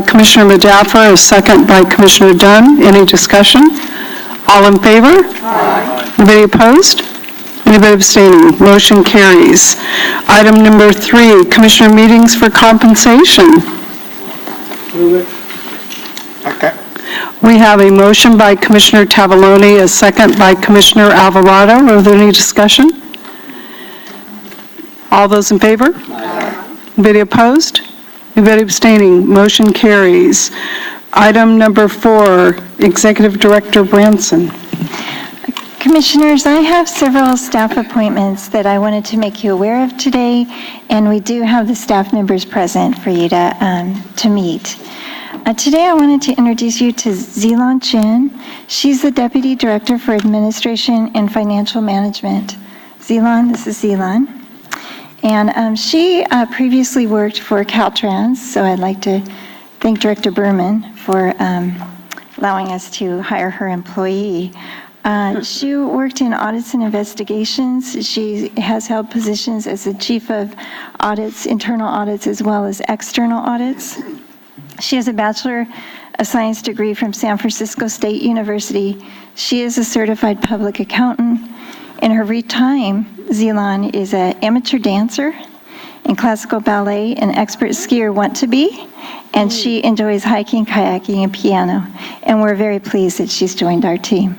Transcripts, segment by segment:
Commissioner Medaffa, a second by Commissioner Dunn. Any discussion? All in favor? Aye. Anybody opposed? Anybody abstaining? Motion carries. Item number 3, Commissioner meetings for compensation. Move it. Okay. We have a motion by Commissioner Tavallone, a second by Commissioner Alvarado. Are there any discussion? All those in favor? Aye. Anybody opposed? Anybody abstaining? Motion carries. Item number 4, Executive Director Branson. Commissioners, I have several staff appointments that I wanted to make you aware of today, and we do have the staff members present for you to meet. Today I wanted to introduce you to Zeelan Chin. She's the Deputy Director for Administration and Financial Management. Zeelan, this is Zeelan. And she previously worked for Caltrans, so I'd like to thank Director Berman for allowing us to hire her employee. She worked in audits and investigations. She has held positions as the Chief of Audits, internal audits, as well as external audits. She has a Bachelor of Science degree from San Francisco State University. She is a certified public accountant. In her free time, Zeelan is an amateur dancer in classical ballet, an expert skier want-to-be, and she enjoys hiking, kayaking, and piano. And we're very pleased that she's joined our team.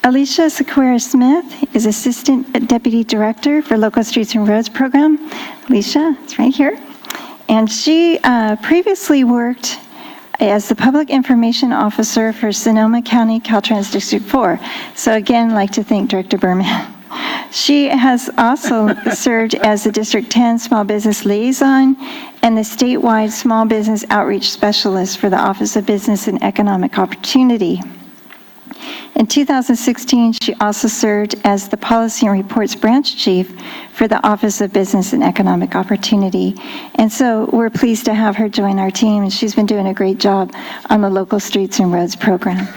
Alicia Sequeira-Smith is Assistant Deputy Director for Local Streets and Roads Program. Alicia, it's right here. And she previously worked as the Public Information Officer for Sonoma County Caltrans District 4. So again, I'd like to thank Director Berman. She has also served as the District 10 Small Business Liaison and the statewide Small Business Outreach Specialist for the Office of Business and Economic Opportunity. In 2016, she also served as the Policy and Reports Branch Chief for the Office of Business and Economic Opportunity. And so we're pleased to have her join our team, and she's been doing a great job on the Local Streets and Roads program.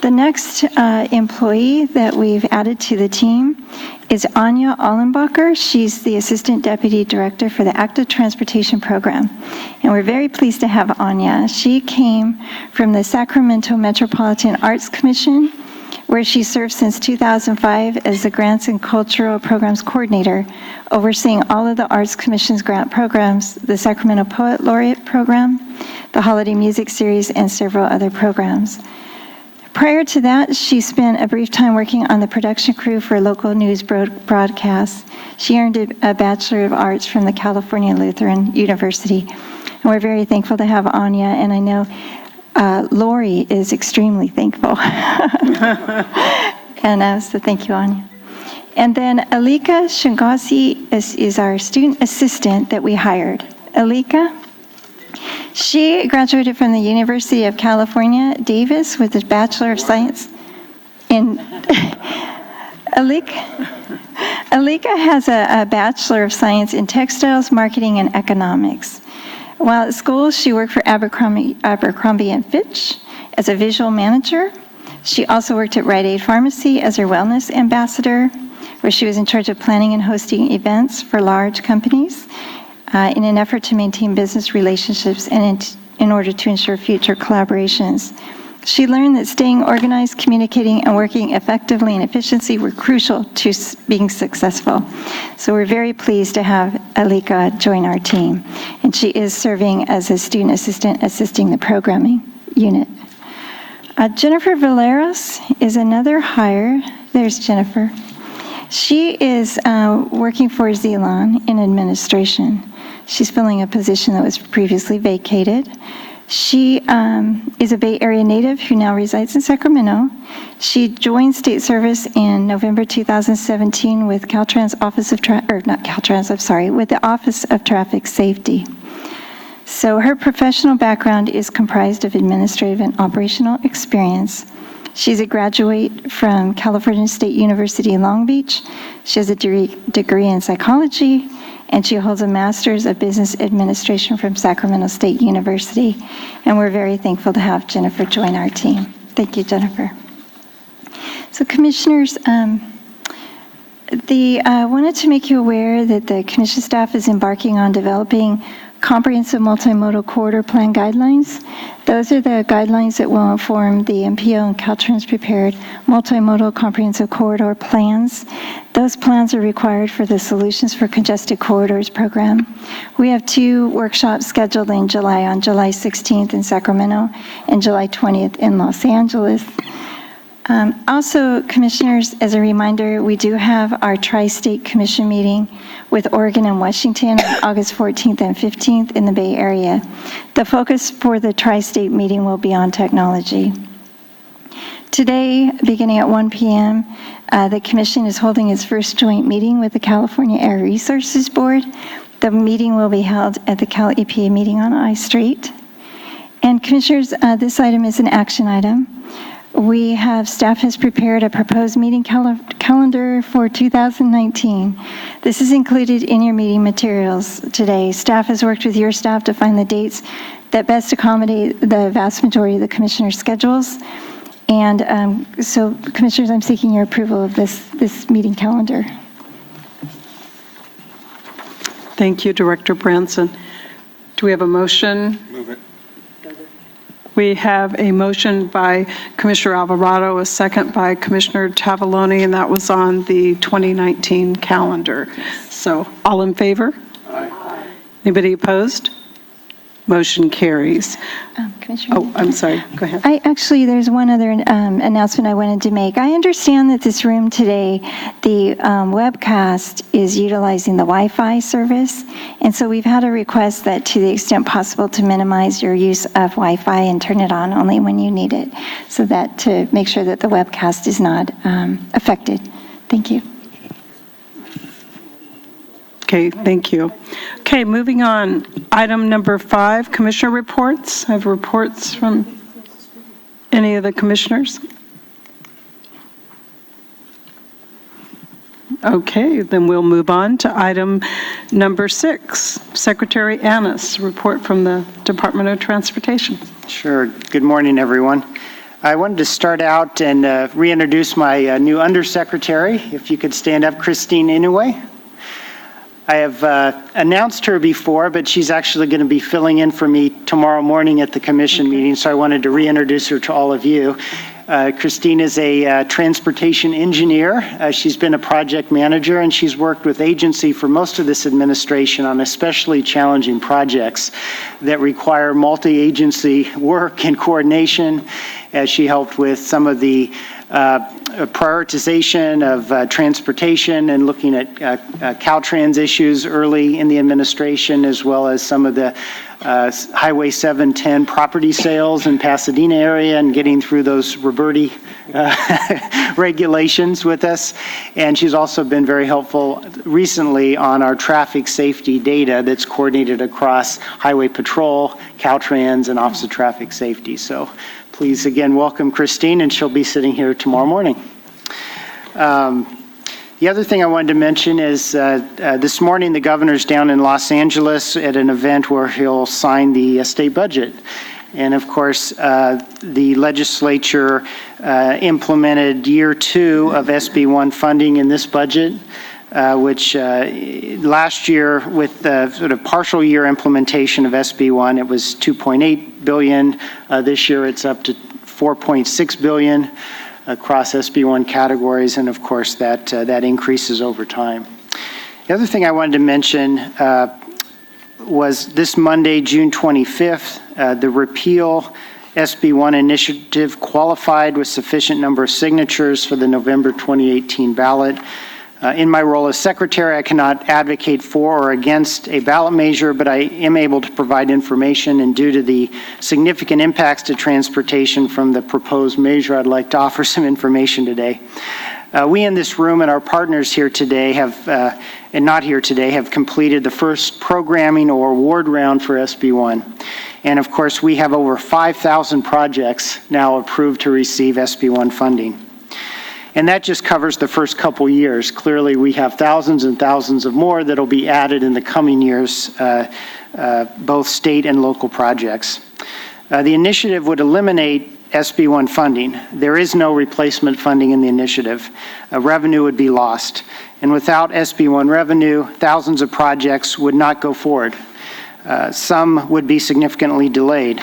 The next employee that we've added to the team is Anya Allenbacher. She's the Assistant Deputy Director for the Active Transportation Program. And we're very pleased to have Anya. She came from the Sacramento Metropolitan Arts Commission, where she served since 2005 as the Grants and Cultural Programs Coordinator, overseeing all of the Arts Commission's grant programs, the Sacramento Poet Laureate Program, the Holiday Music Series, and several other programs. Prior to that, she spent a brief time working on the production crew for local news broadcasts. She earned a Bachelor of Arts from the California Lutheran University. And we're very thankful to have Anya, and I know Lori is extremely thankful. And so thank you, Anya. And then Alika Shingazi is our student assistant that we hired. Alika? She graduated from the University of California, Davis, with a Bachelor of Science in... Alika has a Bachelor of Science in Textiles, Marketing, and Economics. While at school, she worked for Abercrombie & Fitch as a visual manager. She also worked at Rite Aid Pharmacy as her wellness ambassador, where she was in charge of planning and hosting events for large companies in an effort to maintain business relationships and in order to ensure future collaborations. She learned that staying organized, communicating, and working effectively and efficiently were crucial to being successful. So we're very pleased to have Alika join our team, and she is serving as a student assistant assisting the programming unit. Jennifer Valeros is another hire. There's Jennifer. She is working for Zeelan in administration. She's filling a position that was previously vacated. She is a Bay Area native who now resides in Sacramento. She joined state service in November 2017 with Caltrans Office of with the Office of Traffic Safety. So her professional background is comprised of administrative and operational experience. She's a graduate from California State University, Long Beach. She has a degree in psychology, and she holds a Master's of Business Administration from Sacramento State University. And we're very thankful to have Jennifer join our team. Thank you, Jennifer. So commissioners, wanted to make you aware that the commission staff is embarking on developing comprehensive multimodal corridor plan guidelines. Those are the guidelines that will inform the MPO and Caltrans prepared multimodal comprehensive corridor plans. Those plans are required for the Solutions for Congested Corridors program. We have 2 workshops scheduled in July, on July 16th in Sacramento and July 20th in Los Angeles. Also, Commissioners, as a reminder, we do have our Tri-State Commission meeting with Oregon and Washington on August 14th and 15th in the Bay Area. The focus for the Tri-State meeting will be on technology. Today, beginning at 1 p.m., the Commission is holding its first joint meeting with the California Air Resources Board. The meeting will be held at the Cal EPA meeting on I Street. And Commissioners, this item is an action item. Staff has prepared a proposed meeting calendar for 2019. This is included in your meeting materials today. Staff has worked with your staff to find the dates that best accommodate the vast majority of the Commissioners' schedules. And so, Commissioners, I'm seeking your approval of this meeting calendar. Thank you, Director Branson. Do we have a motion? Move it. We have a motion by Commissioner Alvarado, a second by Commissioner Tavaloni, and that was on the 2019 calendar. So, all in favor? Aye. Anybody opposed? Motion carries. Commissioner? Oh, I'm sorry. Go ahead. There's one other announcement I wanted to make. I understand that this room today, the webcast is utilizing the Wi-Fi service, and so we've had a request that to the extent possible to minimize your use of Wi-Fi and turn it on only when you need it, so that to make sure that the webcast is not affected. Thank you. Okay, thank you. Okay, moving on. Item number 5, Commissioner reports. Have reports from any of the commissioners? Okay, then we'll move on to item number 6. Secretary Annis, report from the Department of Transportation. Sure. Good morning, everyone. I wanted to start out and reintroduce my new undersecretary. If you could stand up, Christine Inouye. I have announced her before, but she's actually going to be filling in for me tomorrow morning at the commission meeting, so I wanted to reintroduce her to all of you. Christine is a transportation engineer. She's been a project manager, and she's worked with agency for most of this administration on especially challenging projects that require multi-agency work and coordination, as she helped with some of the prioritization of transportation and looking at Caltrans issues early in the administration, as well as some of the Highway 710 property sales in Pasadena area and getting through those Roberti regulations with us. And she's also been very helpful recently on our traffic safety data that's coordinated across Highway Patrol, Caltrans, and Office of Traffic Safety. So please again welcome Christine, and she'll be sitting here tomorrow morning. The other thing I wanted to mention is this morning the governor's down in Los Angeles at an event where he'll sign the state budget. And of course, the legislature implemented year 2 of SB1 funding in this budget, which last year with the sort of partial year implementation of SB1, it was $2.8 billion. This year it's up to $4.6 billion across SB1 categories, and of course that increases over time. The other thing I wanted to mention was this Monday, June 25th, the repeal SB1 initiative qualified with sufficient number of signatures for the November 2018 ballot. In my role as secretary, I cannot advocate for or against a ballot measure, but I am able to provide information, and due to the significant impacts to transportation from the proposed measure, I'd like to offer some information today. We in this room and our partners here today and not here today, have completed the first programming or award round for SB1. And of course, we have over 5,000 projects now approved to receive SB1 funding. And that just covers the first couple years. Clearly, we have thousands and thousands of more that will be added in the coming years, both state and local projects. The initiative would eliminate SB1 funding. There is no replacement funding in the initiative. Revenue would be lost. And without SB1 revenue, thousands of projects would not go forward. Some would be significantly delayed.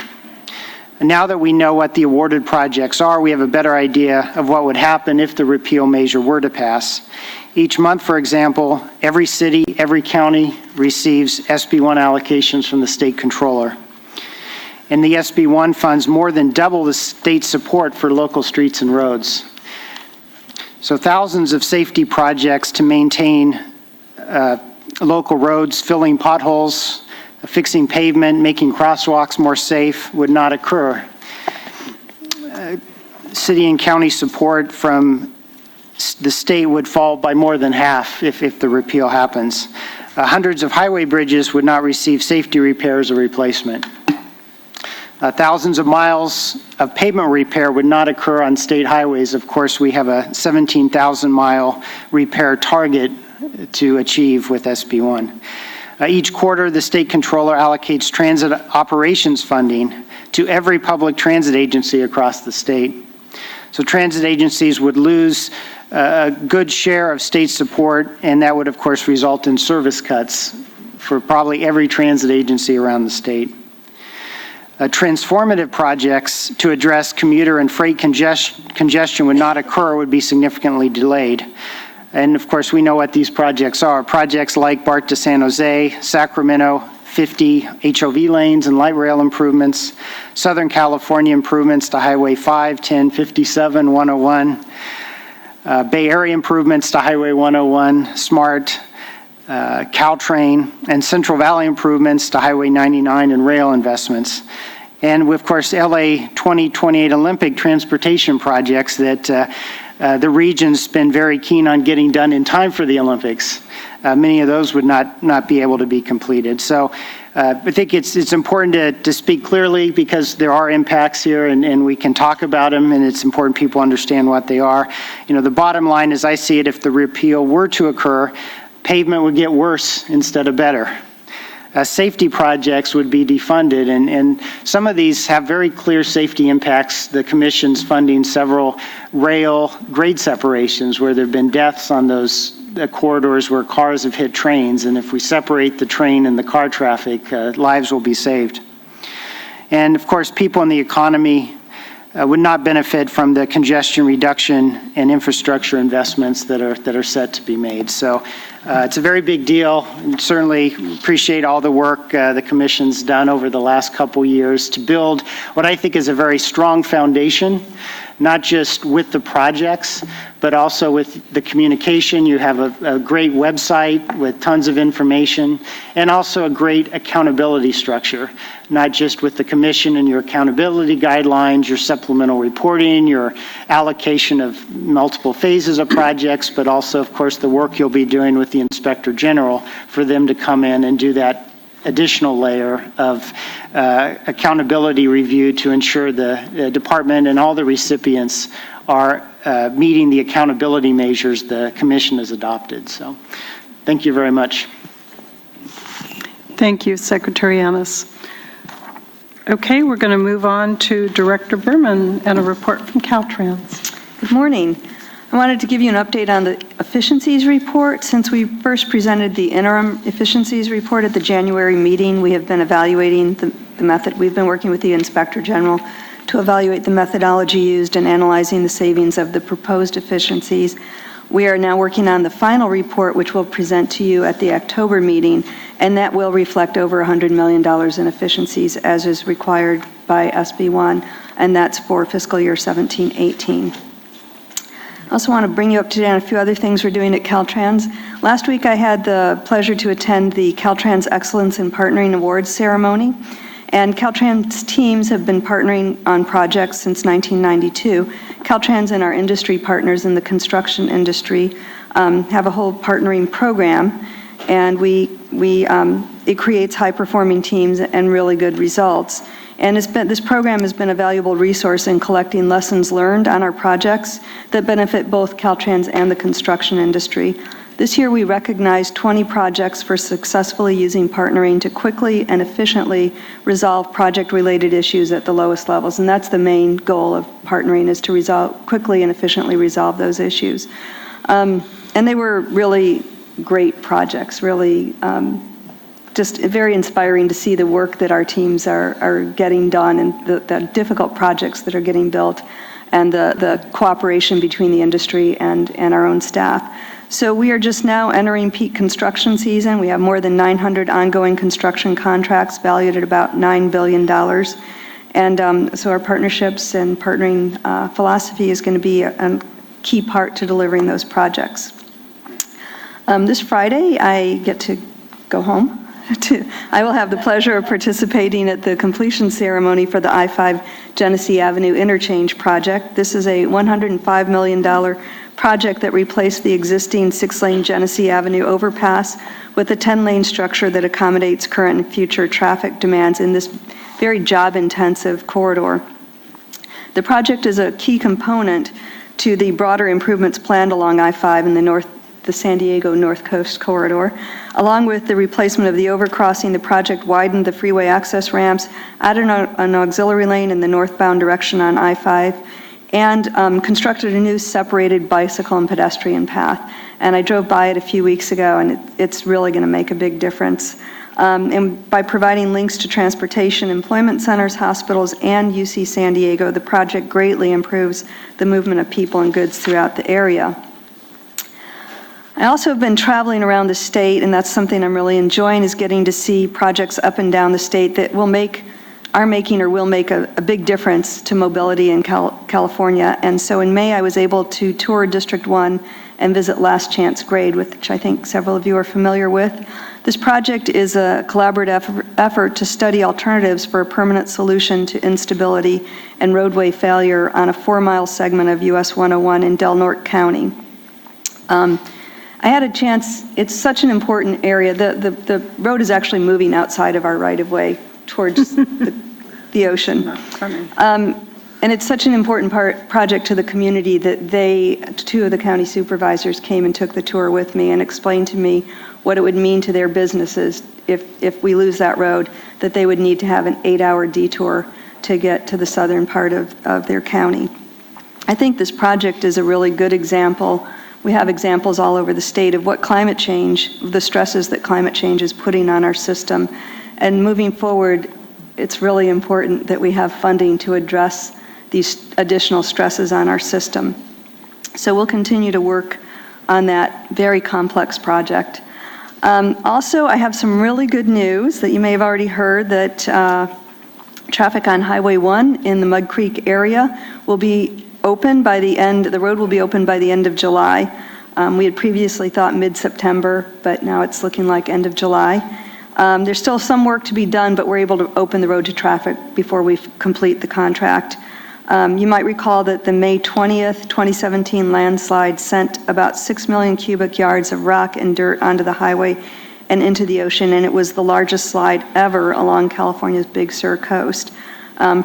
Now that we know what the awarded projects are, we have a better idea of what would happen if the repeal measure were to pass. Each month, for example, every city, every county receives SB1 allocations from the state controller. And the SB1 funds more than double the state support for local streets and roads. So thousands of safety projects to maintain local roads, filling potholes, fixing pavement, making crosswalks more safe would not occur. City and county support from the state would fall by more than half if the repeal happens. Hundreds of highway bridges would not receive safety repairs or replacement. Thousands of miles of pavement repair would not occur on state highways. Of course, we have a 17,000-mile repair target to achieve with SB1. Each quarter, the state controller allocates transit operations funding to every public transit agency across the state. So transit agencies would lose a good share of state support, and that would, of course, result in service cuts for probably every transit agency around the state. Transformative projects to address commuter and freight congestion would not occur, would be significantly delayed. And of course, we know what these projects are. Projects like BART to San Jose, Sacramento, 50 HOV lanes and light rail improvements, Southern California improvements to Highway 5, 10, 57, 101, Bay Area improvements to Highway 101, SMART, Caltrain, and Central Valley improvements to Highway 99 and rail investments. And of course, LA 2028 Olympic transportation projects that the region's been very keen on getting done in time for the Olympics. Many of those would not be able to be completed. So I think it's important to speak clearly because there are impacts here and we can talk about them, and it's important people understand what they are. You know, the bottom line, as I see it, if the repeal were to occur, pavement would get worse instead of better. Safety projects would be defunded, and some of these have very clear safety impacts. The Commission's funding several rail grade separations where there have been deaths on those corridors where cars have hit trains, and if we separate the train and the car traffic, lives will be saved. And of course, people in the economy would not benefit from the congestion reduction and infrastructure investments that are set to be made. So it's a very big deal, and certainly appreciate all the work the Commission's done over the last couple years to build what I think is a very strong foundation, not just with the projects, but also with the communication. You have a great website with tons of information, and also a great accountability structure, not just with the Commission and your accountability guidelines, your supplemental reporting, your allocation of multiple phases of projects, but also, of course, the work you'll be doing with the Inspector General for them to come in and do that additional layer of accountability review to ensure the department and all the recipients are meeting the accountability measures the Commission has adopted. So thank you very much. Thank you, Secretary Annis. Okay, we're going to move on to Director Berman and a report from Caltrans. Good morning. I wanted to give you an update on the efficiencies report. Since we first presented the interim efficiencies report at the January meeting, we have been evaluating the method. We've been working with the Inspector General to evaluate the methodology used and analyzing the savings of the proposed efficiencies. We are now working on the final report, which we'll present to you at the October meeting, and that will reflect over $100 million in efficiencies as is required by SB1, and that's for fiscal year 17-18. I also want to bring you up to date on a few other things we're doing at Caltrans. Last week I had the pleasure to attend the Caltrans Excellence in Partnering Awards ceremony, and Caltrans teams have been partnering on projects since 1992. Caltrans and our industry partners in the construction industry have a whole partnering program, and it creates high-performing teams and really good results. And this program has been a valuable resource in collecting lessons learned on our projects that benefit both Caltrans and the construction industry. This year we recognized 20 projects for successfully using partnering to quickly and efficiently resolve project-related issues at the lowest levels. And that's the main goal of partnering, is to quickly and efficiently resolve those issues. And they were really great projects, really just very inspiring to see the work that our teams are getting done and the difficult projects that are getting built and the cooperation between the industry and our own staff. So we are just now entering peak construction season. We have more than 900 ongoing construction contracts valued at about $9 billion. And so our partnerships and partnering philosophy is going to be a key part to delivering those projects. This Friday, I get to go home. I will have the pleasure of participating at the completion ceremony for the I-5 Genesee Avenue Interchange project. This is a $105 million project that replaced the existing 6-lane Genesee Avenue overpass with a 10-lane structure that accommodates current and future traffic demands in this very job-intensive corridor. The project is a key component to the broader improvements planned along I-5 in the San Diego North Coast corridor. Along with the replacement of the overcrossing, the project widened the freeway access ramps, added an auxiliary lane in the northbound direction on I-5, and constructed a new separated bicycle and pedestrian path. And I drove by it a few weeks ago, and it's really going to make a big difference. And by providing links to transportation, employment centers, hospitals, and UC San Diego, the project greatly improves the movement of people and goods throughout the area. I also have been traveling around the state, and that's something I'm really enjoying, is getting to see projects up and down the state that will make a big difference to mobility in California. And so in May, I was able to tour District 1 and visit Last Chance Grade, which I think several of you are familiar with. This project is a collaborative effort to study alternatives for a permanent solution to instability and roadway failure on a 4-mile segment of US 101 in Del Norte County. I had a chance, it's such an important area. The road is actually moving outside of our right-of-way towards the ocean. And it's such an important project to the community that 2 of the county supervisors came and took the tour with me and explained to me what it would mean to their businesses if we lose that road, that they would need to have an 8-hour detour to get to the southern part of their county. I think this project is a really good example. We have examples all over the state of what climate change, the stresses that climate change is putting on our system. And moving forward, it's really important that we have funding to address these additional stresses on our system. So we'll continue to work on that very complex project. Also, I have some really good news that you may have already heard, that traffic on Highway 1 in the Mud Creek area will be open by the road will be open by the end of July. We had previously thought mid-September, but now it's looking like end of July. There's still some work to be done, but we're able to open the road to traffic before we complete the contract. You might recall that the May 20th, 2017 landslide sent about 6 million cubic yards of rock and dirt onto the highway and into the ocean, and it was the largest slide ever along California's Big Sur coast.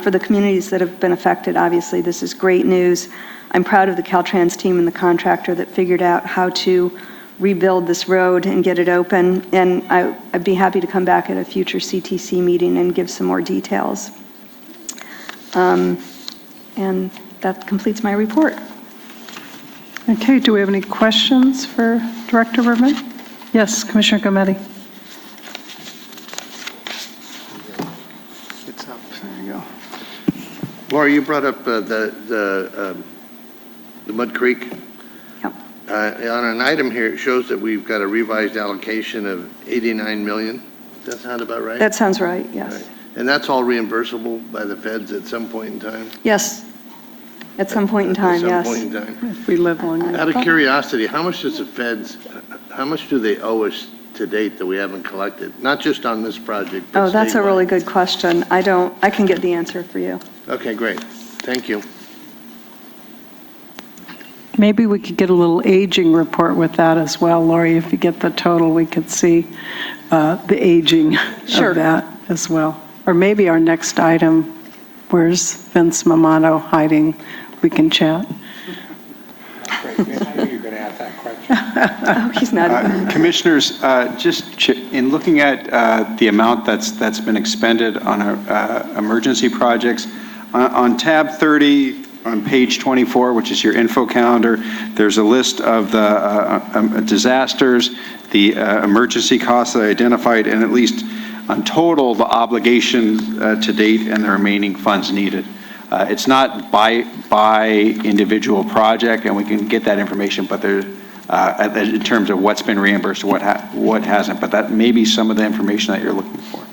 For the communities that have been affected, obviously, this is great news. I'm proud of the Caltrans team and the contractor that figured out how to rebuild this road and get it open, and I'd be happy to come back at a future CTC meeting and give some more details. And that completes my report. Okay, do we have any questions for Director Berman? Yes, Commissioner Gometti. It's up, there you go. Laura, you brought up the Mud Creek. Yep. On an item here, it shows that we've got a revised allocation of $89 million. Does that sound about right? That sounds right, yes. Right. And that's all reimbursable by the feds at some point in time? Yes, at some point in time, yes. At some point in time. If we live long enough. Out of curiosity, how much does the feds, how much do they owe us to date that we haven't collected? Not just on this project, but Oh, that's a statewide? really good question. I can get the answer for you. Okay, great. Thank you. Maybe we could get a little aging report with that as well, Lori. If you get the total, we could see the aging Sure. of that as well. Or maybe our next item, where's Vince Mamano hiding? We can chat. I knew you were going to ask that question. Oh, he's not. Commissioners, in looking at the amount that's been expended on our emergency projects, on tab 30, on page 24, which is your info calendar, there's a list of the disasters, the emergency costs that I identified, and at least on total, the obligation to date and the remaining funds needed. It's not by individual project, and we can get that information, but there, in terms of what's been reimbursed, what hasn't, but that may be some of the information that you're looking for.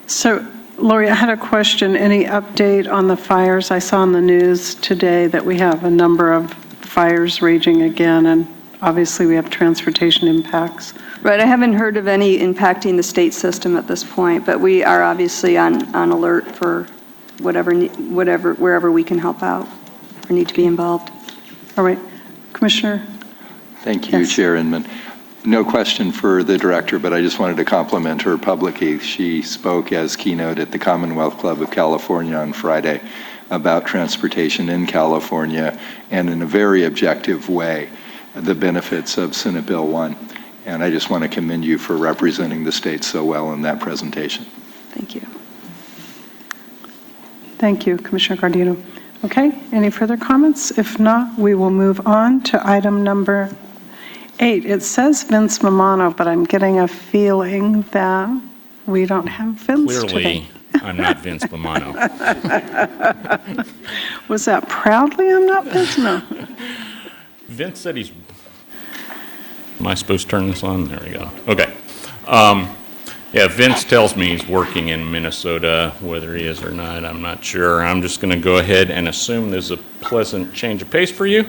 So, Lori, I had a question. Any update on the fires? I saw in the news today that we have a number of fires raging again, and obviously we have transportation impacts. Right, I haven't heard of any impacting the state system at this point, but we are obviously on alert for wherever we can help out or need to be involved. All right, Commissioner? Thank you, Yes. Chair Inman. No question for the director, but I just wanted to compliment her publicly. She spoke as keynote at the Commonwealth Club of California on Friday about transportation in California and in a very objective way, the benefits of Senate Bill 1. And I just want to commend you for representing the state so well in that presentation. Thank you. Thank you, Commissioner Gardino. Okay, any further comments? If not, we will move on to item number 8. It says Vince Mamano, but I'm getting a feeling that we don't have Vince today. Clearly, I'm not Vince Mamano. Was that proudly I'm not Vince? No. Vince said he's... Am I supposed to turn this on? There we go. Okay. Yeah, Vince tells me he's working in Minnesota. Whether he is or not, I'm not sure. I'm just going to go ahead and assume there's a pleasant change of pace for you.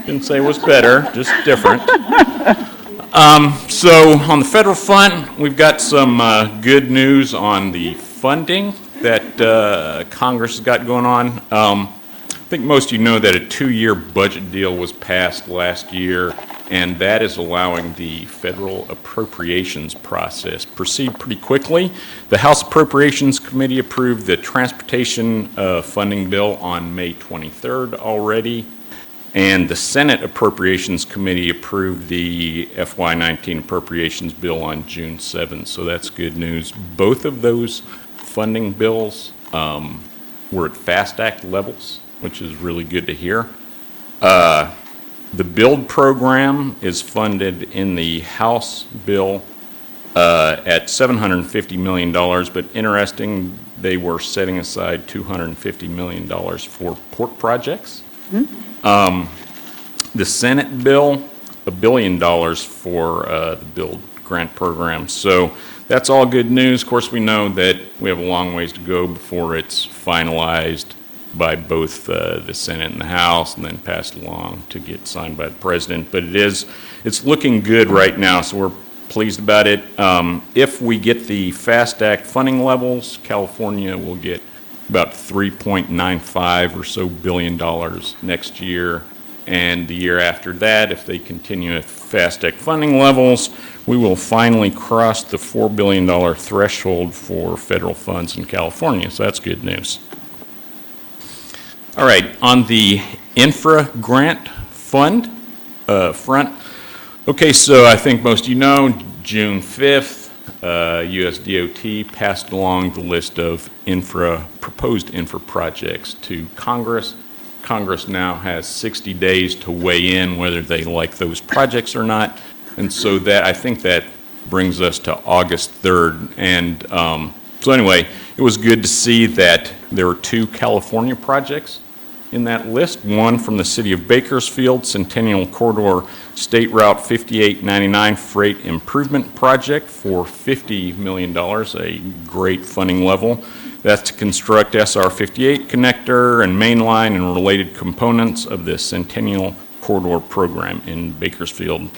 Didn't say it was better, just different. So on the federal front, we've got some good news on the funding that Congress has got going on. I think most of you know that a 2-year budget deal was passed last year, and that is allowing the federal appropriations process proceed pretty quickly. The House Appropriations Committee approved the transportation funding bill on May 23rd already, and the Senate Appropriations Committee approved the FY19 appropriations bill on June 7th, so that's good news. Both of those funding bills were at FAST Act levels, which is really good to hear. The BUILD program is funded in the House bill at $750 million, but interesting, they were setting aside $250 million for port projects. The Senate bill, $1 billion for the BUILD grant program. So that's all good news. Of course, we know that we have a long ways to go before it's finalized by both the Senate and the House and then passed along to get signed by the President. But it's looking good right now, so we're pleased about it. If we get the FAST Act funding levels, California will get about $3.95 or so billion next year. And the year after that, if they continue at FAST Act funding levels, we will finally cross the $4 billion threshold for federal funds in California. So that's good news. All right, on the infra grant fund front, okay, so I think most of you know, June 5th, USDOT passed along the list of proposed infra projects to Congress. Congress now has 60 days to weigh in whether they like those projects or not, and so that I think that brings us to August 3rd. And so anyway, it was good to see that there were 2 California projects in that list, one from the city of Bakersfield, Centennial Corridor State Route 5899 Freight Improvement Project for $50 million, a great funding level. That's to construct SR 58 connector and main line and related components of the Centennial Corridor program in Bakersfield.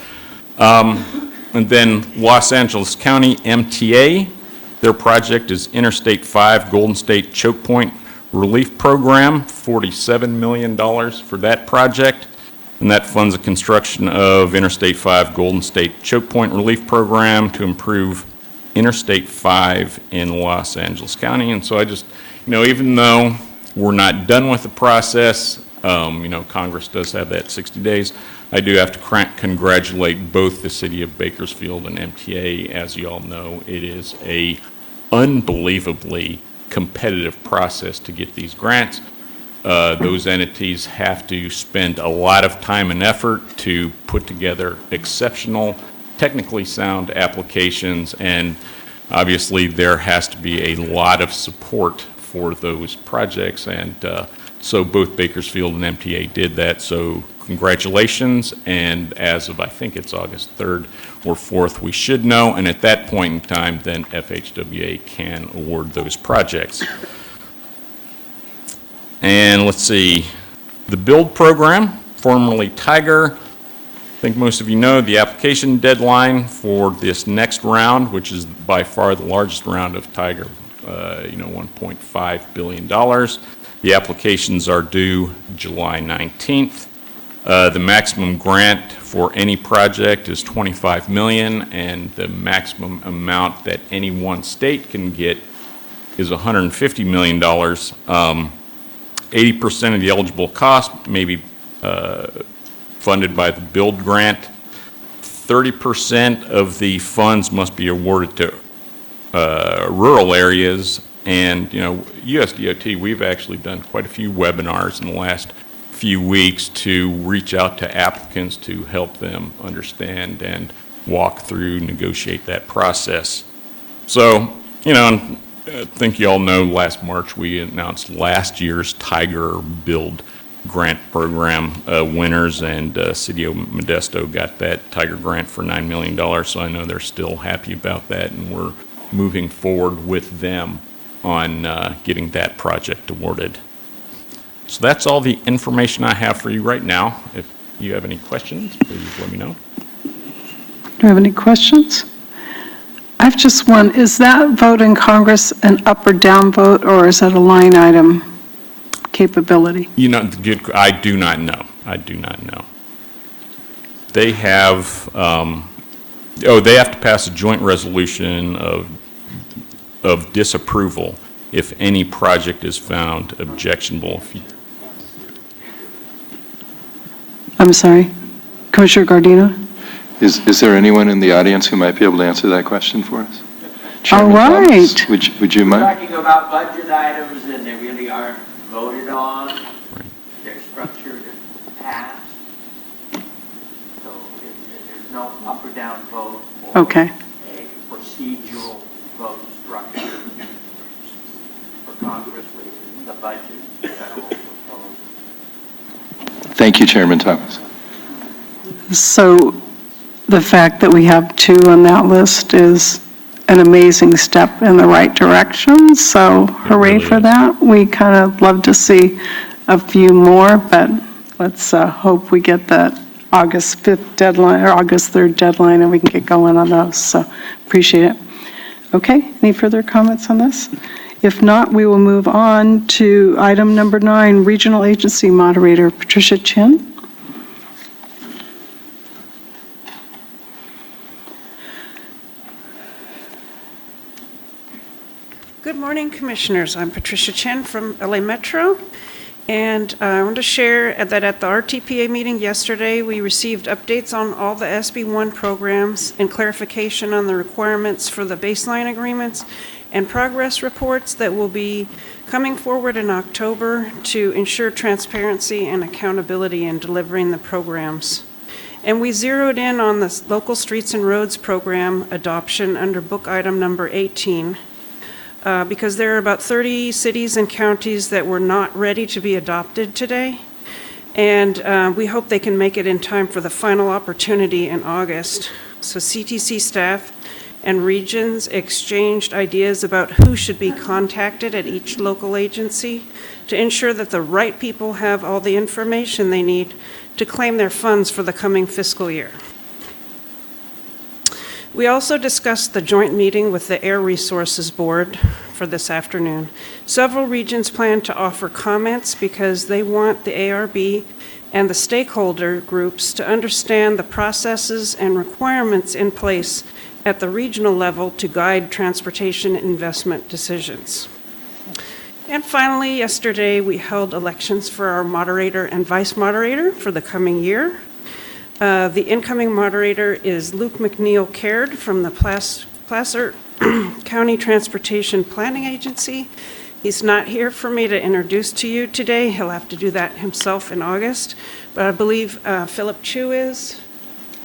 And then Los Angeles County MTA, their project is Interstate 5 Golden State Choke Point Relief Program, $47 million for that project, and that funds the construction of Interstate 5 Golden State Choke Point Relief Program to improve Interstate 5 in Los Angeles County. And so I just, even though we're not done with the process, Congress does have that 60 days, I do have to congratulate both the city of Bakersfield and MTA. As you all know, it is a unbelievably competitive process to get these grants. Those entities have to spend a lot of time and effort to put together exceptional, technically sound applications, and obviously there has to be a lot of support for those projects, and so both Bakersfield and MTA did that, so congratulations, and as of I think it's August 3rd or 4th, we should know, and at that point in time, then FHWA can award those projects. And let's see, the BUILD program, formerly Tiger, I think most of you know the application deadline for this next round, which is by far the largest round of Tiger, $1.5 billion. The applications are due July 19th. The maximum grant for any project is $25 million, and the maximum amount that any one state can get is $150 million. 80% of the eligible cost may be funded by the BUILD grant. 30% of the funds must be awarded to rural areas. And, USDOT, we've actually done quite a few webinars in the last few weeks to reach out to applicants to help them understand and walk through, negotiate that process. So, I think you all know last March we announced last year's Tiger BUILD grant program winners, and City of Modesto got that Tiger grant for $9 million, so I know they're still happy about that, and we're moving forward with them on getting that project awarded. So that's all the information I have for you right now. If you have any questions, please let me know. Do you have any questions? I have just one. Is that vote in Congress an up or down vote, or is that a line item capability? I do not know. I do not know. They have, they have to pass a joint resolution of disapproval if any project is found objectionable. I'm sorry, Commissioner Gardino? Is there anyone in the audience who might be able to answer that question for us? All Chairman right. Thomas, would you mind? Talking about budget items and they really aren't voted on, they're structured and passed. So there's no up or down vote or Okay. a procedural vote structure for Congress with the budget federal proposed. Thank you, Chairman Thomas. So the fact that we have two on that list is an amazing step in the right direction, so hooray really for is. that. We kind of love to see a few more, but let's hope we get that August 5th deadline, or August 3rd deadline, and we can get going on those, so appreciate it. Okay, any further comments on this? If not, we will move on to item number 9, Regional Agency Moderator Patricia Chin. Good morning, Commissioners. I'm Patricia Chen from LA Metro, and I want to share that at the RTPA meeting yesterday, we received updates on all the SB1 programs and clarification on the requirements for the baseline agreements and progress reports that will be coming forward in October to ensure transparency and accountability in delivering the programs. And we zeroed in on the Local Streets and Roads program adoption under book item number 18. Because there are about 30 cities and counties that were not ready to be adopted today. And we hope they can make it in time for the final opportunity in August. So CTC staff and regions exchanged ideas about who should be contacted at each local agency to ensure that the right people have all the information they need to claim their funds for the coming fiscal year. We also discussed the joint meeting with the Air Resources Board for this afternoon. Several regions plan to offer comments because they want the ARB and the stakeholder groups to understand the processes and requirements in place at the regional level to guide transportation investment decisions. And finally, yesterday we held elections for our moderator and vice moderator for the coming year. The incoming moderator is Luke McNeil Caird from the Placer County Transportation Planning Agency, He's not here for me to introduce to you today. He'll have to do that himself in August. But I believe Philip Chu is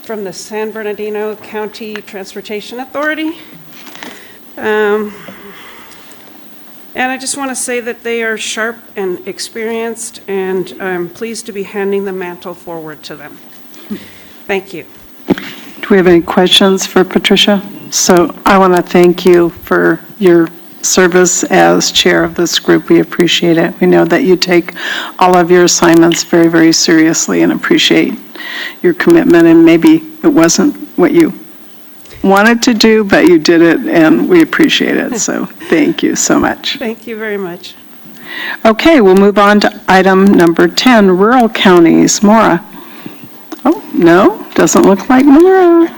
from the San Bernardino County Transportation Authority. And I just want to say that they are sharp and experienced, and I'm pleased to be handing the mantle forward to them. Thank you. Do we have any questions for Patricia? So I want to thank you for your service as chair of this group. We appreciate it. We know that you take all of your assignments very, very seriously and appreciate your commitment, and maybe it wasn't what you wanted to do, but you did it, and we appreciate it. So thank you so much. Thank you very much. Okay, we'll move on to item number 10, rural counties. Maura. Oh, no, doesn't look like Maura.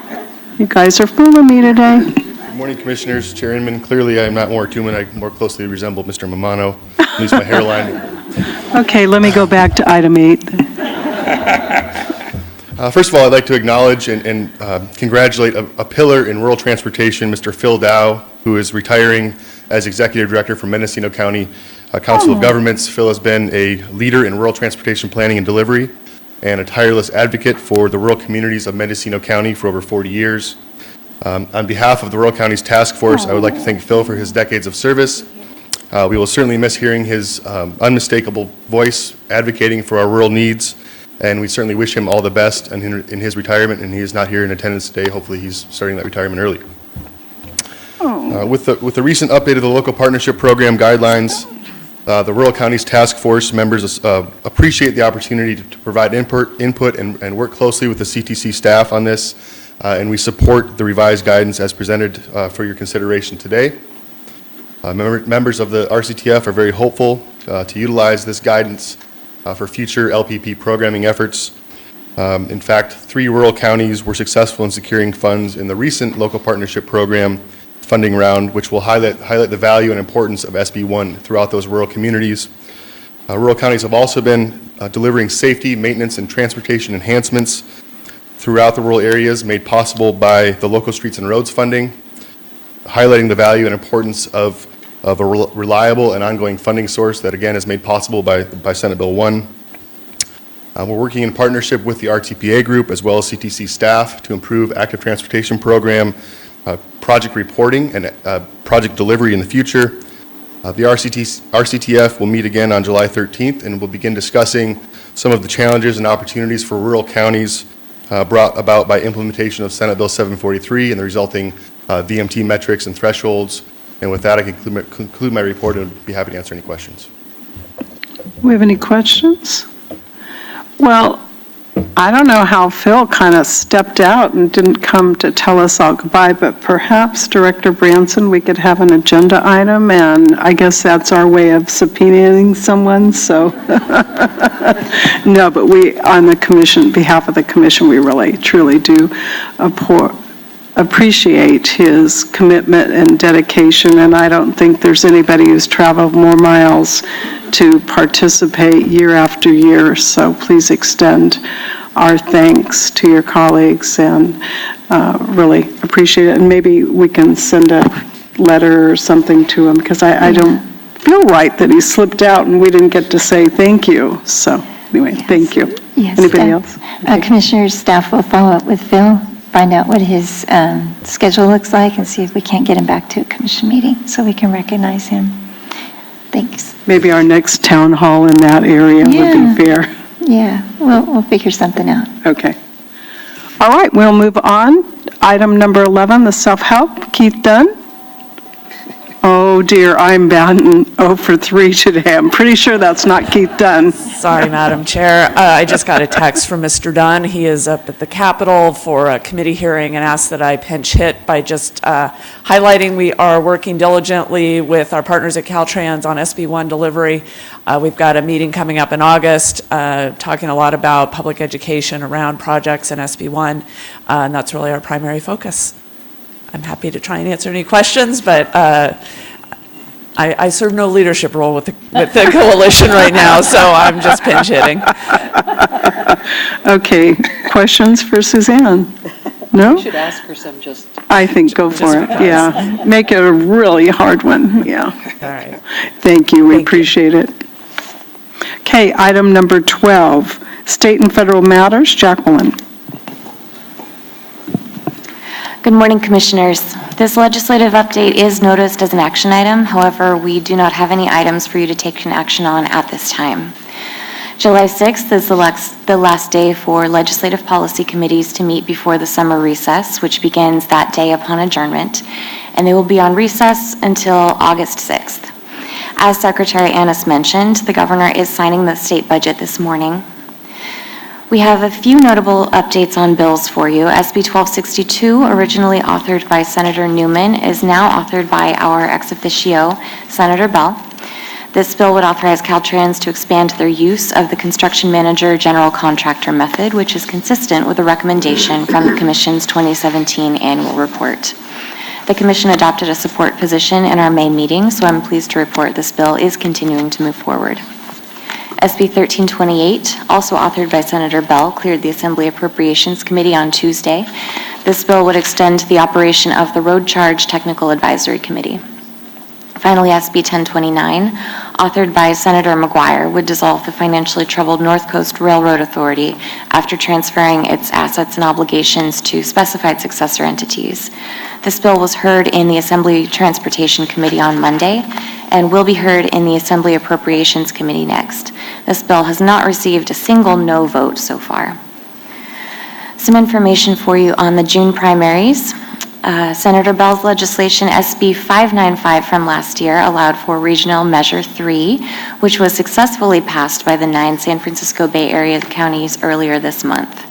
You guys are fooling me today. Good morning, Commissioners. Chair Inman, clearly I am not Maura Tuman. I more closely resemble Mr. Mamano, at least my hairline. Okay, let me go back to item 8. First of all, I'd like to acknowledge and congratulate a pillar in rural transportation, Mr. Phil Dow, who is retiring as Executive Director for Mendocino County Council of Governments. Phil has been a leader in rural transportation planning and delivery and a tireless advocate for the rural communities of Mendocino County for over 40 years. On behalf of the Rural Counties Task Force, I would like to thank Phil for his decades of service. We will certainly miss hearing his unmistakable voice advocating for our rural needs, and we certainly wish him all the best in his retirement, and he is not here in attendance today. Hopefully he's starting that retirement early. With the recent update of the local partnership program guidelines, the Rural Counties Task Force members appreciate the opportunity to provide input and work closely with the CTC staff on this, and we support the revised guidance as presented for your consideration today. Members of the RCTF are very hopeful to utilize this guidance for future LPP programming efforts. In fact, 3 rural counties were successful in securing funds in the recent local partnership program funding round, which will highlight the value and importance of SB1 throughout those rural communities. Rural counties have also been delivering safety, maintenance, and transportation enhancements throughout the rural areas made possible by the local streets and roads funding, highlighting the value and importance of a reliable and ongoing funding source that, again, is made possible by Senate Bill 1. We're working in partnership with the RTPA group as well as CTC staff to improve active transportation program, project reporting, and project delivery in the future. The RCTF will meet again on July 13th and will begin discussing some of the challenges and opportunities for rural counties brought about by implementation of Senate Bill 743 and the resulting VMT metrics and thresholds. And with that, I can conclude my report and would be happy to answer any questions. Do we have any questions? Well, I don't know how Phil kind of stepped out and didn't come to tell us all goodbye, but perhaps Director Branson, we could have an agenda item, and I guess that's our way of subpoenaing someone, so. No, but we, on the commission, behalf of the commission, we really, truly do appreciate his commitment and dedication, and I don't think there's anybody who's traveled more miles to participate year after year, so please extend our thanks to your colleagues and really appreciate it. And maybe we can send a letter or something to him, because I don't feel right that he slipped out and we didn't get to say thank you. So anyway, thank you. Yes. Anybody else? Okay. Commissioners, staff will follow up with Phil, find out what his schedule looks like, and see if we can't get him back to a commission meeting so we can recognize him. Thanks. Maybe our next town hall in that area would be fair. Yeah, we'll figure something out. Okay. All right, we'll move on. Item number 11, the self-help. Keith Dunn. Oh dear, I'm batting 0 for 3 today. I'm pretty sure that's not Keith Dunn. Sorry, Madam Chair. I just got a text from Mr. Dunn. He is up at the Capitol for a committee hearing and asked that I pinch hit by just highlighting we are working diligently with our partners at Caltrans on SB1 delivery. We've got a meeting coming up in August talking a lot about public education around projects and SB1, and that's really our primary focus. I'm happy to try and answer any questions, but I serve no leadership role with the coalition right now, so I'm just pinch hitting. Okay, questions for Suzanne? No? You should ask her some just I think go for it, yeah. Make it a really hard one, yeah. All right. Thank you, we Thank you. appreciate it. Okay, item number 12, state and federal matters. Jacqueline. Good morning, Commissioners. This legislative update is noticed as an action item. However, we do not have any items for you to take an action on at this time. July 6th is the last day for legislative policy committees to meet before the summer recess, which begins that day upon adjournment, and they will be on recess until August 6th. As Secretary Annis mentioned, the governor is signing the state budget this morning. We have a few notable updates on bills for you. SB 1262, originally authored by Senator Newman, is now authored by our ex officio, Senator Bell. This bill would authorize Caltrans to expand their use of the construction manager general contractor method, which is consistent with a recommendation from the Commission's 2017 annual report. The Commission adopted a support position in our May meeting, so I'm pleased to report this bill is continuing to move forward. SB 1328, also authored by Senator Bell, cleared the Assembly Appropriations Committee on Tuesday. This bill would extend the operation of the Road Charge Technical Advisory Committee. Finally, SB 1029, authored by Senator McGuire, would dissolve the financially troubled North Coast Railroad Authority after transferring its assets and obligations to specified successor entities. This bill was heard in the Assembly Transportation Committee on Monday and will be heard in the Assembly Appropriations Committee next. This bill has not received a single no vote so far. Some information for you on the June primaries. Senator Bell's legislation, SB 595 from last year, allowed for Regional Measure 3, which was successfully passed by the 9 San Francisco Bay Area counties earlier this month.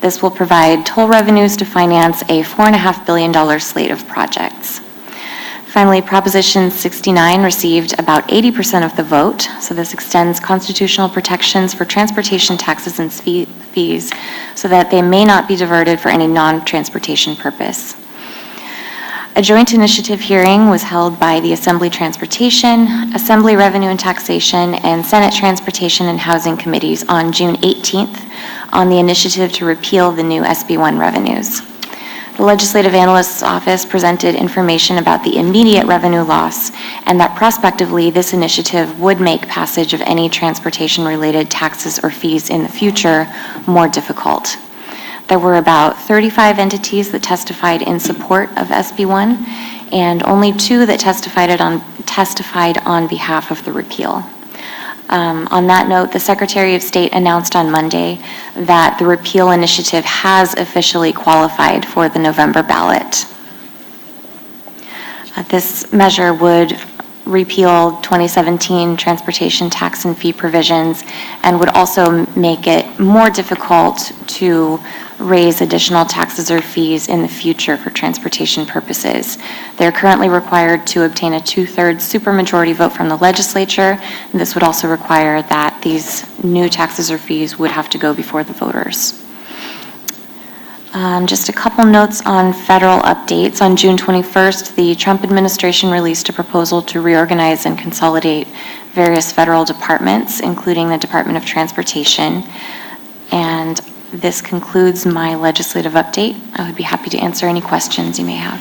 This will provide toll revenues to finance a $4.5 billion slate of projects. Finally, Proposition 69 received about 80% of the vote, so this extends constitutional protections for transportation taxes and fees so that they may not be diverted for any non-transportation purpose. A joint initiative hearing was held by the Assembly Transportation, Assembly Revenue and Taxation, and Senate Transportation and Housing Committees on June 18th on the initiative to repeal the new SB 1 revenues. The Legislative Analyst's Office presented information about the immediate revenue loss and that prospectively this initiative would make passage of any transportation-related taxes or fees in the future more difficult. There were about 35 entities that testified in support of SB 1 and only 2 that testified on behalf of the repeal. On that note, the Secretary of State announced on Monday that the repeal initiative has officially qualified for the November ballot. This measure would repeal 2017 transportation tax and fee provisions and would also make it more difficult to raise additional taxes or fees in the future for transportation purposes. They're currently required to obtain a 2/3 supermajority vote from the legislature. And this would also require that these new taxes or fees would have to go before the voters. Just a couple notes on federal updates. On June 21st, the Trump administration released a proposal to reorganize and consolidate various federal departments, including the Department of Transportation. And this concludes my legislative update. I would be happy to answer any questions you may have.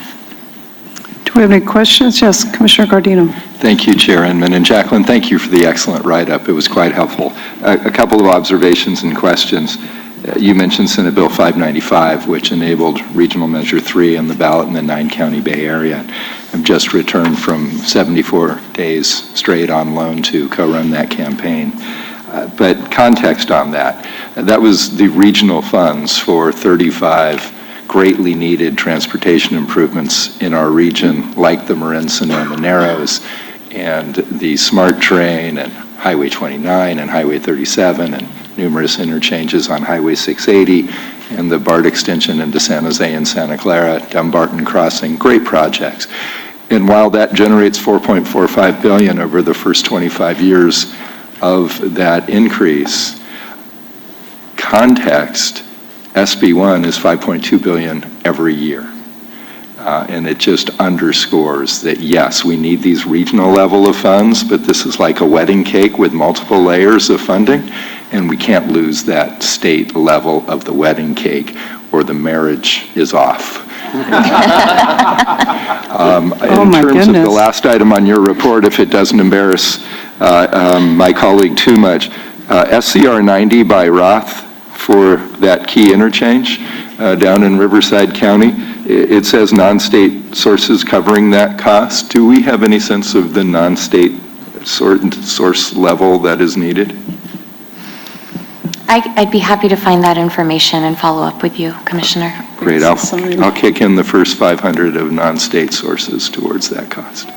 Do we have any questions? Yes, Commissioner Gardino. Thank you, Chair Inman. And Jacqueline, thank you for the excellent write-up. It was quite helpful. A couple of observations and questions. You mentioned Senate Bill 595, which enabled Regional Measure 3 on the ballot in the 9-county Bay Area. I've just returned from 74 days straight on loan to co-run that campaign. But context on that, that was the regional funds for 35 greatly needed transportation improvements in our region, like the Marin-Sonoma Narrows and the SMART train and Highway 29 and Highway 37 and numerous interchanges on Highway 680 and the BART extension into San Jose and Santa Clara, Dumbarton Crossing, great projects. And while that generates $4.45 billion over the first 25 years of that increase, context, SB 1 is $5.2 billion every year. And it just underscores that, yes, we need these regional level of funds, but this is like a wedding cake with multiple layers of funding, and we can't lose that state level of the wedding cake or the marriage is off. In my terms of the goodness. last item on your report, if it doesn't embarrass my colleague too much, SCR 90 by Roth for that key interchange down in Riverside County, it says non-state sources covering that cost. Do we have any sense of the non-state source level that is needed? I'd be happy to find that information and follow up with you, Commissioner. Great, I'll kick in the first 500 of non-state sources towards that cost.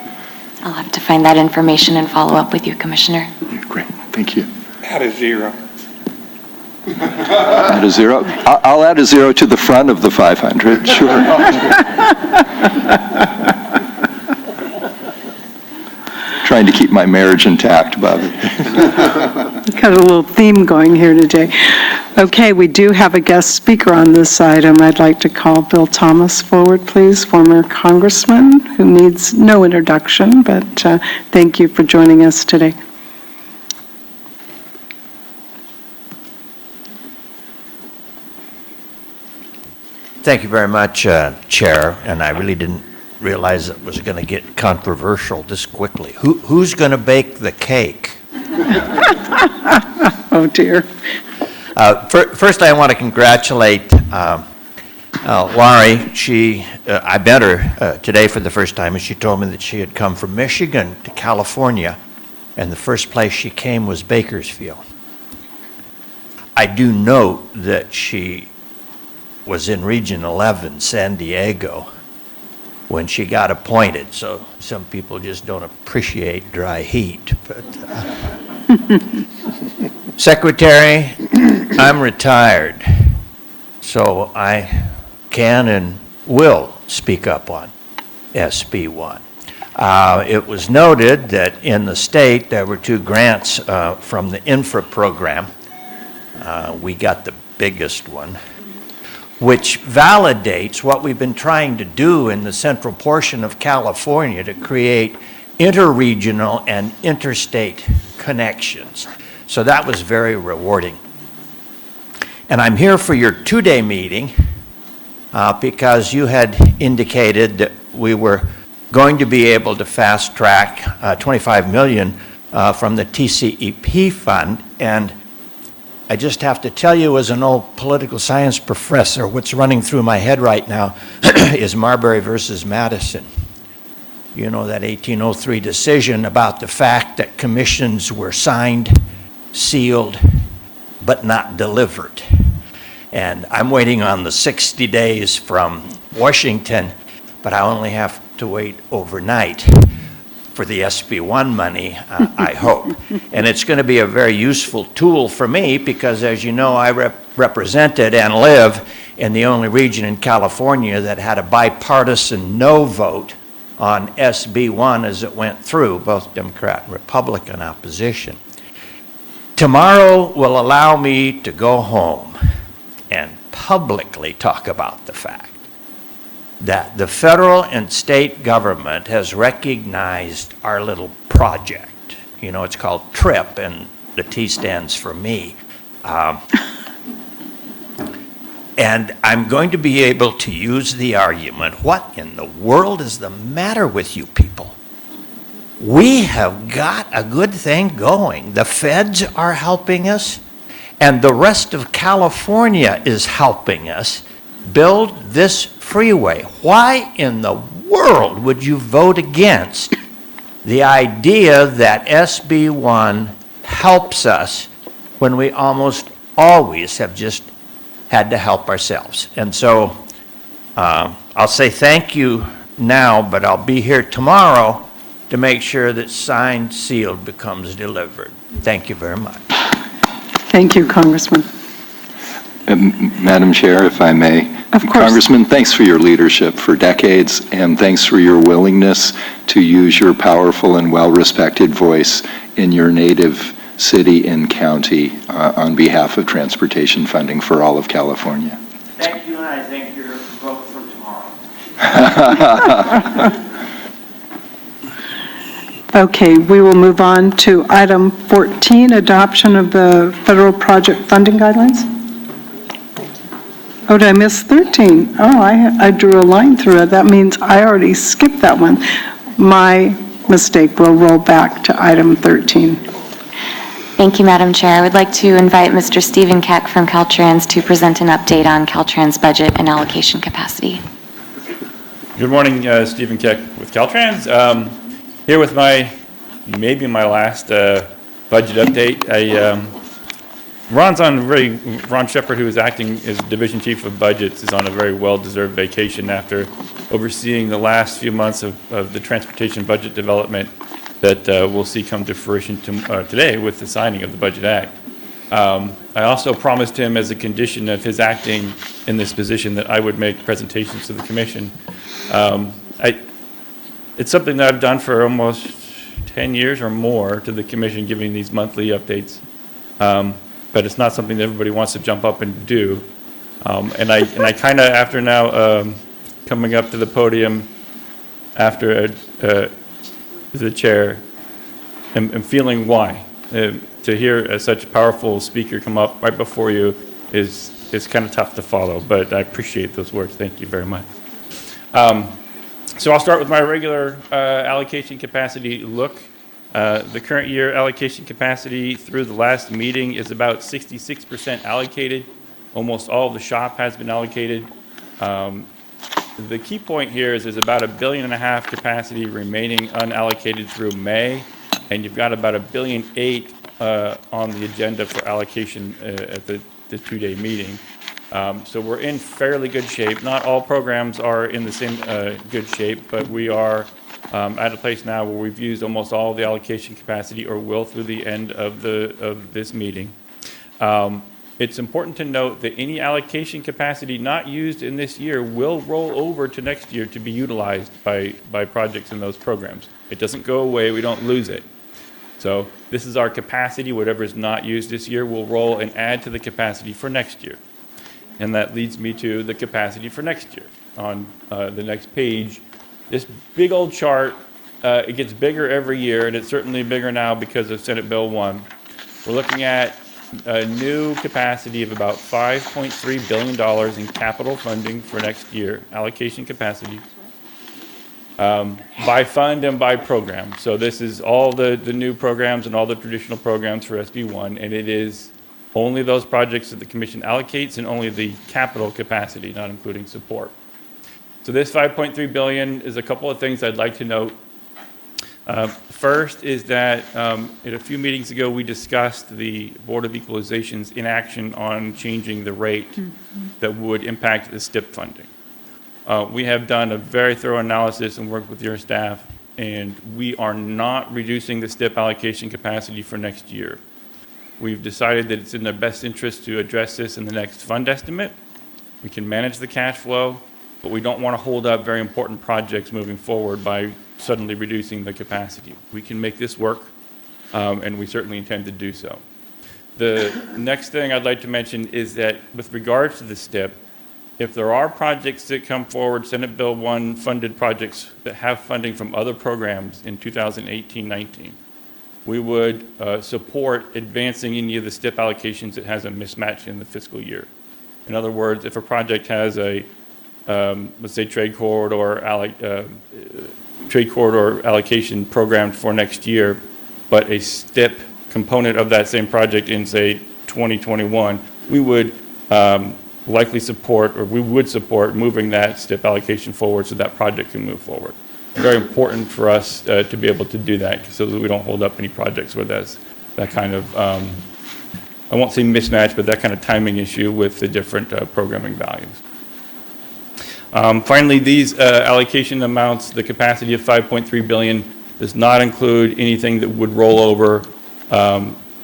I'll have to find that information and follow up with you, Commissioner. Great, thank you. Add a zero. Add a zero? I'll add a zero to the front of the 500, sure. Trying to keep my marriage intact, Bobby. Got a little theme going here today. Okay, we do have a guest speaker on this item. I'd like to call Bill Thomas forward, please, former congressman who needs no introduction, but thank you for joining us today. Thank you very much, Chair, and I really didn't realize it was going to get controversial this quickly. Who's going to bake the cake? Oh, dear. First, I want to congratulate Laurie. I met her today for the first time, and she told me that she had come from Michigan to California, and the first place she came was Bakersfield. I do note that she was in Region 11, San Diego, when she got appointed, so some people just don't appreciate dry heat. But Secretary, I'm retired, so I can and will speak up on SB1. It was noted that in the state there were 2 grants from the infra program. We got the biggest one, which validates what we've been trying to do in the central portion of California to create interregional and interstate connections. So that was very rewarding. And I'm here for your 2-day meeting because you had indicated that we were going to be able to fast track $25 million from the TCEP fund. And I just have to tell you, as an old political science professor, what's running through my head right now is Marbury versus Madison. You know, that 1803 decision about the fact that commissions were signed, sealed, but not delivered. And I'm waiting on the 60 days from Washington, but I only have to wait overnight for the SB1 money, I hope. And it's going to be a very useful tool for me because, as you know, I represented and live in the only region in California that had a bipartisan no vote on SB1 as it went through, both Democrat and Republican opposition. Tomorrow will allow me to go home and publicly talk about the fact that the federal and state government has recognized our little project. You know, it's called TRIP, and the T stands for me. And I'm going to be able to use the argument, what in the world is the matter with you people? We have got a good thing going. The feds are helping us, and the rest of California is helping us build this freeway. Why in the world would you vote against the idea that SB1 helps us when we almost always have just had to help ourselves? And so I'll say thank you now, but I'll be here tomorrow to make sure that signed, sealed becomes delivered. Thank you very much. Thank you, Congressman. Madam Chair, if I may. Of course. Congressman, thanks for your leadership for decades, and thanks for your willingness to use your powerful and well-respected voice in your native city and county on behalf of transportation funding for all of California. Thank you, and I thank your vote for tomorrow. Okay, we will move on to item 14, adoption of the federal project funding guidelines. Oh, did I miss 13? Oh, I drew a line through it. That means I already skipped that one. My mistake. We'll roll back to item 13. Thank you, Madam Chair. I would like to invite Mr. Stephen Keck from Caltrans to present an update on Caltrans budget and allocation capacity. Good morning, Stephen Keck with Caltrans. Here with maybe my last budget update. Ron Shepard, who is acting as Division Chief of Budgets, is on a very well-deserved vacation after overseeing the last few months of the transportation budget development that we'll see come to fruition today with the signing of the Budget Act. I also promised him as a condition of his acting in this position that I would make presentations to the Commission. It's something that I've done for almost 10 years or more to the Commission, giving these monthly updates. But it's not something that everybody wants to jump up and do. And I kind of, after now coming up to the podium after the chair, am feeling why. To hear such a powerful speaker come up right before you is kind of tough to follow, but I appreciate those words. Thank you very much. So I'll start with my regular allocation capacity look. The current year allocation capacity through the last meeting is about 66% allocated. Almost all of the shop has been allocated. The key point here is there's about $1.5 billion capacity remaining unallocated through May, and you've got about $1.8 billion on the agenda for allocation at the two-day meeting. So we're in fairly good shape. Not all programs are in the same good shape, but we are at a place now where we've used almost all of the allocation capacity, or will through the end of this meeting. It's important to note that any allocation capacity not used in this year will roll over to next year to be utilized by projects in those programs. It doesn't go away, we don't lose it. So this is our capacity. Whatever is not used this year will roll and add to the capacity for next year. And that leads me to the capacity for next year. On the next page, this big old chart, it gets bigger every year, and it's certainly bigger now because of Senate Bill 1. We're looking at a new capacity of about $5.3 billion in capital funding for next year, allocation capacity, by fund and by program. So this is all the new programs and all the traditional programs for SB1, and it is only those projects that the Commission allocates and only the capital capacity, not including support. So this $5.3 billion is a couple of things I'd like to note. First is that a few meetings ago we discussed the Board of Equalization's inaction on changing the rate that would impact the STIP funding. We have done a very thorough analysis and worked with your staff, and we are not reducing the STIP allocation capacity for next year. We've decided that it's in their best interest to address this in the next fund estimate. We can manage the cash flow, but we don't want to hold up very important projects moving forward by suddenly reducing the capacity. We can make this work, and we certainly intend to do so. The next thing I'd like to mention is that with regards to the STIP, if there are projects that come forward, Senate Bill 1 funded projects that have funding from other programs in 2018-19, we would support advancing any of the STIP allocations that has a mismatch in the fiscal year. In other words, if a project has a, let's say, trade corridor allocation programmed for next year, but a STIP component of that same project in, say, 2021, we would likely support, or we would support moving that STIP allocation forward so that project can move forward. Very important for us to be able to do that so that we don't hold up any projects where there's that kind of, I won't say mismatch, but that kind of timing issue with the different programming values. Finally, these allocation amounts, the capacity of $5.3 billion does not include anything that would roll over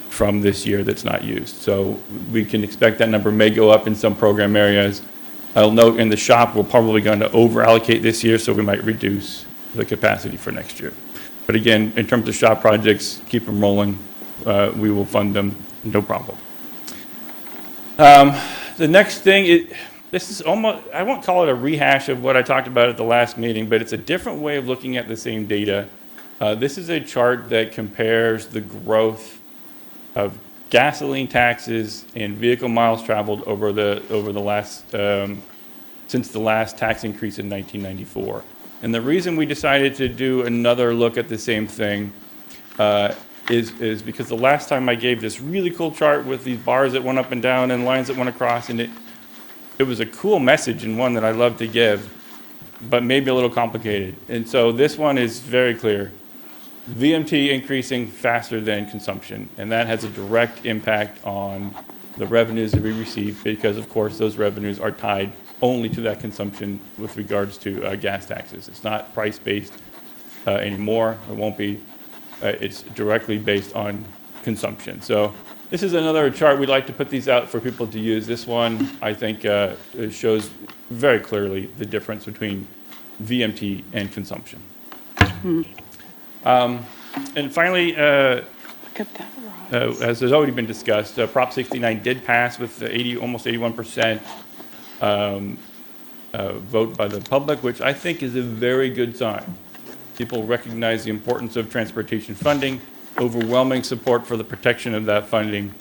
from this year that's not used. So we can expect that number may go up in some program areas. I'll note in the shop we're probably going to over allocate this year, so we might reduce the capacity for next year. But again, in terms of shop projects, keep them rolling. We will fund them, no problem. The next thing, this is almost, I won't call it a rehash of what I talked about at the last meeting, but it's a different way of looking at the same data. This is a chart that compares the growth of gasoline taxes and vehicle miles traveled over the last, since the last tax increase in 1994. And the reason we decided to do another look at the same thing is because the last time I gave this really cool chart with these bars that went up and down and lines that went across, and it was a cool message and one that I love to give, but maybe a little complicated. And so this one is very clear. VMT increasing faster than consumption, and that has a direct impact on the revenues that we receive because, of course, those revenues are tied only to that consumption with regards to gas taxes. It's not price-based anymore. It won't be. It's directly based on consumption. So this is another chart. We'd like to put these out for people to use. This one, I think, shows very clearly the difference between VMT and consumption. And finally, as has already been discussed, Prop 69 did pass with almost 81% vote by the public, which I think is a very good sign. People recognize the importance of transportation funding, overwhelming support for the protection of that funding.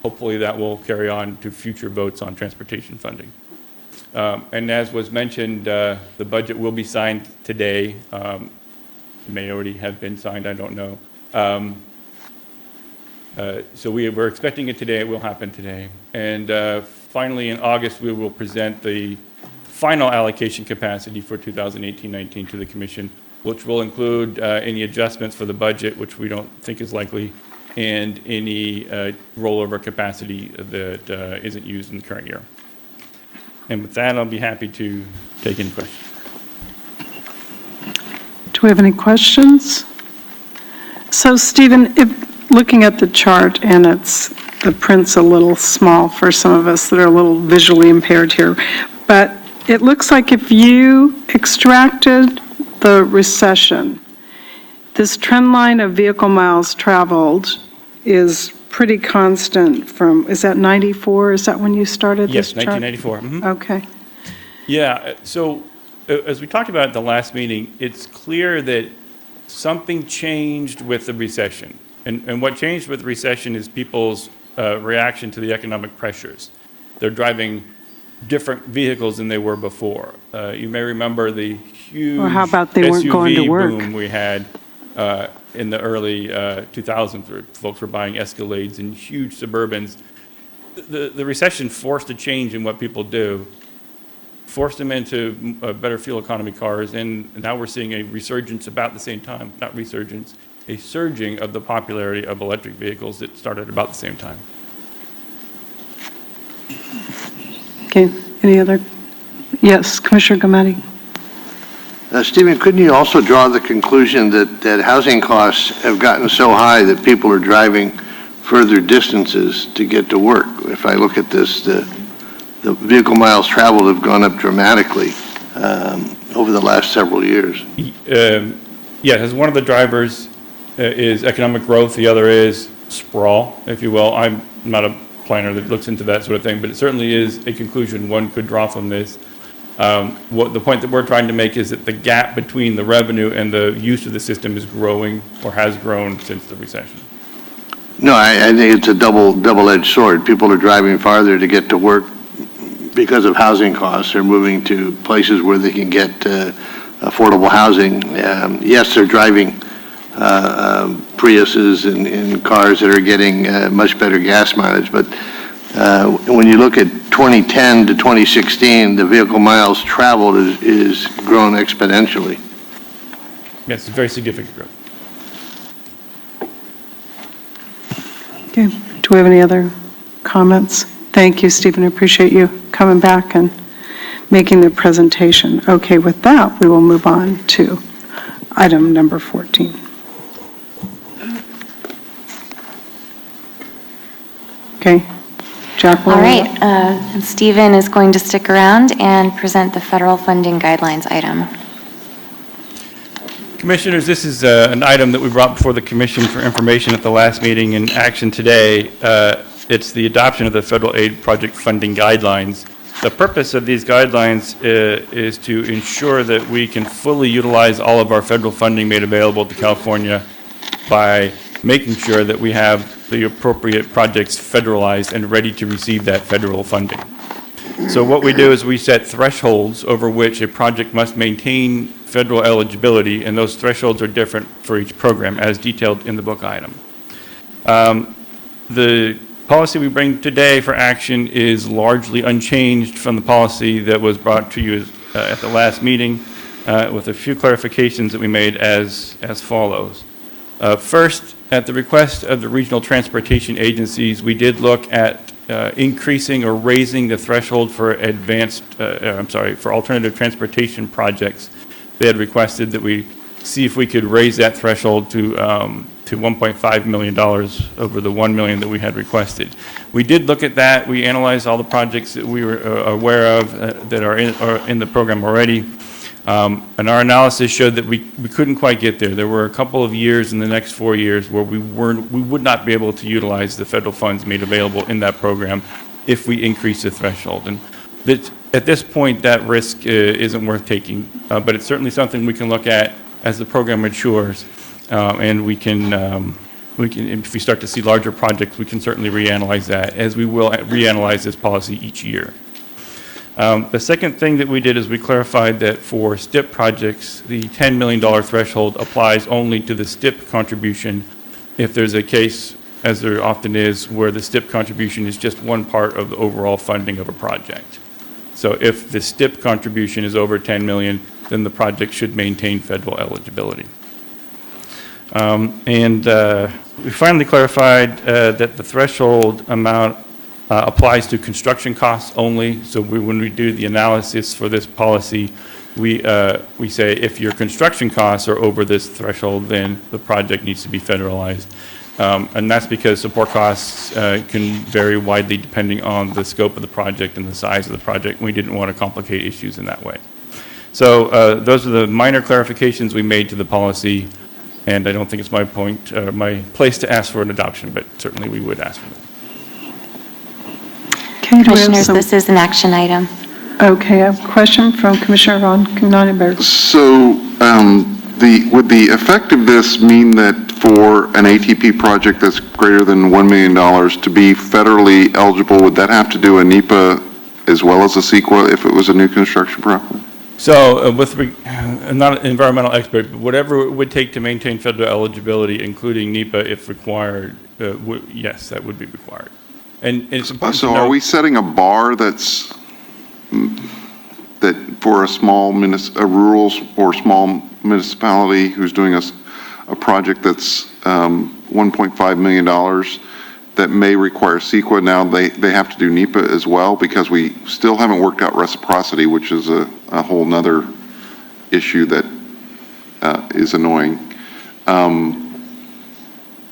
Hopefully that will carry on to future votes on transportation funding. And as was mentioned, the budget will be signed today. It may already have been signed, I don't know. So we're expecting it today. It will happen today. And finally, in August, we will present the final allocation capacity for 2018-19 to the Commission, which will include any adjustments for the budget, which we don't think is likely, and any rollover capacity that isn't used in the current year. And with that, I'll be happy to take any questions. Do we have any questions? So, Stephen, looking at the chart, and the print's a little small for some of us that are a little visually impaired here, but it looks like if you extracted the recession, this trend line of vehicle miles traveled is pretty constant from, is that 94? Is that when you started this chart? Yes, 1994. Mm-hmm. Okay. Yeah, so as we talked about at the last meeting, it's clear that something changed with the recession. And what changed with the recession is people's reaction to the economic pressures. They're driving different vehicles than they were before. You may remember the huge Or how about they weren't SUV going to work? boom we had in the early 2000s, where folks were buying Escalades and huge Suburbans. The recession forced a change in what people do, forced them into better fuel economy cars, and now we're seeing a resurgence about the same time, not resurgence, a surging of the popularity of electric vehicles that started about the same time. Okay, any other? Yes, Commissioner Gomati. Stephen, couldn't you also draw the conclusion that housing costs have gotten so high that people are driving further distances to get to work? If I look at this, the vehicle miles traveled have gone up dramatically over the last several years. Yeah, as one of the drivers is economic growth, the other is sprawl, if you will. I'm not a planner that looks into that sort of thing, but it certainly is a conclusion one could draw from this. What the point that we're trying to make is that the gap between the revenue and the use of the system is growing or has grown since the recession. No, I think it's a double-edged sword. People are driving farther to get to work because of housing costs. They're moving to places where they can get affordable housing. Yes, they're driving Priuses and cars that are getting much better gas mileage, but when you look at 2010 to 2016, the vehicle miles traveled is grown exponentially. Yes, very significant growth. Okay, do we have any other comments? Thank you, Stephen, I appreciate you coming back and making the presentation. Okay, with that, we will move on to item number 14. Okay, Jack. All right, Stephen is going to stick around and present the federal funding guidelines item. Commissioners, this is an item that we brought before the Commission for information at the last meeting and action today. It's the adoption of the federal aid project funding guidelines. The purpose of these guidelines is to ensure that we can fully utilize all of our federal funding made available to California by making sure that we have the appropriate projects federalized and ready to receive that federal funding. So what we do is we set thresholds over which a project must maintain federal eligibility, and those thresholds are different for each program, as detailed in the book item. The policy we bring today for action is largely unchanged from the policy that was brought to you at the last meeting, with a few clarifications that we made as follows. First, at the request of the regional transportation agencies, we did look at increasing or raising the threshold for for alternative transportation projects. They had requested that we see if we could raise that threshold to $1.5 million over the $1 million that we had requested. We did look at that. We analyzed all the projects that we were aware of that are in the program already. And our analysis showed that we couldn't quite get there. There were a couple of years in the next 4 years where we would not be able to utilize the federal funds made available in that program if we increase the threshold. And at this point, that risk isn't worth taking, but it's certainly something we can look at as the program matures, and we can, if we start to see larger projects, we can certainly reanalyze that, as we will reanalyze this policy each year. The second thing that we did is we clarified that for STIP projects, the $10 million threshold applies only to the STIP contribution if there's a case, as there often is, where the STIP contribution is just one part of the overall funding of a project. So if the STIP contribution is over $10 million, then the project should maintain federal eligibility. We finally clarified that the threshold amount applies to construction costs only. So when we do the analysis for this policy, we say if your construction costs are over this threshold, then the project needs to be federalized. And that's because support costs can vary widely depending on the scope of the project and the size of the project. We didn't want to complicate issues in that way. So those are the minor clarifications we made to the policy, and I don't think it's my place to ask for an adoption, but certainly we would ask for it. Okay, do we have Commissioners, this is an action item. Okay, I have a question from Commissioner Von Knonenberg. So would the effect of this mean that for an ATP project that's greater than $1 million to be federally eligible, would that have to do a NEPA as well as a CEQA if it was a new construction project? So I'm not an environmental expert, but whatever it would take to maintain federal eligibility, including NEPA if required, yes, that would be required. And it's important to know, are we setting a bar that for a rural or small municipality who's doing a project that's $1.5 million that may require CEQA, now they have to do NEPA as well, because we still haven't worked out reciprocity, which is a whole nother issue that is annoying.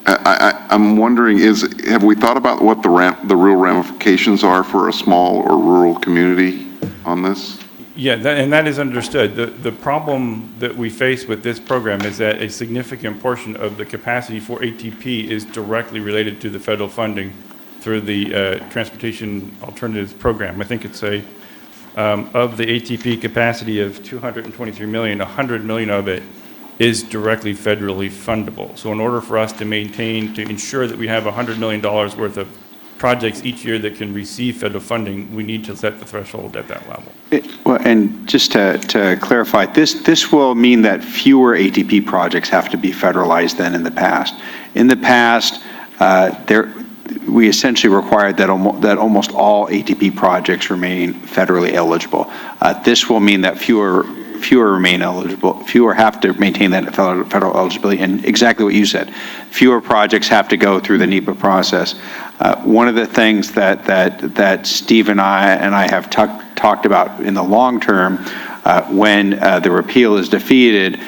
I'm wondering, have we thought about what the real ramifications are for a small or rural community on this? yeah, and that is understood. The problem that we face with this program is that a significant portion of the capacity for ATP is directly related to the federal funding through the Transportation Alternatives Program. I think it's of the ATP capacity of $223 million, $100 million of it is directly federally fundable. So in order for us to ensure that we have $100 million worth of projects each year that can receive federal funding, we need to set the threshold at that level. And just to clarify, this will mean that fewer ATP projects have to be federalized than in the past. In the past, we essentially required that almost all ATP projects remain federally eligible. This will mean that fewer remain eligible, fewer have to maintain that federal eligibility, and exactly what you said, fewer projects have to go through the NEPA process. One of the things that Steve and I have talked about in the long term, when the repeal is defeated,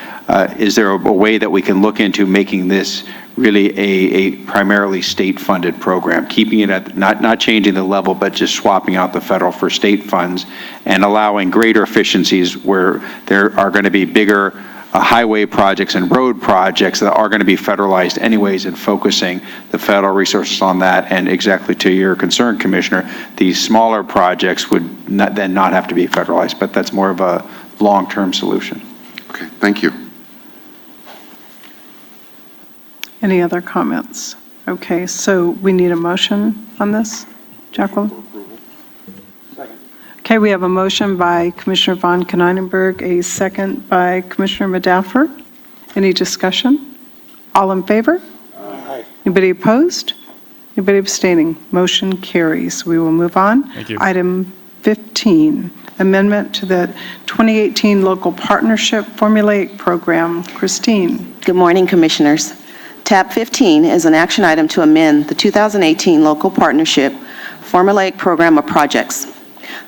is there a way that we can look into making this really a primarily state-funded program, keeping it at not changing the level, but just swapping out the federal for state funds and allowing greater efficiencies where there are going to be bigger highway projects and road projects that are going to be federalized anyways, and focusing the federal resources on that. And exactly to your concern, Commissioner, these smaller projects would then not have to be federalized, but that's more of a long-term solution. Okay, thank you. Any other comments? Okay, so we need a motion on this, Jacqueline? Okay, we have a motion by Commissioner von Konynenberg, a second by Commissioner Madaffer. Any discussion? All in favor? Aye. Anybody opposed? Anybody abstaining? Motion carries. We will move on. Thank you. Item 15, amendment to the 2018 Local Partnership Formulaic Program. Christine. Good morning, Commissioners. Tab 15 is an action item to amend the 2018 Local Partnership Formulaic Program of Projects.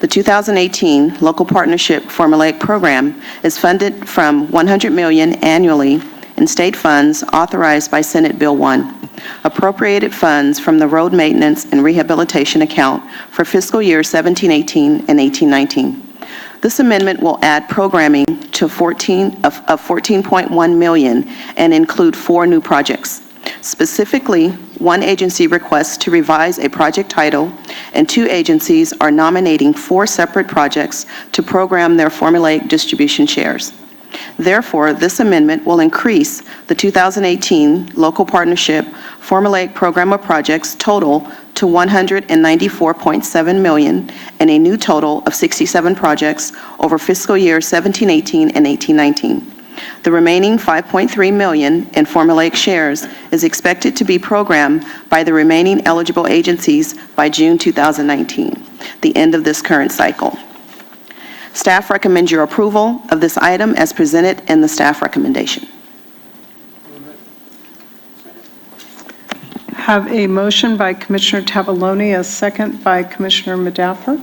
The 2018 Local Partnership Formulaic Program is funded from $100 million annually in state funds authorized by Senate Bill 1, appropriated funds from the Road Maintenance and Rehabilitation account for fiscal year 17-18 and 18-19. This amendment will add programming to $14.1 million and include 4 new projects. Specifically, 1 agency requests to revise a project title, and 2 agencies are nominating 4 separate projects to program their formulaic distribution shares. Therefore, this amendment will increase the 2018 Local Partnership Formulaic Program of Projects total to $194.7 million and a new total of 67 projects over fiscal year 17-18 and 18-19. The remaining $5.3 million in formulaic shares is expected to be programmed by the remaining eligible agencies by June 2019, the end of this current cycle. Staff recommends your approval of this item as presented in the staff recommendation. Have a motion by Commissioner Tavaloni, a second by Commissioner Madaffer.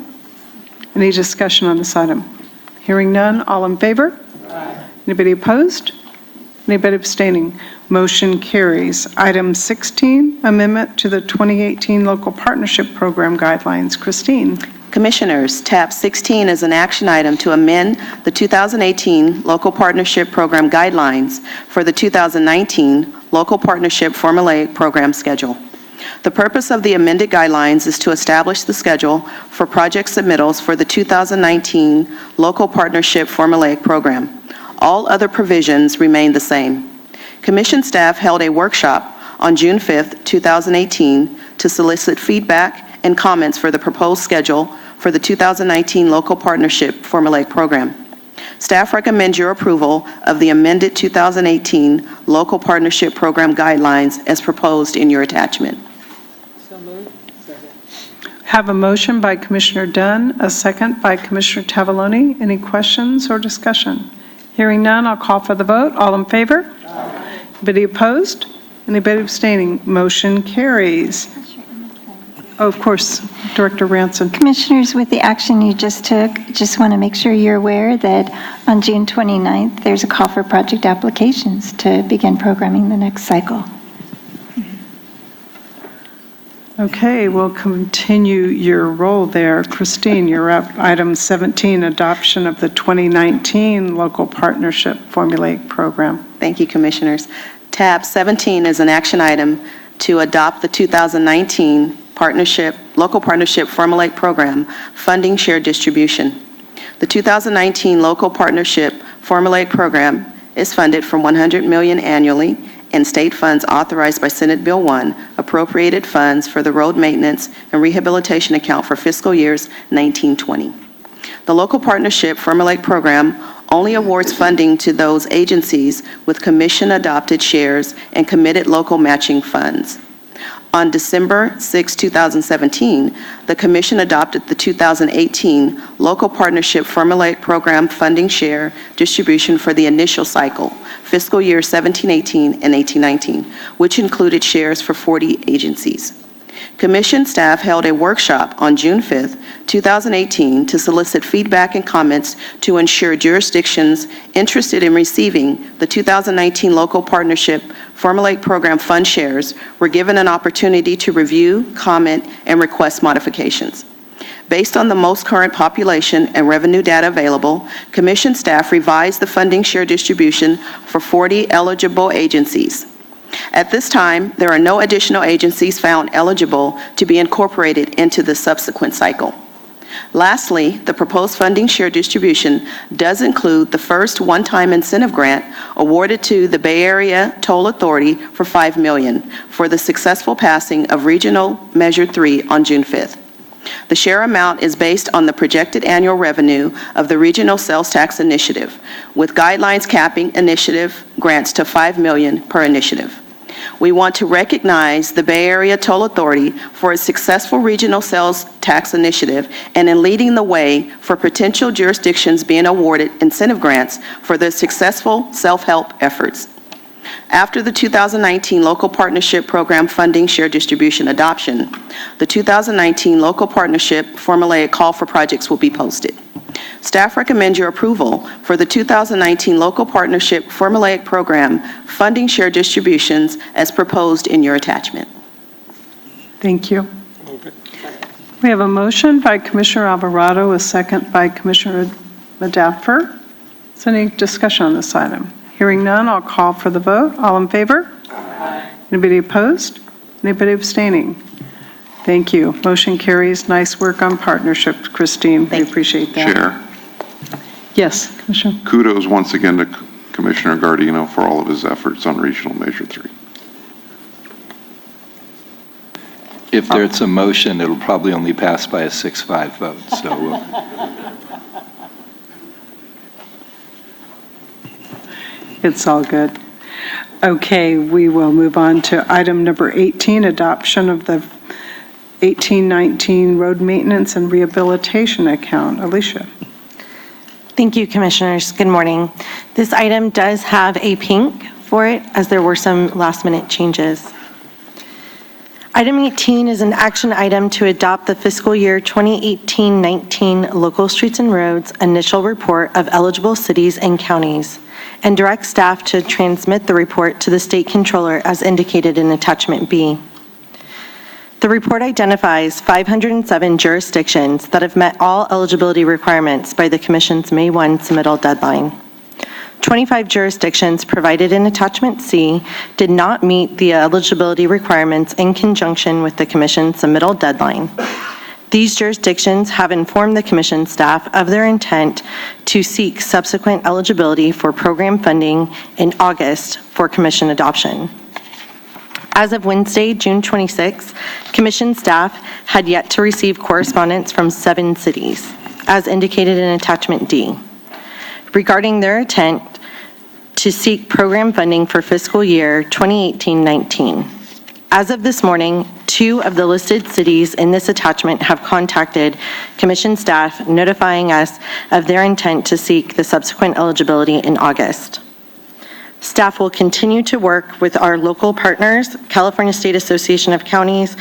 Any discussion on this item? Hearing none, all in favor? Aye. Anybody opposed? Anybody abstaining? Motion carries. Item 16, amendment to the 2018 Local Partnership Program Guidelines. Christine. Commissioners, tab 16 is an action item to amend the 2018 Local Partnership Program Guidelines for the 2019 Local Partnership Formulaic Program Schedule. The purpose of the amended guidelines is to establish the schedule for project submittals for the 2019 Local Partnership Formulaic Program. All other provisions remain the same. Commission staff held a workshop on June 5th, 2018 to solicit feedback and comments for the proposed schedule for the 2019 Local Partnership Formulaic Program. Staff recommends your approval of the amended 2018 Local Partnership Program Guidelines as proposed in your attachment. Have a motion by Commissioner Dunn, a second by Commissioner Tavaloni. Any questions or discussion? Hearing none, I'll call for the vote. All in favor? Aye. Anybody opposed? Anybody abstaining? Motion carries. Oh, of course, Director Ranson. Commissioners, with the action you just took, just want to make sure you're aware that on June 29th, there's a call for project applications to begin programming the next cycle. Okay, we'll continue your role there. Christine, you're up. Item 17, adoption of the 2019 Local Partnership Formulaic Program. Thank you, Commissioners. Tab 17 is an action item to adopt the 2019 Local Partnership Formulaic Program Funding Share Distribution. The 2019 Local Partnership Formulaic Program is funded from $100 million annually in state funds authorized by Senate Bill 1, appropriated funds for the Road Maintenance and Rehabilitation account for fiscal years 19-20. The Local Partnership Formulaic Program only awards funding to those agencies with commission-adopted shares and committed local matching funds. On December 6, 2017, the Commission adopted the 2018 Local Partnership Formulaic Program Funding Share Distribution for the initial cycle, fiscal year 17-18 and 18-19, which included shares for 40 agencies. Commission staff held a workshop on June 5, 2018 to solicit feedback and comments to ensure jurisdictions interested in receiving the 2019 Local Partnership Formulaic Program fund shares were given an opportunity to review, comment, and request modifications. Based on the most current population and revenue data available, Commission staff revised the funding share distribution for 40 eligible agencies. At this time, there are no additional agencies found eligible to be incorporated into the subsequent cycle. Lastly, the proposed funding share distribution does include the first one-time incentive grant awarded to the Bay Area Toll Authority for $5 million for the successful passing of Regional Measure 3 on June 5th. The share amount is based on the projected annual revenue of the Regional Sales Tax Initiative, with guidelines capping initiative grants to $5 million per initiative. We want to recognize the Bay Area Toll Authority for its successful regional sales tax initiative and in leading the way for potential jurisdictions being awarded incentive grants for their successful self-help efforts. After the 2019 Local Partnership Program funding share distribution adoption, the 2019 Local Partnership formulaic call for projects will be posted. Staff recommends your approval for the 2019 Local Partnership Formulaic Program funding share distributions as proposed in your attachment. Thank you. We have a motion by Commissioner Alvarado, a second by Commissioner Medapfer. Is there any discussion on this item? Hearing none, I'll call for the vote. All in favor? Aye. Anybody opposed? Anybody abstaining? Thank you. Motion carries. Nice work on partnership, Christine. We appreciate that. Chair, Yes, Commissioner. kudos once again to Commissioner Gardino for all of his efforts on Regional Measure 3. If there's a motion, it'll probably only pass by a 6-5 vote, so It's all good. Okay, we will move on to item number 18, adoption of the 1819 road maintenance and rehabilitation account. Alicia. Thank you, Commissioners. Good morning. This item does have a pink for it, as there were some last-minute changes. Item 18 is an action item to adopt the fiscal year 2018-19 Local Streets and Roads Initial Report of eligible cities and counties, and direct staff to transmit the report to the State Controller as indicated in Attachment B. The report identifies 507 jurisdictions that have met all eligibility requirements by the Commission's May 1 submittal deadline. 25 jurisdictions provided in Attachment C did not meet the eligibility requirements in conjunction with the Commission's submittal deadline. These jurisdictions have informed the Commission staff of their intent to seek subsequent eligibility for program funding in August for Commission adoption. As of Wednesday, June 26, Commission staff had yet to receive correspondence from 7 cities, as indicated in Attachment D, regarding their intent to seek program funding for fiscal year 2018-19. As of this morning, 2 of the listed cities in this attachment have contacted Commission staff notifying us of their intent to seek the subsequent eligibility in August. Staff will continue to work with our local partners, California State Association of Counties,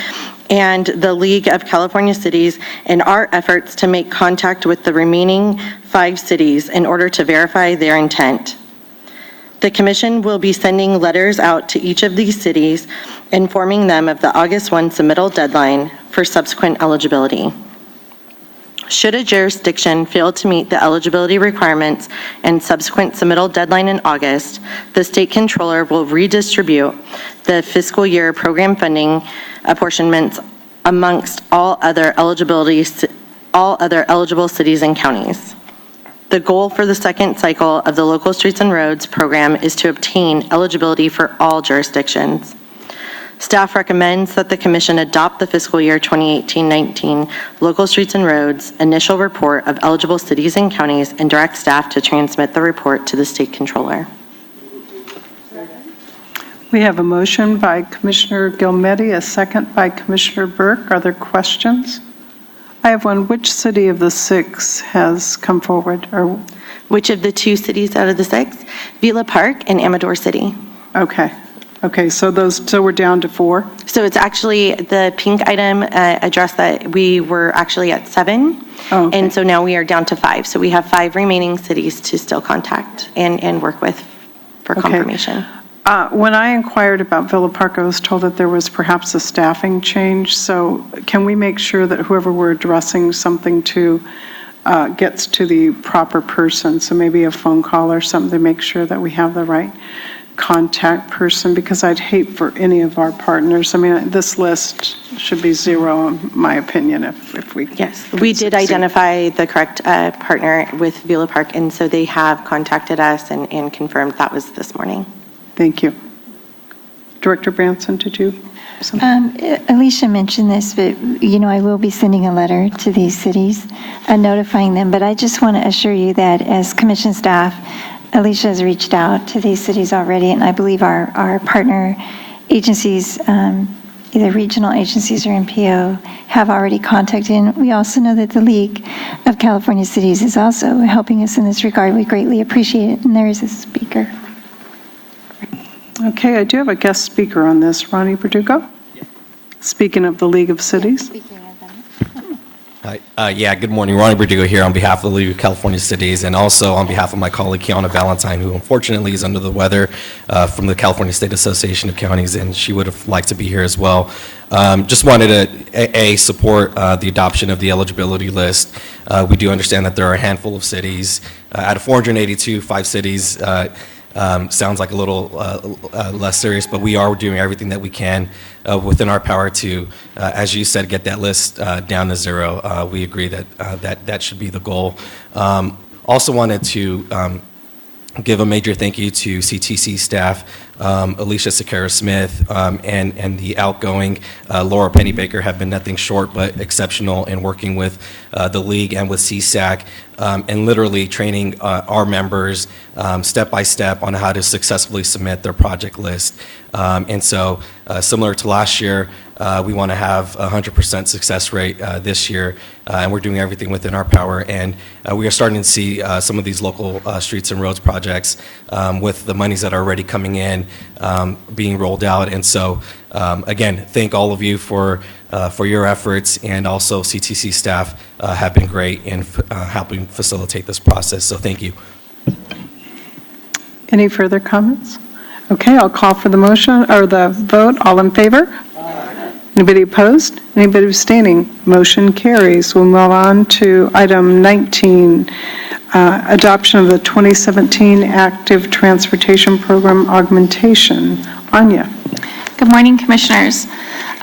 and the League of California Cities in our efforts to make contact with the remaining 5 cities in order to verify their intent. The Commission will be sending letters out to each of these cities, informing them of the August 1 submittal deadline for subsequent eligibility. Should a jurisdiction fail to meet the eligibility requirements and subsequent submittal deadline in August, the State Controller will redistribute the fiscal year program funding apportionments amongst all other eligible cities and counties. The goal for the second cycle of the Local Streets and Roads program is to obtain eligibility for all jurisdictions. Staff recommends that the Commission adopt the fiscal year 2018-19 Local Streets and Roads Initial Report of eligible cities and counties and direct staff to transmit the report to the State Controller. We have a motion by Commissioner Gilmetti, a second by Commissioner Burke. Are there questions? I have one. Which city of the 6 has come forward? Or which of the 2 cities out of the 6? Villa Park and Amador City. Okay. Okay, so we're down to 4? So it's actually the pink item addressed that we were actually at 7. Oh, okay. And so now we are down to 5. So we have 5 remaining cities to still contact and work with for confirmation. When I inquired about Villa Park, I was told that there was perhaps a staffing change. So can we make sure that whoever we're addressing something to gets to the proper person? So maybe a phone call or something to make sure that we have the right contact person, because I'd hate for any of our partners. I mean, this list should be zero, in my opinion, if we. Yes, we did identify the correct partner with Villa Park, and so they have contacted us and confirmed that was this morning. Thank you. Director Branson, did you? Alicia mentioned this, but, I will be sending a letter to these cities notifying them, but I just want to assure you that as commission staff, Alicia has reached out to these cities already, and I believe our partner agencies, either regional agencies or NPO, have already contacted. And we also know that the League of California Cities is also helping us in this regard. We greatly appreciate it, and there is a speaker. Okay, I do have a guest speaker on this, Ronnie Verdugo. Speaking of the League of Cities. Yeah, good morning. Ronnie Verdugo here on behalf of the League of California Cities, and also on behalf of my colleague Kiana Valentine, who unfortunately is under the weather from the California State Association of Counties, and she would have liked to be here as well. Just wanted to, support the adoption of the eligibility list. We do understand that there are a handful of cities. Out of 482, 5 cities sounds like a little less serious, but we are doing everything that we can within our power to, as you said, get that list down to zero. We agree that that should be the goal. Also wanted to give a major thank you to CTC staff, Alicia Sequeira-Smith, and the outgoing Laura Pennybaker have been nothing short but exceptional in working with the League and with CSAC, and literally training our members step by step on how to successfully submit their project list. And so, similar to last year, we want to have a 100% success rate this year, and we're doing everything within our power. And we are starting to see some of these local streets and roads projects with the monies that are already coming in being rolled out. And so, again, thank all of you for your efforts, and also CTC staff have been great in helping facilitate this process. So thank you. Any further comments? Okay, I'll call for the motion or the vote. All in favor? Anybody opposed? Anybody abstaining? Motion carries. We'll move on to item 19, adoption of the 2017 Active Transportation Program augmentation. Anya. Good morning, Commissioners.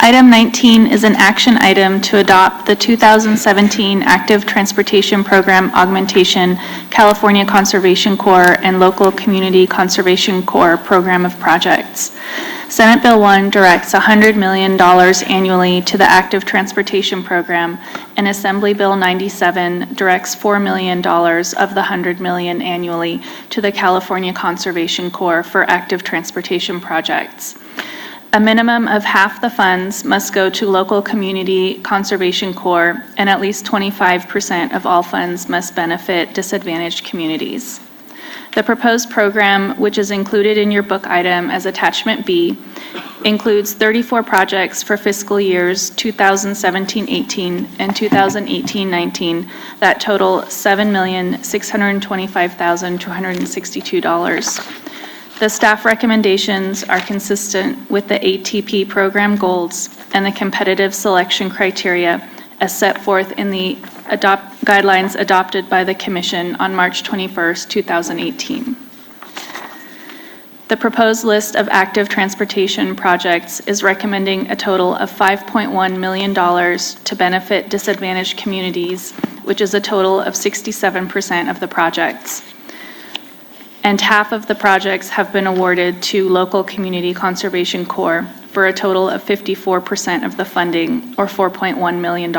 Item 19 is an action item to adopt the 2017 Active Transportation Program Augmentation California Conservation Corps and Local Community Conservation Corps Program of Projects. Senate Bill 1 directs $100 million annually to the Active Transportation Program, and Assembly Bill 97 directs $4 million of the $100 million annually to the California Conservation Corps for active transportation projects. A minimum of half the funds must go to local community conservation corps, and at least 25% of all funds must benefit disadvantaged communities. The proposed program, which is included in your book item as Attachment B, includes 34 projects for fiscal years 2017-18 and 2018-19 that total $7,625,262. The staff recommendations are consistent with the ATP program goals and the competitive selection criteria as set forth in the guidelines adopted by the Commission on March 21st, 2018. The proposed list of active transportation projects is recommending a total of $5.1 million to benefit disadvantaged communities, which is a total of 67% of the projects. And half of the projects have been awarded to local community conservation corps for a total of 54% of the funding, or $4.1 million.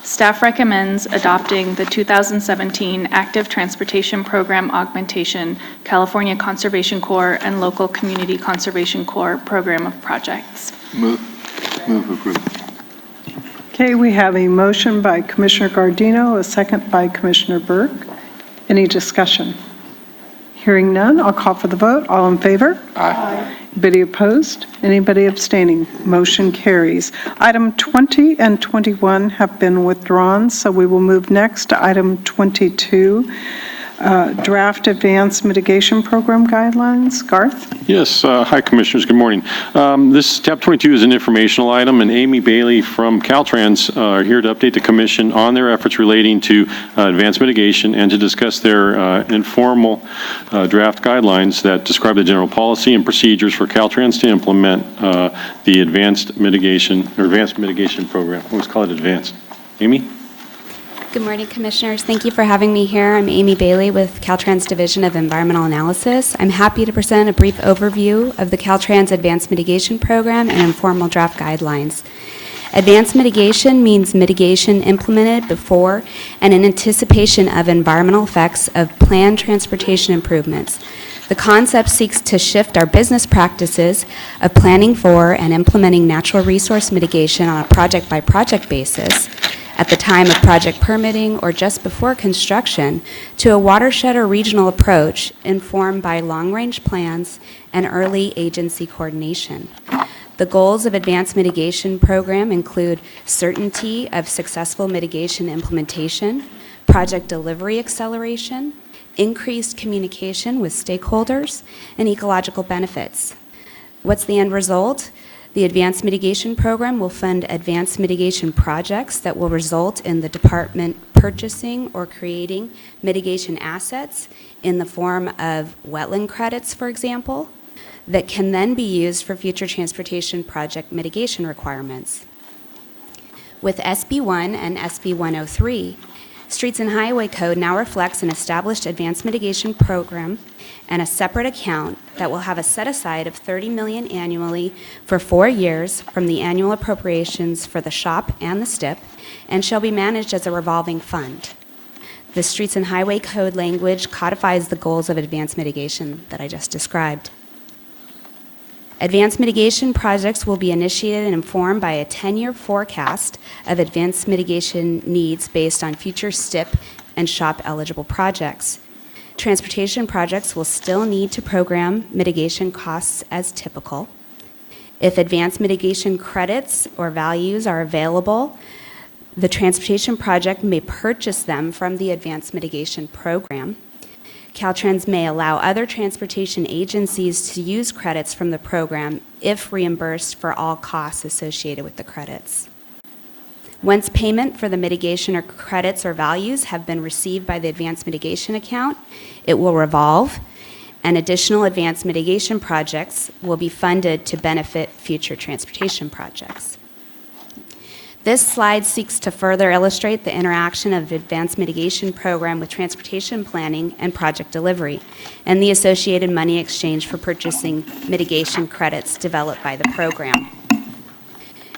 Staff recommends adopting the 2017 Active Transportation Program Augmentation California Conservation Corps and Local Community Conservation Corps Program of Projects. Move approved. Okay, we have a motion by Commissioner Gardino, a second by Commissioner Burke. Any discussion? Hearing none, I'll call for the vote. All in favor? Aye. Anybody opposed? Anybody abstaining? Motion carries. Item 20 and 21 have been withdrawn, so we will move next to item 22, draft advanced mitigation program guidelines. Garth? Yes, hi Commissioners, good morning. This tab 22 is an informational item, and Amy Bailey from Caltrans are here to update the Commission on their efforts relating to advanced mitigation and to discuss their informal draft guidelines that describe the general policy and procedures for Caltrans to implement the advanced mitigation program. Let's call it advanced. Amy? Good morning, Commissioners. Thank you for having me here. I'm Amy Bailey with Caltrans Division of Environmental Analysis. I'm happy to present a brief overview of the Caltrans Advanced Mitigation Program and informal draft guidelines. Advanced mitigation means mitigation implemented before and in anticipation of environmental effects of planned transportation improvements. The concept seeks to shift our business practices of planning for and implementing natural resource mitigation on a project-by-project basis at the time of project permitting or just before construction to a watershed or regional approach informed by long-range plans and early agency coordination. The goals of Advanced Mitigation Program include certainty of successful mitigation implementation, project delivery acceleration, increased communication with stakeholders, and ecological benefits. What's the end result? The Advanced Mitigation Program will fund advanced mitigation projects that will result in the department purchasing or creating mitigation assets in the form of wetland credits, for example, that can then be used for future transportation project mitigation requirements. With SB 1 and SB 103, Streets and Highway Code now reflects an established advanced mitigation program and a separate account that will have a set-aside of $30 million annually for 4 years from the annual appropriations for the SHOP and the STIP, and shall be managed as a revolving fund. The Streets and Highway Code language codifies the goals of advanced mitigation that I just described. Advanced mitigation projects will be initiated and informed by a 10-year forecast of advanced mitigation needs based on future STIP and SHOP eligible projects. Transportation projects will still need to program mitigation costs as typical. If advanced mitigation credits or values are available, the transportation project may purchase them from the advanced mitigation program. Caltrans may allow other transportation agencies to use credits from the program if reimbursed for all costs associated with the credits. Once payment for the mitigation or credits or values have been received by the advanced mitigation account, it will revolve, and additional advanced mitigation projects will be funded to benefit future transportation projects. This slide seeks to further illustrate the interaction of advanced mitigation program with transportation planning and project delivery, and the associated money exchange for purchasing mitigation credits developed by the program.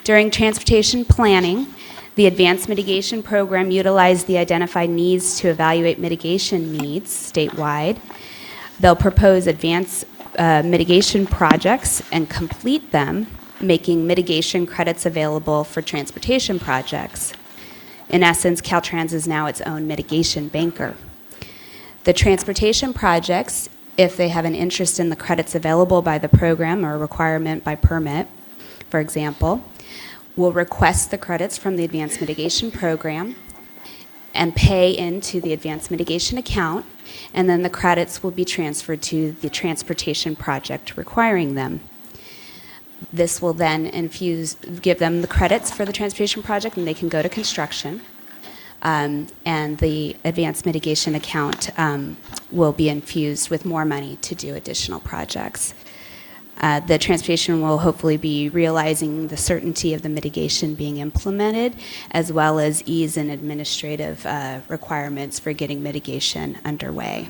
During transportation planning, the advanced mitigation program utilized the identified needs to evaluate mitigation needs statewide. They'll propose advanced mitigation projects and complete them, making mitigation credits available for transportation projects. In essence, Caltrans is now its own mitigation banker. The transportation projects, if they have an interest in the credits available by the program or a requirement by permit, for example, will request the credits from the advanced mitigation program and pay into the advanced mitigation account, and then the credits will be transferred to the transportation project requiring them. This will then give them the credits for the transportation project, and they can go to construction. And the advanced mitigation account will be infused with more money to do additional projects. The transportation will hopefully be realizing the certainty of the mitigation being implemented, as well as ease in administrative requirements for getting mitigation underway.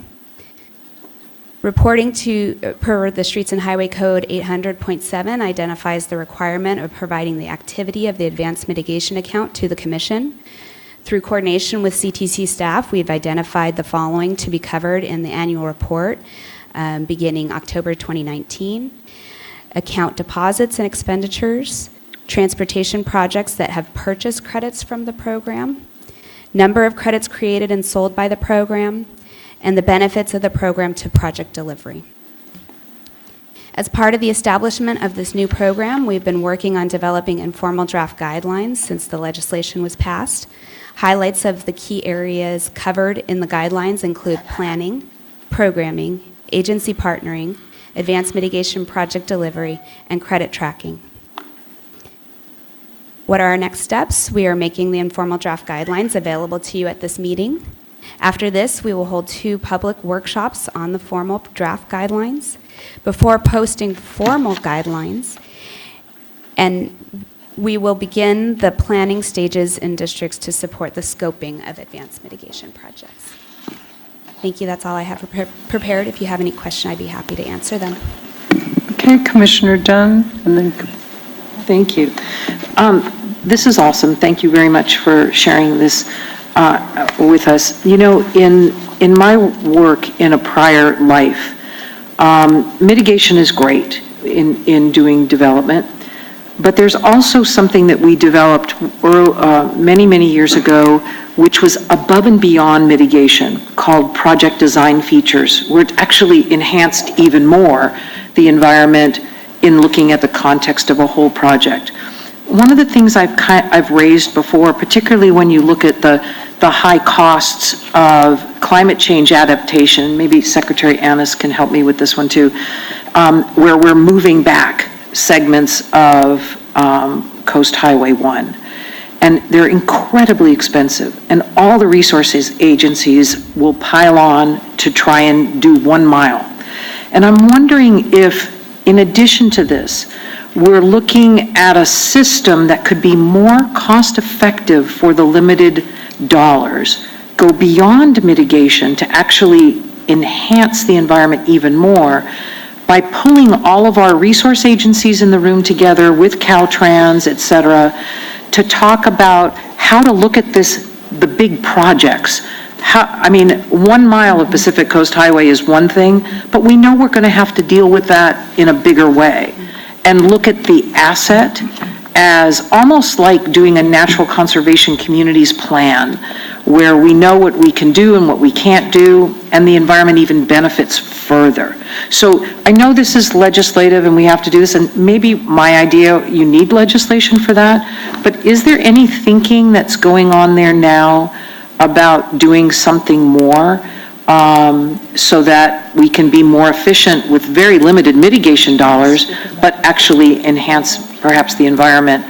Reporting per the Streets and Highway Code 800.7 identifies the requirement of providing the activity of the advanced mitigation account to the Commission. Through coordination with CTC staff, we've identified the following to be covered in the annual report beginning October 2019. Account deposits and expenditures, transportation projects that have purchased credits from the program, number of credits created and sold by the program, and the benefits of the program to project delivery. As part of the establishment of this new program, we've been working on developing informal draft guidelines since the legislation was passed. Highlights of the key areas covered in the guidelines include planning, programming, agency partnering, advanced mitigation project delivery, and credit tracking. What are our next steps? We are making the informal draft guidelines available to you at this meeting. After this, we will hold 2 public workshops on the formal draft guidelines before posting formal guidelines, and we will begin the planning stages in districts to support the scoping of advanced mitigation projects. Thank you. That's all I have prepared. If you have any question, I'd be happy to answer them. Okay, Commissioner Dunn, and then Thank you. This is awesome. Thank you very much for sharing this with us. You know, in my work in a prior life, mitigation is great in doing development, but there's also something that we developed many, many years ago, which was above and beyond mitigation, called project design features, where it actually enhanced even more the environment in looking at the context of a whole project. One of the things I've raised before, particularly when you look at the high costs of climate change adaptation, maybe Secretary Annis can help me with this one too, where we're moving back segments of Coast Highway 1. And they're incredibly expensive. And all the resources agencies will pile on to try and do 1 mile. And I'm wondering if, in addition to this, we're looking at a system that could be more cost-effective for the limited dollars, go beyond mitigation to actually enhance the environment even more by pulling all of our resource agencies in the room together with Caltrans, et cetera, to talk about how to look at the big projects. I mean, 1 mile of Pacific Coast Highway is one thing, but we know we're going to have to deal with that in a bigger way and look at the asset as almost like doing a natural conservation communities plan, where we know what we can do and what we can't do, and the environment even benefits further. So I know this is legislative and we have to do this, and maybe my idea, you need legislation for that, but is there any thinking that's going on there now about doing something more so that we can be more efficient with very limited mitigation dollars, but actually enhance perhaps the environment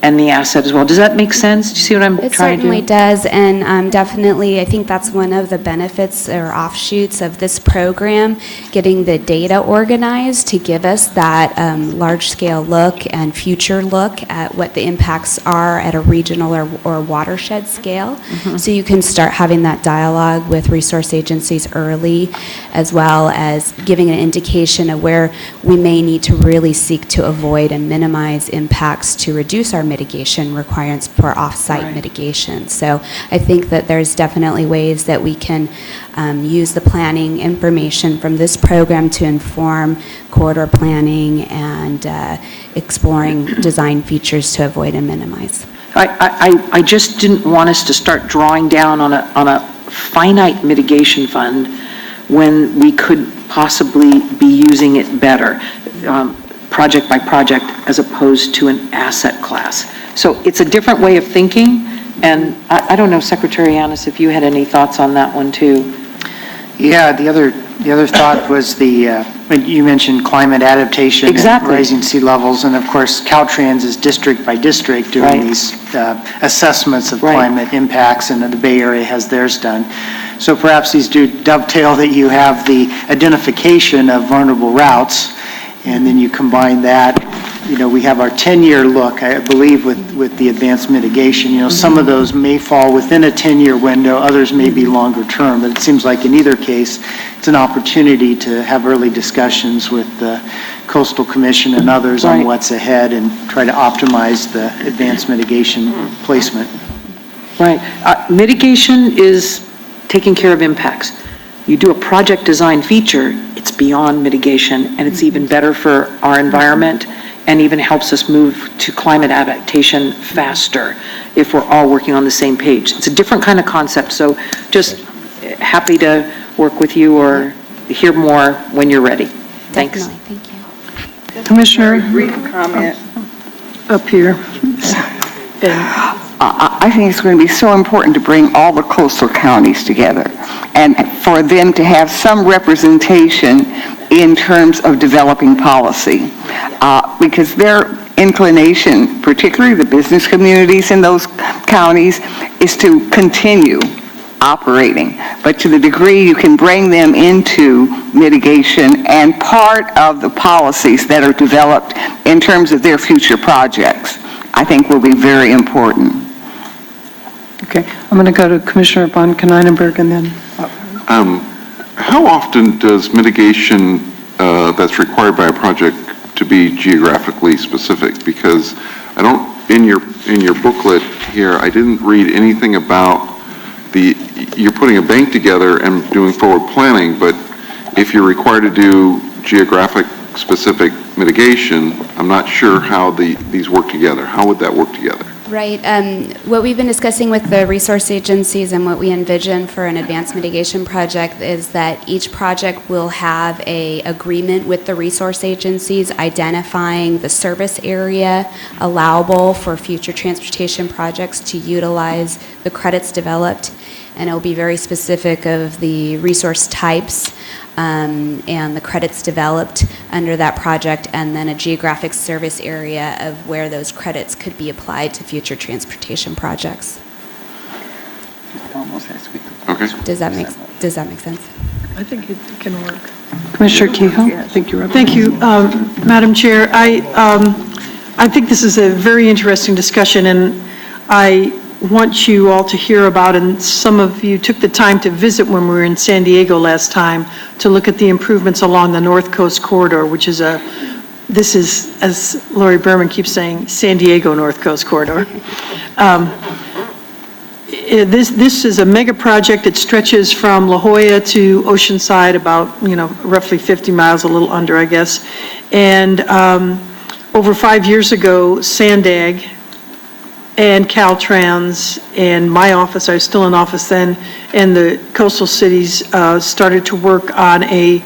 and the asset as well? Does that make sense? Do you see what I'm trying to do? It certainly does, and definitely I think that's one of the benefits or offshoots of this program, getting the data organized to give us that large-scale look and future look at what the impacts are at a regional or watershed scale. Mm-hmm. So you can start having that dialogue with resource agencies early, as well as giving an indication of where we may need to really seek to avoid and minimize impacts to reduce our mitigation requirements for off-site mitigation. So I think that there's definitely ways that we can use the planning information from this program to inform corridor planning and exploring design features to avoid and minimize. I just didn't want us to start drawing down on a finite mitigation fund when we could possibly be using it better. Project by project as opposed to an asset class. So it's a different way of thinking, and I don't know, Secretary Annis, if you had any thoughts on that one too. Yeah, the other thought was when you mentioned climate adaptation, exactly, and rising sea levels, and of course Caltrans is district by district doing these assessments of climate impacts, and the Bay Area has theirs done. So perhaps these do dovetail, that you have the identification of vulnerable routes, and then you combine that. We have our 10-year look, I believe, with the advanced mitigation. Some of those may fall within a 10-year window, others may be longer term, but it seems like in either case, it's an opportunity to have early discussions with the Coastal Commission and others on what's ahead and try to optimize the advanced mitigation placement. Right. Mitigation is taking care of impacts. You do a project design feature, it's beyond mitigation, and it's even better for our environment, and even helps us move to climate adaptation faster if we're all working on the same page. It's a different kind of concept, so just happy to work with you or hear more when you're ready. Thanks. Definitely. Thank you. Commissioner Brief comment. up here. I think it's going to be so important to bring all the coastal counties together and for them to have some representation in terms of developing policy. Because their inclination, particularly the business communities in those counties, is to continue operating. But to the degree you can bring them into mitigation and part of the policies that are developed in terms of their future projects, I think will be very important. Okay, I'm going to go to Commissioner von Konynenberg and then. How often does mitigation that's required by a project to be geographically specific? Because I don't, in your booklet here, I didn't read anything about you're putting a bank together and doing forward planning, but if you're required to do geographic specific mitigation, I'm not sure how these work together. How would that work together? Right. What we've been discussing with the resource agencies and what we envision for an advanced mitigation project is that each project will have an agreement with the resource agencies identifying the service area allowable for future transportation projects to utilize the credits developed. And it will be very specific of the resource types and the credits developed under that project, and then a geographic service area of where those credits could be applied to future transportation projects. Okay. Does that make sense? I think it can work. Commissioner Kehoe? I think you're up. Thank you, Madam Chair. I think this is a very interesting discussion, and I want you all to hear about, and some of you took the time to visit when we were in San Diego last time to look at the improvements along the North Coast Corridor, which is this is, as Lori Berman keeps saying, San Diego North Coast Corridor. This is a mega project. It stretches from La Jolla to Oceanside, about, roughly 50 miles, a little under, I guess. And over 5 years ago, Sandag and Caltrans and my office, I was still in office then, and the coastal cities started to work on a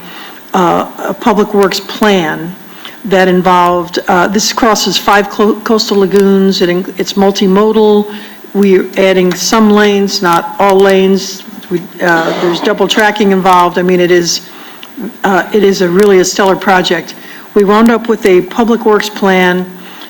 public works plan that involved, this crosses 5 coastal lagoons, it's multimodal. We're adding some lanes, not all lanes. There's double tracking involved. I mean, it is really a stellar project. We wound up with a public works plan.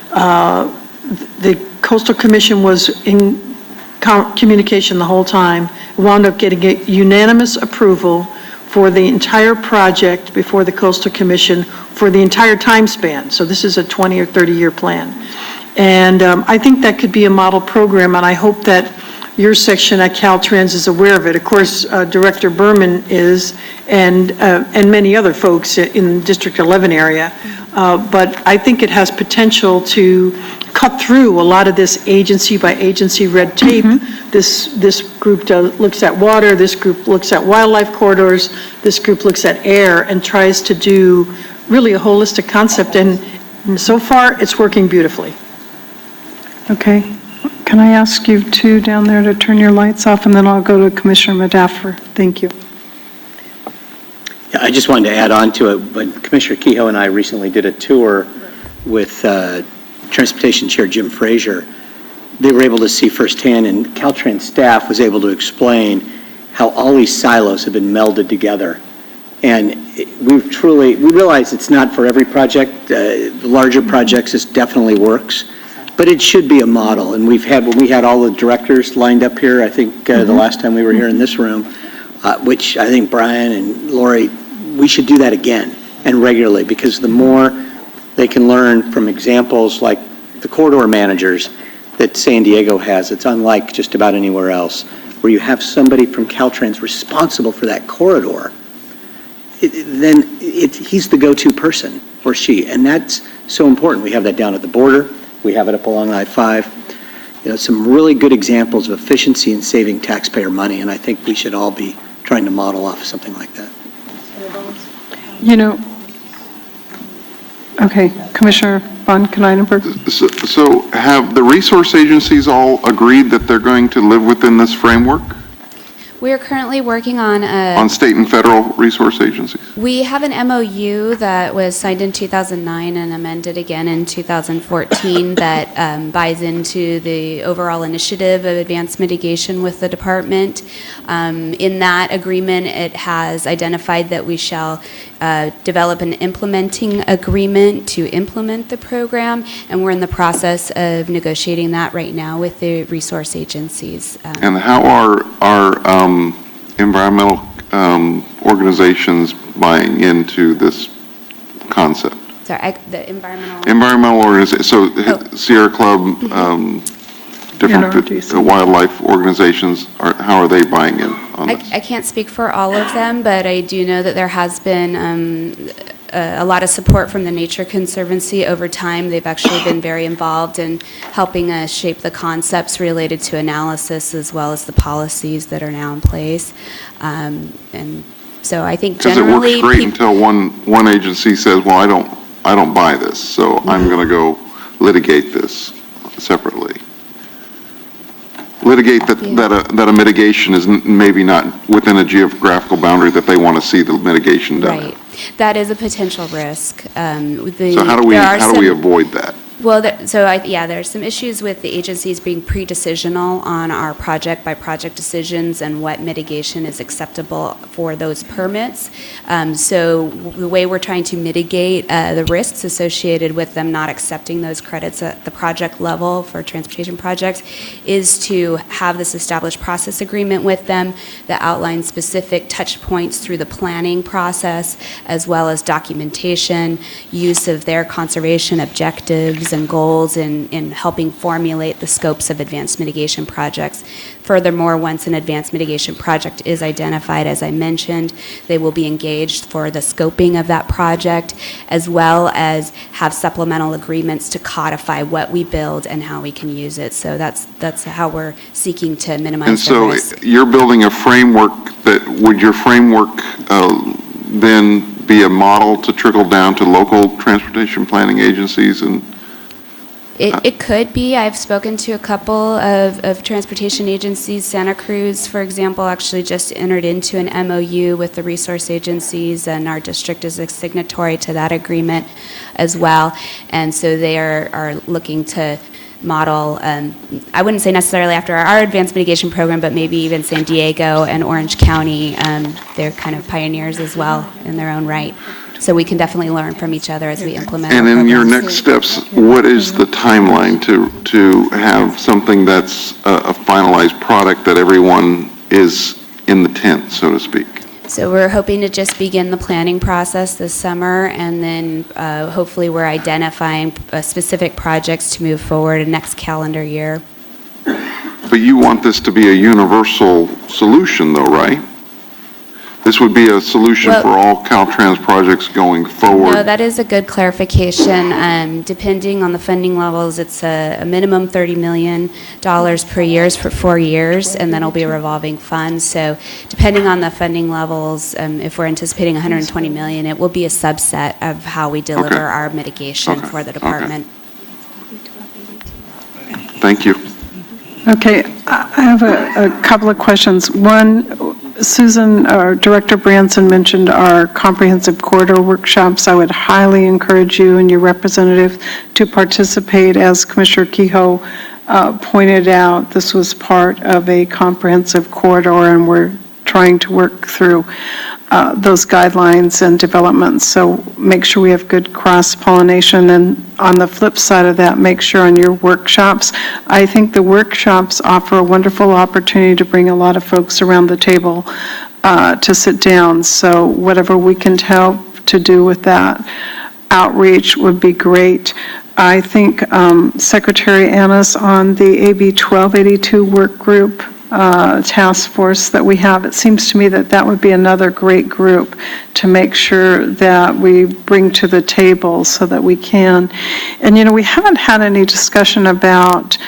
The Coastal Commission was in communication the whole time. We wound up getting a unanimous approval for the entire project before the Coastal Commission for the entire time span. So this is a 20 or 30-year plan. And I think that could be a model program, and I hope that your section at Caltrans is aware of it. Of course, Director Berman is, and many other folks in District 11 area. But I think it has potential to cut through a lot of this agency by agency red tape. This group looks at water, this group looks at wildlife corridors, this group looks at air, and tries to do really a holistic concept. And so far, it's working beautifully. Okay. Can I ask you two down there to turn your lights off, and then I'll go to Commissioner Madaffer. Thank you. Yeah, I just wanted to add on to it, but Commissioner Kehoe and I recently did a tour with Transportation Chair Jim Frazier. They were able to see firsthand, and Caltrans staff was able to explain how all these silos have been melded together. And we realize it's not for every project. The larger projects, this definitely works. But it should be a model, and when we had all the directors lined up here, I think the last time we were here in this room, which I think Brian and Lori, we should do that again and regularly, because the more they can learn from examples like the corridor managers that San Diego has, it's unlike just about anywhere else, where you have somebody from Caltrans responsible for that corridor, he's the go-to person, or she, and that's so important. We have that down at the border. We have it up along I-5. Some really good examples of efficiency and saving taxpayer money, and I think we should all be trying to model off something like that. Okay, Commissioner von Konynenberg. So have the resource agencies all agreed that they're going to live within this framework? We are currently working on on state and federal resource agencies? we have an MOU that was signed in 2009 and amended again in 2014 that buys into the overall initiative of advanced mitigation with the department. In that agreement, it has identified that we shall develop an implementing agreement to implement the program, and we're in the process of negotiating that right now with the resource agencies. And how are environmental organizations buying into this concept? Sorry, the environmental... Environmental organizations, so Sierra Club, different wildlife organizations, how are they buying in on this? I can't speak for all of them, but I do know that there has been a lot of support from the Nature Conservancy over time. They've actually been very involved in helping us shape the concepts related to analysis as well as the policies that are now in place. And so I think generally... Because it works great until one agency says, well, I don't buy this, so I'm going to go litigate this separately. Litigate that a mitigation is maybe not within a geographical boundary that they want to see the mitigation done. Right. That is a potential risk. So how do we avoid that? Well, there's some issues with the agencies being pre-decisional on our project-by-project decisions and what mitigation is acceptable for those permits. So the way we're trying to mitigate the risks associated with them not accepting those credits at the project level for transportation projects is to have this established process agreement with them that outlines specific touch points through the planning process, as well as documentation, use of their conservation objectives and goals in helping formulate the scopes of advanced mitigation projects. Furthermore, once an advanced mitigation project is identified, as I mentioned, they will be engaged for the scoping of that project, as well as have supplemental agreements to codify what we build and how we can use it. So that's how we're seeking to minimize the risk. And so you're building a framework would your framework then be a model to trickle down to local transportation planning agencies and It could be. I've spoken to a couple of transportation agencies. Santa Cruz, for example, actually just entered into an MOU with the resource agencies, and our district is a signatory to that agreement as well. And so they are looking to model, I wouldn't say necessarily after our advanced mitigation program, but maybe even San Diego and Orange County. They're kind of pioneers as well in their own right. So we can definitely learn from each other as we implement. And in your next steps, what is the timeline to have something that's a finalized product that everyone is in the tent, so to speak? So we're hoping to just begin the planning process this summer, and then hopefully we're identifying specific projects to move forward in next calendar year. But you want this to be a universal solution though, right? This would be a solution for all Caltrans projects going forward? No, that is a good clarification. Depending on the funding levels, it's a minimum $30 million per year for 4 years, and then it'll be a revolving fund. So depending on the funding levels, if we're anticipating $120 million, it will be a subset of how we deliver our mitigation for the department. Thank you. Okay, I have a couple of questions. One, Susan, or Director Branson mentioned our comprehensive corridor workshops. I would highly encourage you and your representative to participate. As Commissioner Kehoe pointed out, this was part of a comprehensive corridor, and we're trying to work through those guidelines and developments. So make sure we have good cross-pollination. And on the flip side of that, make sure on your workshops, I think the workshops offer a wonderful opportunity to bring a lot of folks around the table to sit down. So whatever we can help to do with that outreach would be great. I think Secretary Annis on the AB 1282 work group task force that we have, it seems to me that that would be another great group to make sure that we bring to the table so that we can. And, you know, we haven't had any discussion about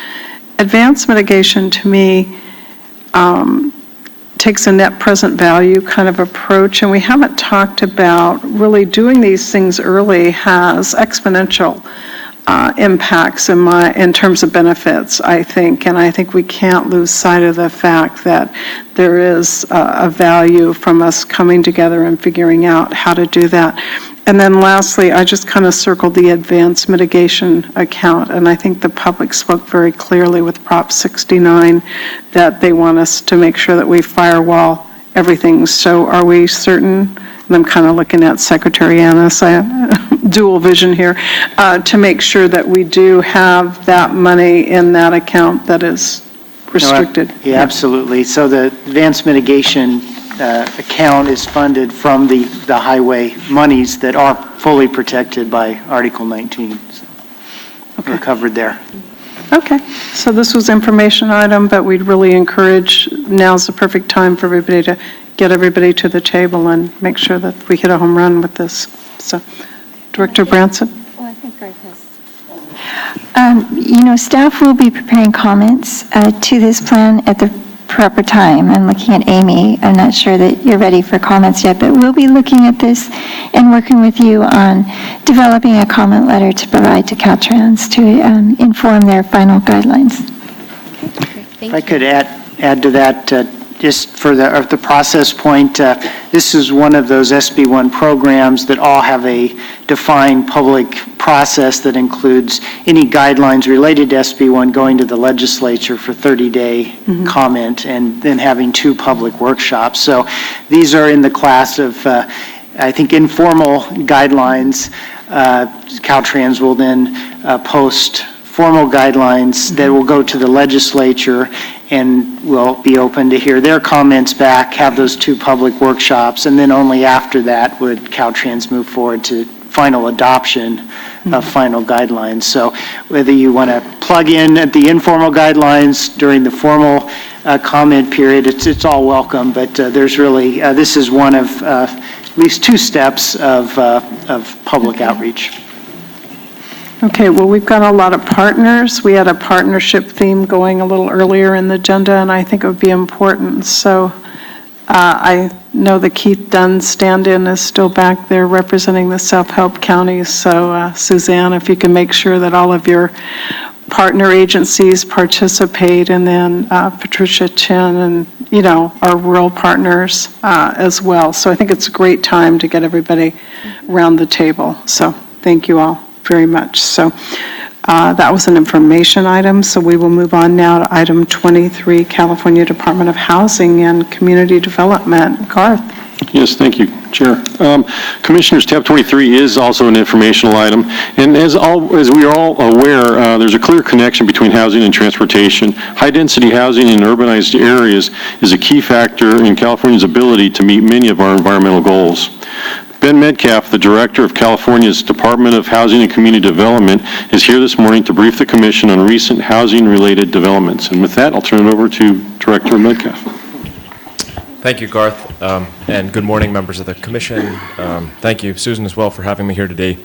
advanced mitigation. To me, takes a net present value kind of approach, and we haven't talked about really doing these things early has exponential impacts in terms of benefits, I think. And I think we can't lose sight of the fact that there is a value from us coming together and figuring out how to do that. And then lastly, I just kind of circled the advanced mitigation account, and I think the public spoke very clearly with Prop 69 that they want us to make sure that we firewall everything. So are we certain, and I'm kind of looking at Secretary Annis, dual vision here, to make sure that we do have that money in that account that is restricted? Yeah, absolutely. So the advanced mitigation account is funded from the highway monies that are fully protected by Article 19. So we're covered there. Okay, so this was information item, but we'd really encourage, now's the perfect time for everybody to get everybody to the table and make sure that we hit a home run with this. So, Director Branson? Well, I think Garth has. Staff will be preparing comments to this plan at the proper time. I'm looking at Amy. I'm not sure that you're ready for comments yet, but we'll be looking at this and working with you on developing a comment letter to provide to Caltrans to inform their final guidelines. If I could add to that, just for the process point, this is one of those SB1 programs that all have a defined public process that includes any guidelines related to SB1 going to the legislature for 30-day comment and then having 2 public workshops. So these are in the class of, I think, informal guidelines. Caltrans will then post formal guidelines that will go to the legislature and we'll be open to hear their comments back, have those 2 public workshops, and then only after that would Caltrans move forward to final adoption of final guidelines. So whether you want to plug in at the informal guidelines during the formal comment period, it's all welcome, but there's really, this is one of at least 2 steps of public outreach. Okay, well, we've got a lot of partners. We had a partnership theme going a little earlier in the agenda, and I think it would be important. So I know that Keith Dunn's stand-in is still back there representing the self-help counties. So Suzanne, if you can make sure that all of your partner agencies participate, and then Patricia Chin and, our rural partners as well. So I think it's a great time to get everybody around the table. So thank you all very much. So that was an information item. So we will move on now to item 23, California Department of Housing and Community Development. Garth? Yes, thank you, Chair. Commissioners, tab 23 is also an informational item. And as we are all aware, there's a clear connection between housing and transportation. High-density housing in urbanized areas is a key factor in California's ability to meet many of our environmental goals. Ben Metcalf, the Director of California's Department of Housing and Community Development, is here this morning to brief the Commission on recent housing-related developments. And with that, I'll turn it over to Director Metcalf. Thank you, Garth, and good morning, members of the Commission. Thank you, Susan, as well, for having me here today.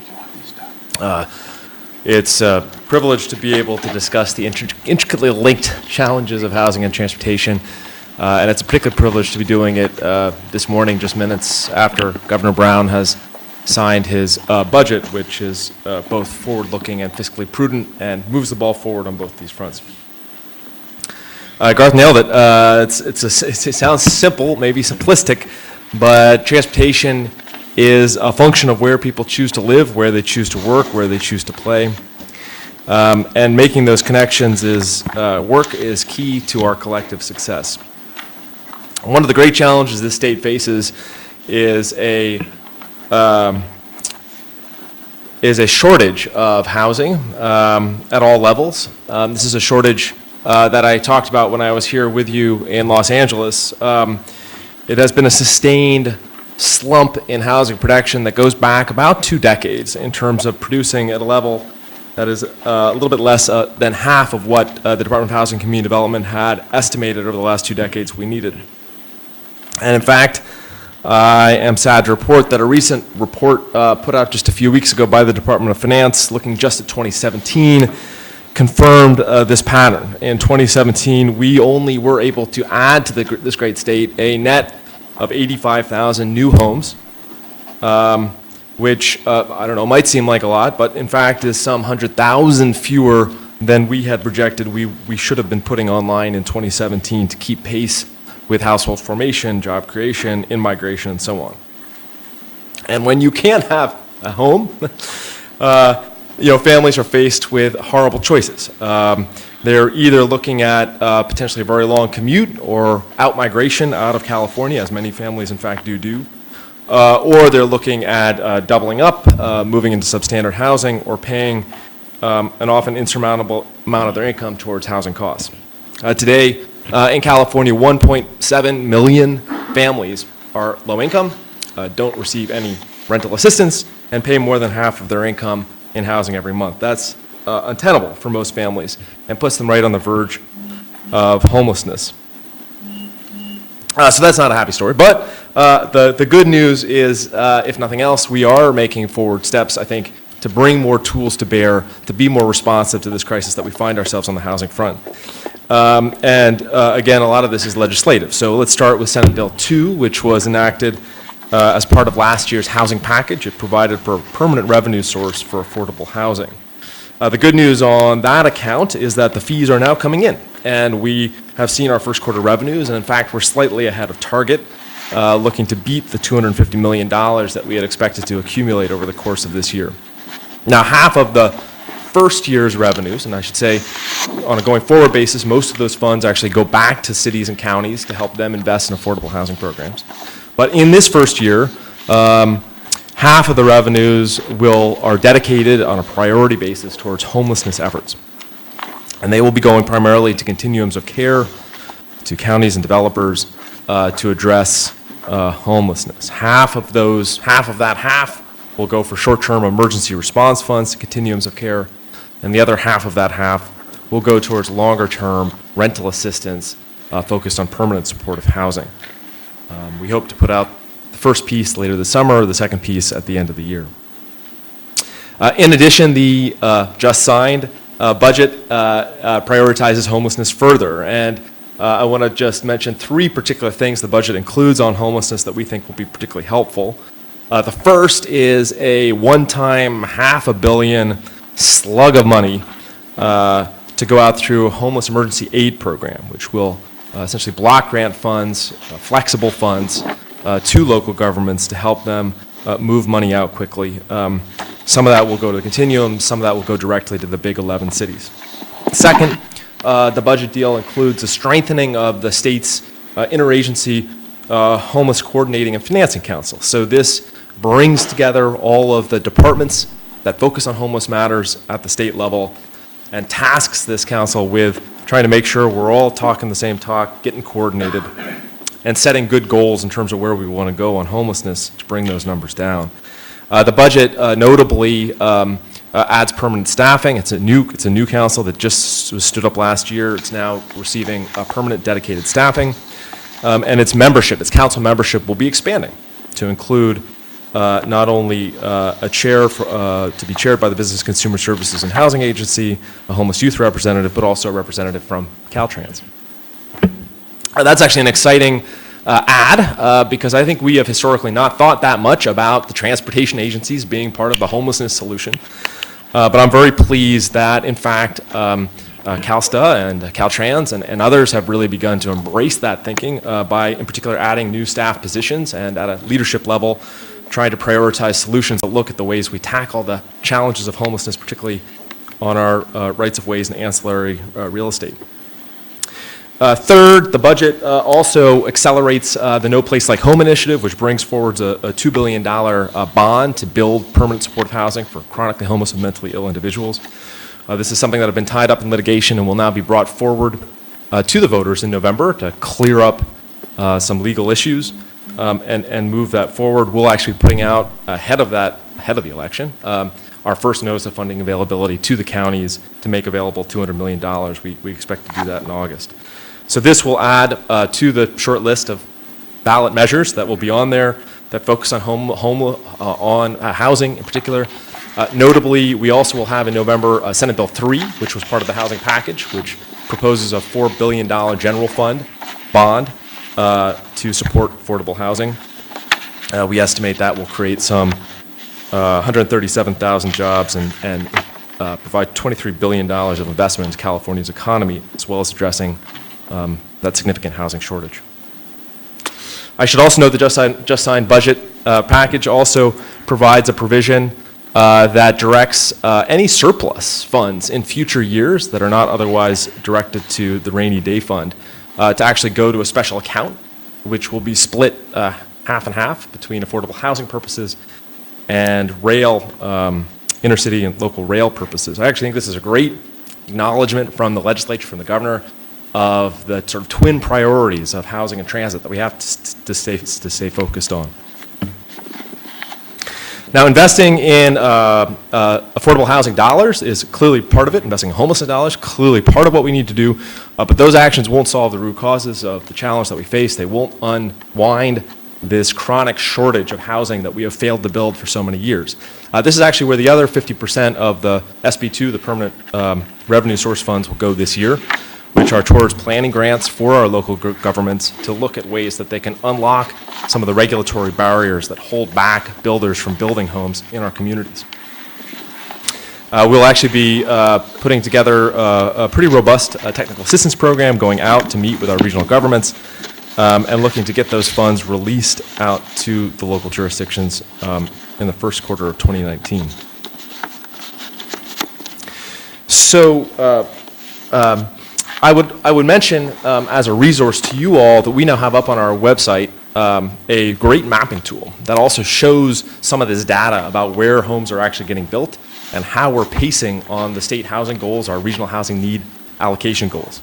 It's a privilege to be able to discuss the intricately linked challenges of housing and transportation. And it's a particular privilege to be doing it this morning, just minutes after Governor Brown has signed his budget, which is both forward-looking and fiscally prudent and moves the ball forward on both these fronts. Garth nailed it. It sounds simple, maybe simplistic, but transportation is a function of where people choose to live, where they choose to work, where they choose to play. And making those connections work is key to our collective success. One of the great challenges this state faces is a shortage of housing at all levels. This is a shortage that I talked about when I was here with you in Los Angeles. It has been a sustained slump in housing production that goes back about 2 decades in terms of producing at a level that is a little bit less than half of what the Department of Housing and Community Development had estimated over the last 2 decades we needed. And in fact, I am sad to report that a recent report put out just a few weeks ago by the Department of Finance, looking just at 2017, confirmed this pattern. In 2017, we only were able to add to this great state a net of 85,000 new homes. which, I don't know, might seem like a lot, but in fact is some 100,000 fewer than we had projected we should have been putting online in 2017 to keep pace with household formation, job creation, in-migration, and so on. And when you can't have a home, families are faced with horrible choices. They're either looking at potentially a very long commute or out-migration out of California, as many families in fact do. Or they're looking at doubling up, moving into substandard housing, or paying an often insurmountable amount of their income towards housing costs. Today, in California, 1.7 million families are low income, don't receive any rental assistance, and pay more than half of their income in housing every month. That's untenable for most families and puts them right on the verge of homelessness. So that's not a happy story, but the good news is, if nothing else, we are making forward steps, I think, to bring more tools to bear, to be more responsive to this crisis that we find ourselves on the housing front. Again, a lot of this is legislative. So let's start with Senate Bill 2, which was enacted as part of last year's housing package. It provided for a permanent revenue source for affordable housing. The good news on that account is that the fees are now coming in, and we have seen our first quarter revenues, and in fact, we're slightly ahead of target, looking to beat the $250 million that we had expected to accumulate over the course of this year. Now, half of the first year's revenues, and I should say on a going forward basis, most of those funds actually go back to cities and counties to help them invest in affordable housing programs. But in this first year, half of the revenues are dedicated on a priority basis towards homelessness efforts. And they will be going primarily to continuums of care, to counties and developers to address homelessness. Half of that will go for short-term emergency response funds to continuums of care, and the other half of that half will go towards longer-term rental assistance focused on permanent supportive housing. We hope to put out the first piece later this summer, the second piece at the end of the year. In addition, the just signed budget prioritizes homelessness further, and I want to just mention three particular things the budget includes on homelessness that we think will be particularly helpful. The first is a one-time $500 million slug of money to go out through a homeless emergency aid program, which will essentially block grant funds, flexible funds to local governments to help them move money out quickly. Some of that will go to the continuum, some of that will go directly to the big 11 cities. Second, the budget deal includes a strengthening of the state's interagency homeless coordinating and financing council. So this brings together all of the departments that focus on homeless matters at the state level and tasks this council with trying to make sure we're all talking the same talk, getting coordinated, and setting good goals in terms of where we want to go on homelessness to bring those numbers down. The budget notably adds permanent staffing. It's a new council that just was stood up last year. It's now receiving permanent dedicated staffing, and its council membership will be expanding to include not only a chair to be chaired by the Business Consumer Services and Housing Agency, a homeless youth representative, but also a representative from Caltrans. That's actually an exciting add because I think we have historically not thought that much about the transportation agencies being part of the homelessness solution. But I'm very pleased that, in fact, CalSTA and Caltrans and others have really begun to embrace that thinking by, in particular, adding new staff positions and at a leadership level, trying to prioritize solutions that look at the ways we tackle the challenges of homelessness, particularly on our rights of ways and ancillary real estate. Third, the budget also accelerates the No Place Like Home initiative, which brings forward a $2 billion bond to build permanent supportive housing for chronically homeless and mentally ill individuals. This is something that had been tied up in litigation and will now be brought forward to the voters in November to clear up some legal issues and move that forward. We'll actually be putting out ahead of the election our first notice of funding availability to the counties to make available $200 million. We expect to do that in August. So this will add to the short list of ballot measures that will be on there that focus on housing in particular. Notably, we also will have in November Senate Bill 3, which was part of the housing package, which proposes a $4 billion general fund bond to support affordable housing. We estimate that will create some 137,000 jobs and provide $23 billion of investment into California's economy, as well as addressing that significant housing shortage. I should also note the just signed budget package also provides a provision that directs any surplus funds in future years that are not otherwise directed to the rainy day fund to actually go to a special account, which will be split half and half between affordable housing purposes and rail, intercity and local rail purposes. I actually think this is a great acknowledgement from the legislature, from the governor, of the sort of twin priorities of housing and transit that we have to stay focused on. Now, investing in affordable housing dollars is clearly part of it. Investing in homelessness dollars, clearly part of what we need to do. But those actions won't solve the root causes of the challenge that we face. They won't unwind this chronic shortage of housing that we have failed to build for so many years. This is actually where the other 50% of the SB2, the permanent revenue source funds, will go this year, which are towards planning grants for our local governments to look at ways that they can unlock some of the regulatory barriers that hold back builders from building homes in our communities. We'll actually be putting together a pretty robust technical assistance program, going out to meet with our regional governments and looking to get those funds released out to the local jurisdictions in the first quarter of 2019. So I would mention as a resource to you all that we now have up on our website a great mapping tool that also shows some of this data about where homes are actually getting built and how we're pacing on the state housing goals, our regional housing need allocation goals.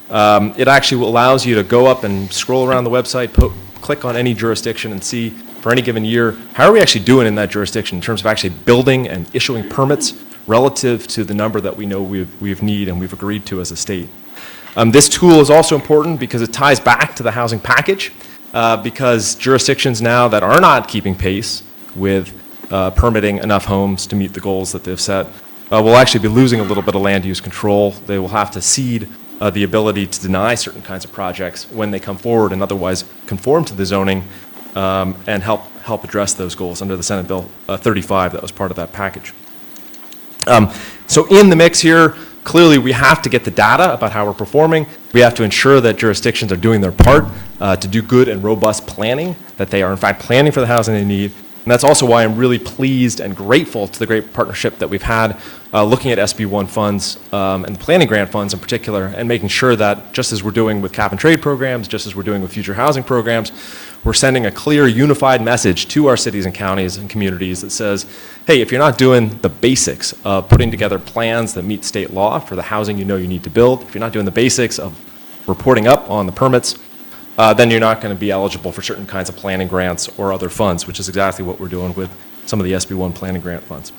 It actually allows you to go up and scroll around the website, click on any jurisdiction and see for any given year, how are we actually doing in that jurisdiction in terms of actually building and issuing permits relative to the number that we know we've need and we've agreed to as a state. This tool is also important because it ties back to the housing package because jurisdictions now that are not keeping pace with permitting enough homes to meet the goals that they've set will actually be losing a little bit of land use control. They will have to cede the ability to deny certain kinds of projects when they come forward and otherwise conform to the zoning and help address those goals under the Senate Bill 35 that was part of that package. So in the mix here, clearly we have to get the data about how we're performing. We have to ensure that jurisdictions are doing their part to do good and robust planning, that they are in fact planning for the housing they need. And that's also why I'm really pleased and grateful to the great partnership that we've had looking at SB1 funds and the planning grant funds in particular, and making sure that just as we're doing with cap and trade programs, just as we're doing with future housing programs, we're sending a clear, unified message to our cities and counties and communities that says, hey, if you're not doing the basics of putting together plans that meet state law for the housing you know you need to build, if you're not doing the basics of reporting up on the permits, then you're not going to be eligible for certain kinds of planning grants or other funds, which is exactly what we're doing with some of the SB1 planning grant funds.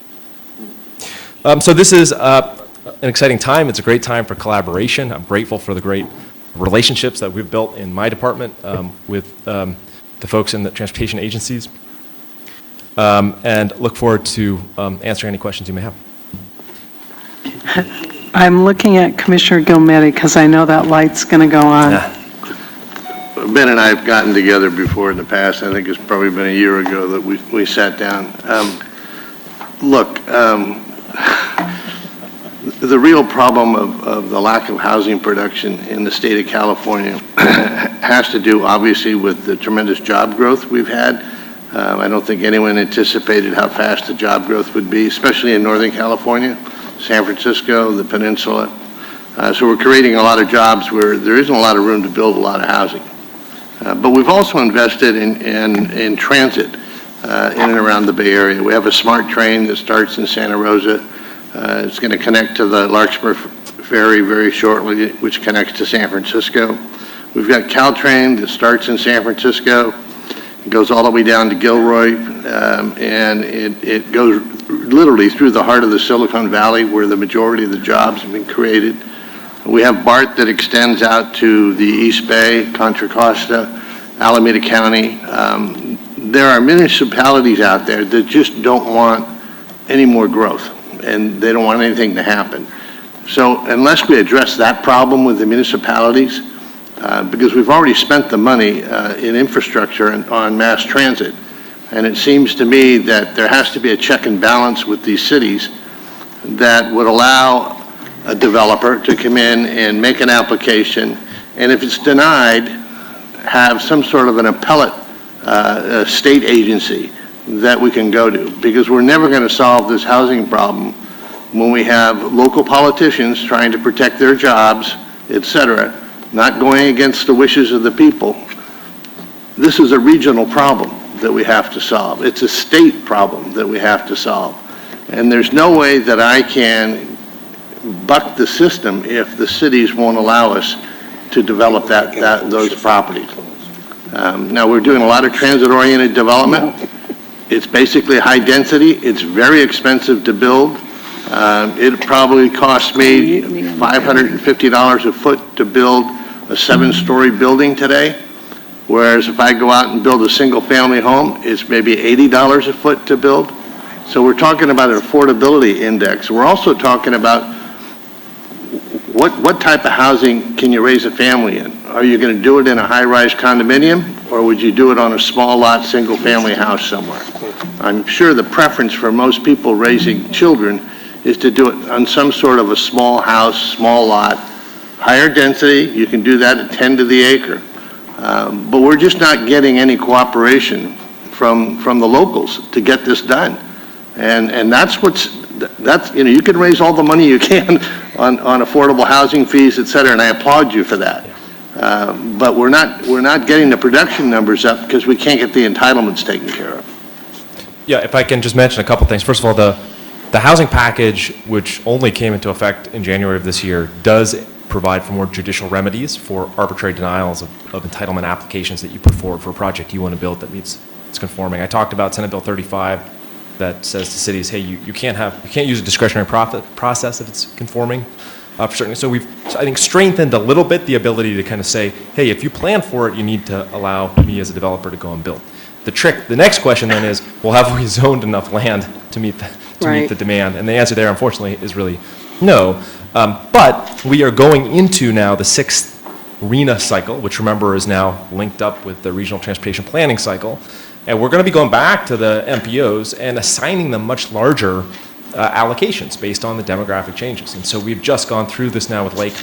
So this is an exciting time. It's a great time for collaboration. I'm grateful for the great relationships that we've built in my department with the folks in the transportation agencies, and look forward to answering any questions you may have. I'm looking at Commissioner Gilmetti because I know that light's going to go on. Yeah. Ben and I have gotten together before in the past. I think it's probably been a year ago that we sat down. Look, the real problem of the lack of housing production in the state of California has to do, obviously, with the tremendous job growth we've had. I don't think anyone anticipated how fast the job growth would be, especially in Northern California, San Francisco, the peninsula. So we're creating a lot of jobs where there isn't a lot of room to build a lot of housing. But we've also invested in transit in and around the Bay Area. We have a smart train that starts in Santa Rosa. It's going to connect to the Larkspur Ferry very shortly, which connects to San Francisco. We've got Caltrain that starts in San Francisco. It goes all the way down to Gilroy, and it goes literally through the heart of the Silicon Valley where the majority of the jobs have been created. We have BART that extends out to the East Bay, Contra Costa, Alameda County. There are municipalities out there that just don't want any more growth, and they don't want anything to happen. So unless we address that problem with the municipalities, because we've already spent the money in infrastructure and on mass transit, And it seems to me that there has to be a check and balance with these cities that would allow a developer to come in and make an application, and if it's denied, have some sort of an appellate state agency that we can go to, because we're never going to solve this housing problem when we have local politicians trying to protect their jobs, et cetera, not going against the wishes of the people. This is a regional problem that we have to solve. It's a state problem that we have to solve. And there's no way that I can buck the system if the cities won't allow us to develop those properties. Now, we're doing a lot of transit-oriented development. It's basically high density. It's very expensive to build. It probably cost me $550 a foot to build a 7-story building today, whereas if I go out and build a single-family home, it's maybe $80 a foot to build. So we're talking about an affordability index. We're also talking about what type of housing can you raise a family in? Are you going to do it in a high-rise condominium, or would you do it on a small lot, single-family house somewhere? I'm sure the preference for most people raising children is to do it on some sort of a small house, small lot, higher density. You can do that at 10 to the acre. But we're just not getting any cooperation from the locals to get this done. And that's you can raise all the money you can on affordable housing fees, et cetera, and I applaud you for that. But we're not getting the production numbers up because we can't get the entitlements taken care of. Yeah, if I can just mention a couple things. First of all, the housing package, which only came into effect in January of this year, does provide for more judicial remedies for arbitrary denials of entitlement applications that you put forward for a project you want to build that meets it's conforming. I talked about Senate Bill 35 that says to cities, hey, you can't use a discretionary process if it's conforming for certain. So we've, I think, strengthened a little bit the ability to kind of say, hey, if you plan for it, you need to allow me as a developer to go and build. The next question then is, well, have we zoned enough land to meet the demand? And the answer there, unfortunately, is really no. But we are going into now the 6th RENA cycle, which, remember, is now linked up with the Regional Transportation Planning cycle. And we're going to be going back to the MPOs and assigning them much larger allocations based on the demographic changes. And so we've just gone through this now with Lake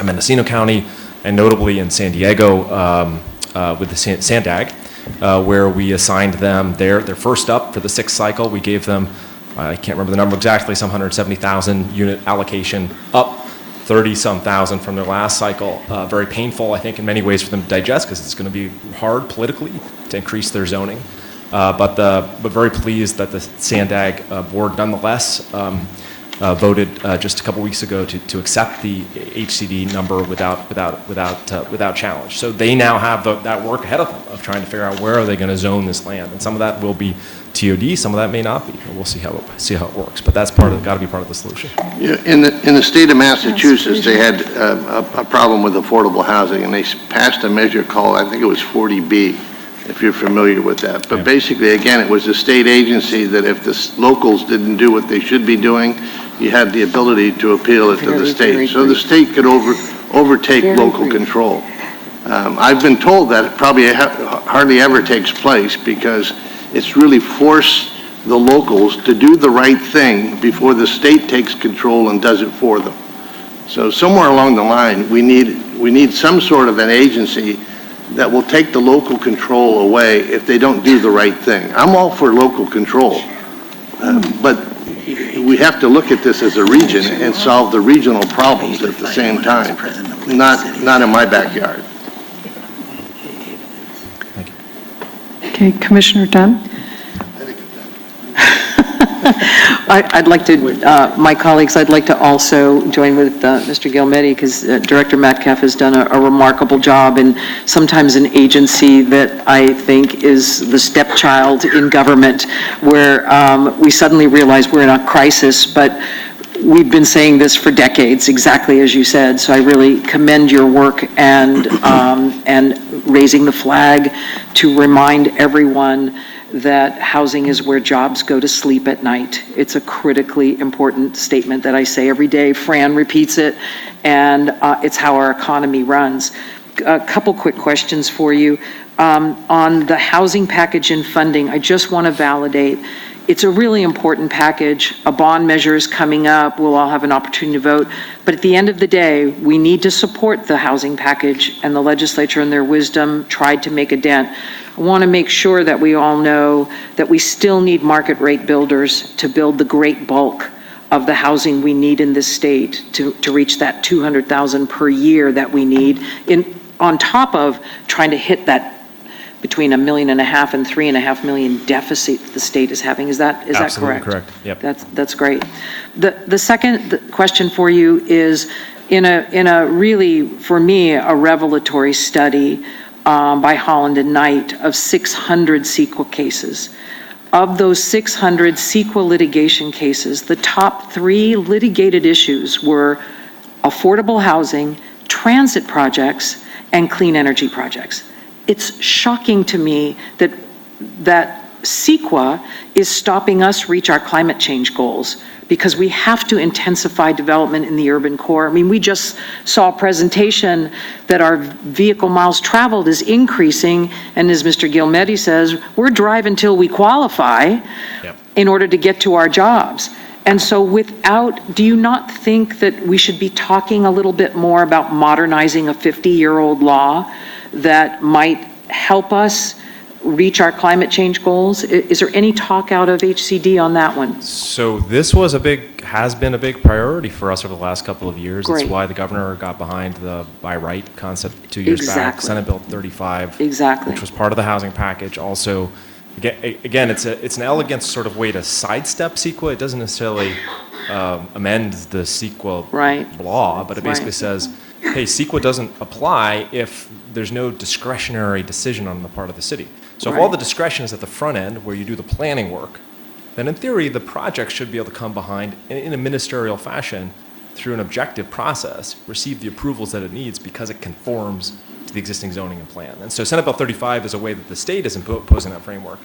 Mendocino County, and notably in San Diego with the Sandag, where we assigned them their first up for the 6th cycle. We gave them, I can't remember the number exactly, some 170,000 unit allocation, up 30-some thousand from their last cycle. Very painful, I think, in many ways for them to digest, because it's going to be hard politically to increase their zoning. But very pleased that the Sandag board nonetheless voted just a couple weeks ago to accept the HCD number without challenge. So they now have that work ahead of them of trying to figure out where are they going to zone this land, and some of that will be TOD, some of that may not be. We'll see how it works, but that's got to be part of the solution. Yeah, in the state of Massachusetts, they had a problem with affordable housing, and they passed a measure called, I think it was 40B, if you're familiar with that. But basically, again, it was a state agency that if the locals didn't do what they should be doing, you had the ability to appeal it to the state. So the state could overtake local control. I've been told that it probably hardly ever takes place, because it's really forced the locals to do the right thing before the state takes control and does it for them. So somewhere along the line, we need some sort of an agency that will take the local control away if they don't do the right thing. I'm all for local control, but we have to look at this as a region and solve the regional problems at the same time, not in my backyard. Okay, Commissioner Dunn? I'd like to, my colleagues, I'd like to also join with Mr. Gilmetti, because Director Metcalf has done a remarkable job, and sometimes an agency that I think is the stepchild in government, where we suddenly realize we're in a crisis, but we've been saying this for decades, exactly as you said. So I really commend your work and raising the flag to remind everyone that housing is where jobs go to sleep at night. It's a critically important statement that I say every day. Fran repeats it, and it's how our economy runs. A couple quick questions for you. On the housing package and funding, I just want to validate, it's a really important package. A bond measure is coming up. We'll all have an opportunity to vote. But at the end of the day, we need to support the housing package, and the legislature in their wisdom tried to make a dent. I want to make sure that we all know that we still need market rate builders to build the great bulk of the housing we need in this state to reach that 200,000 per year that we need, on top of trying to hit that between $1.5 million and $3.5 million deficit the state is having. Is that correct? Absolutely correct. Yep. That's great. The second question for you is in a really, for me, a revelatory study by Holland and Knight of 600 CEQA cases. Of those 600 CEQA litigation cases, the top 3 litigated issues were affordable housing, transit projects, and clean energy projects. It's shocking to me that CEQA is stopping us reach our climate change goals, because we have to intensify development in the urban core. I mean, we just saw a presentation that our vehicle miles traveled is increasing, and as Mr. Gilmetti says, we're driving till we qualify in order to get to our jobs. And so do you not think that we should be talking a little bit more about modernizing a 50-year-old law that might help us reach our climate change goals? Is there any talk out of HCD on that one? So this was has been a big priority for us over the last couple of years. Great. That's why the governor got behind the by right concept 2 years back, Exactly. Senate Bill 35, Exactly. which was part of the housing package. Also, again, it's an elegant sort of way to sidestep CEQA. It doesn't necessarily amend the CEQA law, but it basically says, hey, CEQA doesn't apply if there's no discretionary decision on the part of the city. So if all the discretion is at the front end where you do the planning work, then in theory, the project should be able to come behind in a ministerial fashion through an objective process, receive the approvals that it needs because it conforms to the existing zoning and plan. And so Senate Bill 35 is a way that the state is imposing that framework.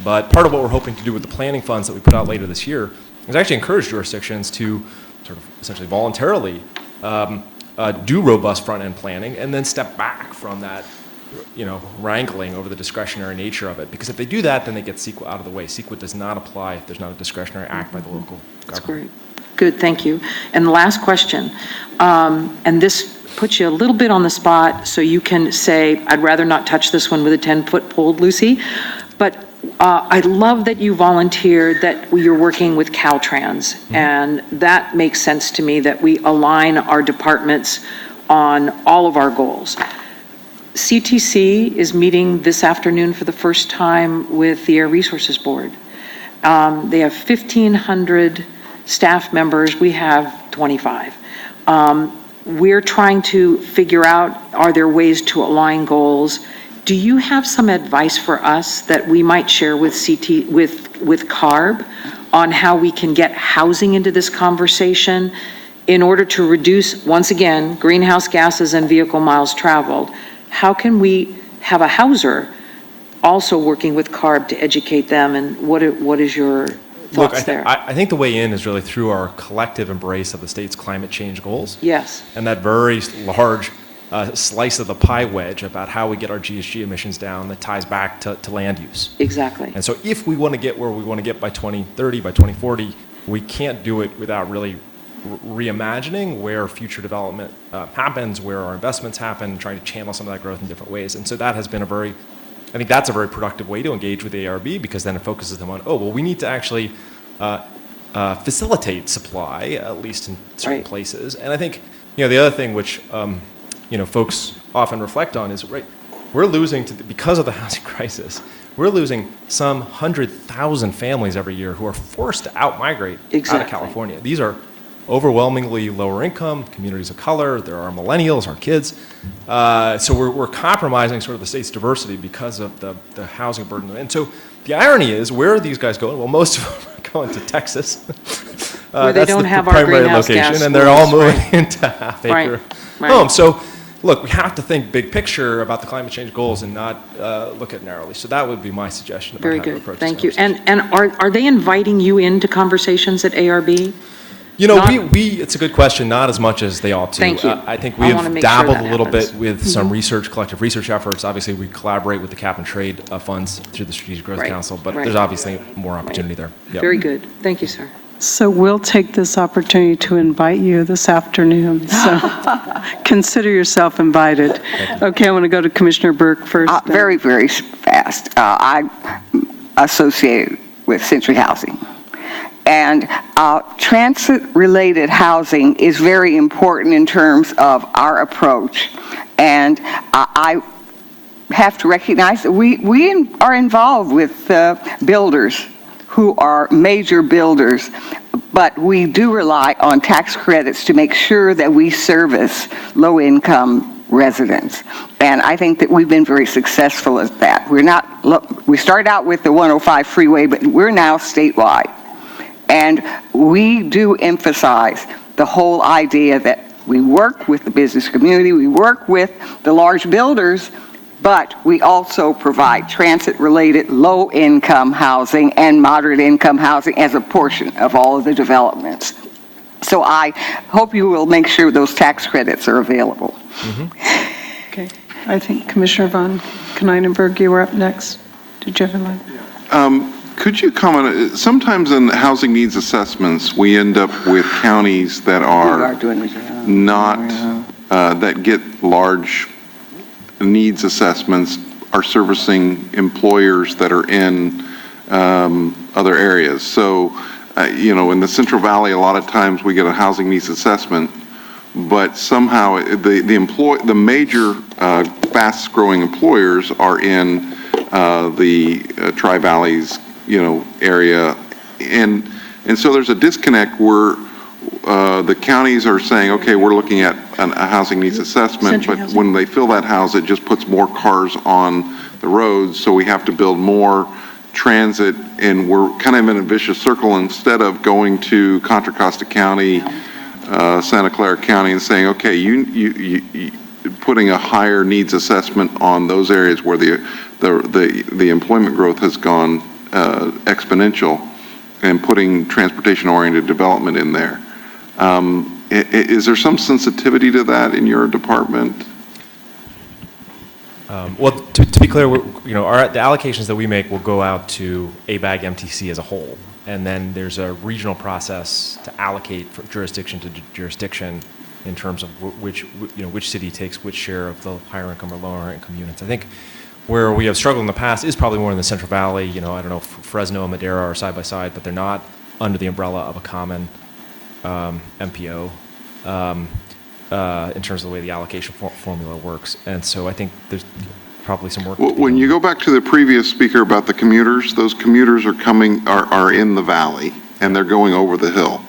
But part of what we're hoping to do with the planning funds that we put out later this year is actually encourage jurisdictions to sort of essentially voluntarily do robust front-end planning and then step back from that, wrangling over the discretionary nature of it. Because if they do that, then they get CEQA out of the way. CEQA does not apply if there's not a discretionary act by the local government. That's great. Good, thank you. And the last question, and this puts you a little bit on the spot, so you can say, I'd rather not touch this one with a 10-foot pole, Lucy, but I love that you volunteered that you're working with Caltrans, and that makes sense to me that we align our departments on all of our goals. CTC is meeting this afternoon for the first time with the Air Resources Board. They have 1,500 staff members. We have 25. We're trying to figure out, are there ways to align goals? Do you have some advice for us that we might share with CARB on how we can get housing into this conversation in order to reduce, once again, greenhouse gases and vehicle miles traveled? How can we have a houser also working with CARB to educate them, and what is your thoughts there? I think the way in is really through our collective embrace of the state's climate change goals. Yes. And that very large slice of the pie wedge about how we get our GHG emissions down that ties back to land use. Exactly. And so if we want to get where we want to get by 2030, by 2040, we can't do it without really reimagining where future development happens, where our investments happen, trying to channel some of that growth in different ways. And so that has been I think that's a very productive way to engage with the ARB, because then it focuses them on, we need to actually facilitate supply, at least in certain places. And I think, the other thing which, folks often reflect on is, we're losing, because of the housing crisis, we're losing some 100,000 families every year who are forced to out-migrate out of California. These are overwhelmingly lower income, communities of color, there are millennials, our kids. So we're compromising sort of the state's diversity because of the housing burden. And so the irony is, where are these guys going? Well, most of them are going to Texas. Where they don't have our primary greenhouse location, gas and they're all schools, moving into half-acre homes. So look, we have to think big picture about the climate change goals and not look at narrowly. So that would be my suggestion. Very good, thank you. And are they inviting you into conversations at ARB? You know, Not- it's a good question, not as much as they ought to. Thank you. I think I we wanna have make sure dabbled that a little happens. bit with some research, collective research efforts. Obviously, we collaborate with the cap and trade funds through the Strategic Growth Right, Council, but right. there's obviously more opportunity there. Yep. Very good. Thank you, sir. So we'll take this opportunity to invite you this afternoon, so consider yourself invited. Okay, I want to go to Commissioner Burke first. Very, very fast. I associated with Century Housing. And transit-related housing is very important in terms of our approach. And I have to recognize that we are involved with builders who are major builders, but we do rely on tax credits to make sure that we service low-income residents. And I think that we've been very successful at that. We started out with the 105 freeway, but we're now statewide. And we do emphasize the whole idea that we work with the business community, we work with the large builders, but we also provide transit-related low-income housing and moderate-income housing as a portion of all of the developments. So I hope you will make sure those tax credits are available. Okay, I think Commissioner von Kneinenberg, you were up next. Did you have a line? Could you comment, sometimes in housing needs assessments, we end up with counties that are not, that get large needs assessments, are servicing employers that are in other areas. So, you know, in the Central Valley, a lot of times we get a housing needs assessment, but somehow the major fast-growing employers are in the Tri-Valleys, you know, area, and so there's a disconnect where the counties are saying, okay, we're looking at a housing needs assessment, but when they fill that house, it just puts more cars on the roads, so we have to build more transit, and we're kind of in a vicious circle. Instead of going to Contra Costa County, Santa Clara County, and saying, okay, you putting a higher needs assessment on those areas where the employment growth has gone exponential, and putting transportation-oriented development in there. Is there some sensitivity to that in your department? Well, to be clear, you know, the allocations that we make will go out to ABAG MTC as a whole, and then there's a regional process to allocate from jurisdiction to jurisdiction in terms of which city takes which share of the higher income or lower income units. I think where we have struggled in the past is probably more in the Central Valley. You know, I don't know if Fresno and Madera are side by side, but they're not under the umbrella of a common MPO in terms of the way the allocation formula works. And so I think there's probably some work. When you go back to the previous speaker about the commuters, those commuters are in the valley, and they're going over the hill.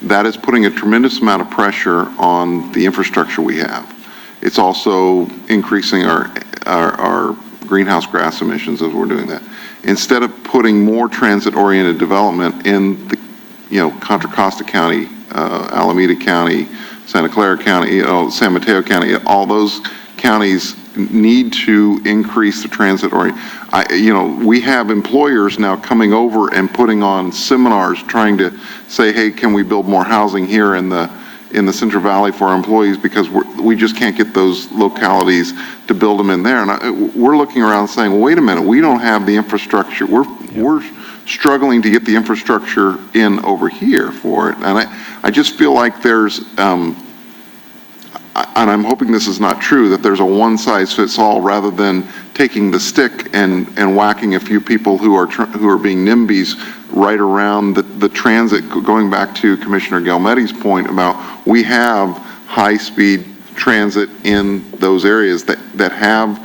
That is putting a tremendous amount of pressure on the infrastructure we have. It's also increasing our greenhouse gas emissions as we're doing that. Instead of putting more transit-oriented development in the, you know, Contra Costa County, Alameda County, Santa Clara County, you know, San Mateo County, all those counties need to increase the transit you know, we have employers now coming over and putting on seminars trying to say, hey, can we build more housing here in the Central Valley for our employees, because we just can't get those localities to build them in there. And we're looking around saying, well, wait a minute, we don't have the infrastructure. We're struggling to get the infrastructure in over here for it. And I just feel like there's, and I'm hoping this is not true, that there's a one-size-fits-all rather than taking the stick and whacking a few people who are being NIMBYs right around the transit, going back to Commissioner Galmetti's point about we have high-speed transit in those areas that have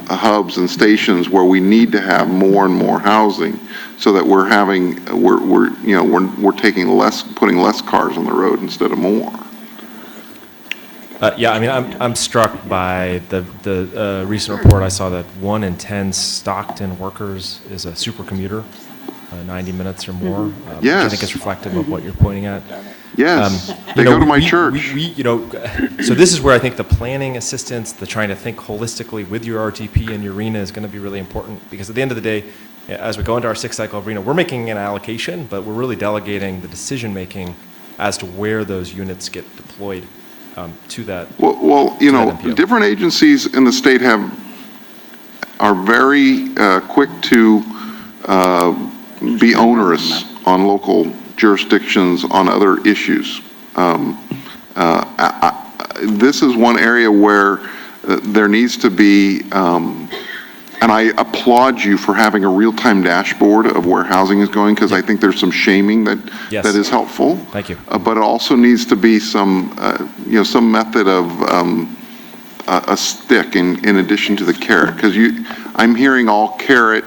hubs and stations where we need to have more and more housing, so that we're putting less cars on the road instead of more. Yeah, I mean, I'm struck by the recent report I saw that 1 in 10 Stockton workers is a super commuter, 90 minutes or more. Yes. Which I think is reflective of what you're pointing at. Yes, they go to my church. So this is where I think the planning assistance, the trying to think holistically with your RTP and your RENA is going to be really important, because at the end of the day, as we go into our sixth cycle of RENA, we're making an allocation, but we're really delegating the decision-making as to where those units get deployed to that. Well, you know, different agencies in the state are very quick to be onerous on local jurisdictions on other issues. This is one area where there needs to be, and I applaud you for having a real-time dashboard of where housing is going, because I think there's some shaming that is helpful. Thank you. But it also needs to be some, some method of a stick in addition to the carrot, because I'm hearing all carrot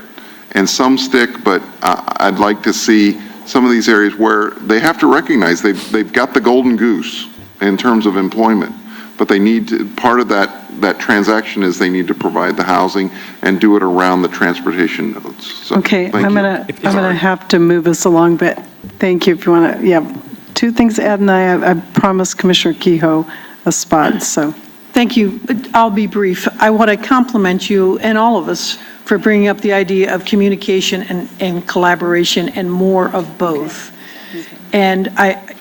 and some stick, but I'd like to see some of these areas where they have to recognize they've got the golden goose in terms of employment, but they need to, part of that transaction is they need to provide the housing and do it around the transportation nodes. So, Okay, thank I'm you. gonna have to move us along, but thank you. If you want to, two things to add, and I promised Commissioner Kehoe a spot, so. Thank you. I'll be brief. I want to compliment you and all of us for bringing up the idea of communication and collaboration and more of both. And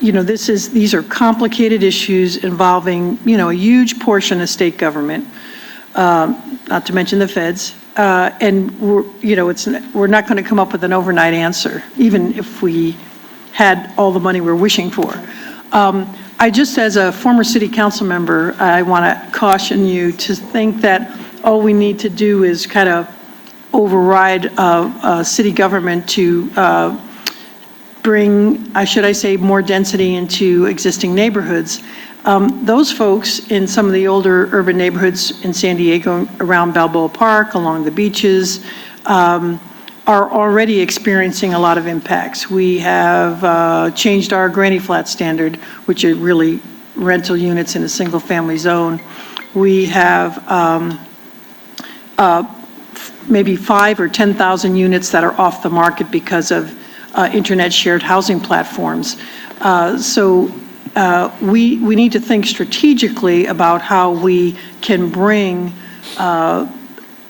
these are complicated issues involving, a huge portion of state government, not to mention the feds. And we're not going to come up with an overnight answer, even if we had all the money we're wishing for. I just, as a former city council member, I want to caution you to think that all we need to do is kind of override city government to bring, should I say, more density into existing neighborhoods. Those folks in some of the older urban neighborhoods in San Diego, around Balboa Park, along the beaches, are already experiencing a lot of impacts. We have changed our granny flat standard, which are really rental units in a single family zone. We have maybe 5,000 or 10,000 units that are off the market because of internet shared housing platforms. So we need to think strategically about how we can bring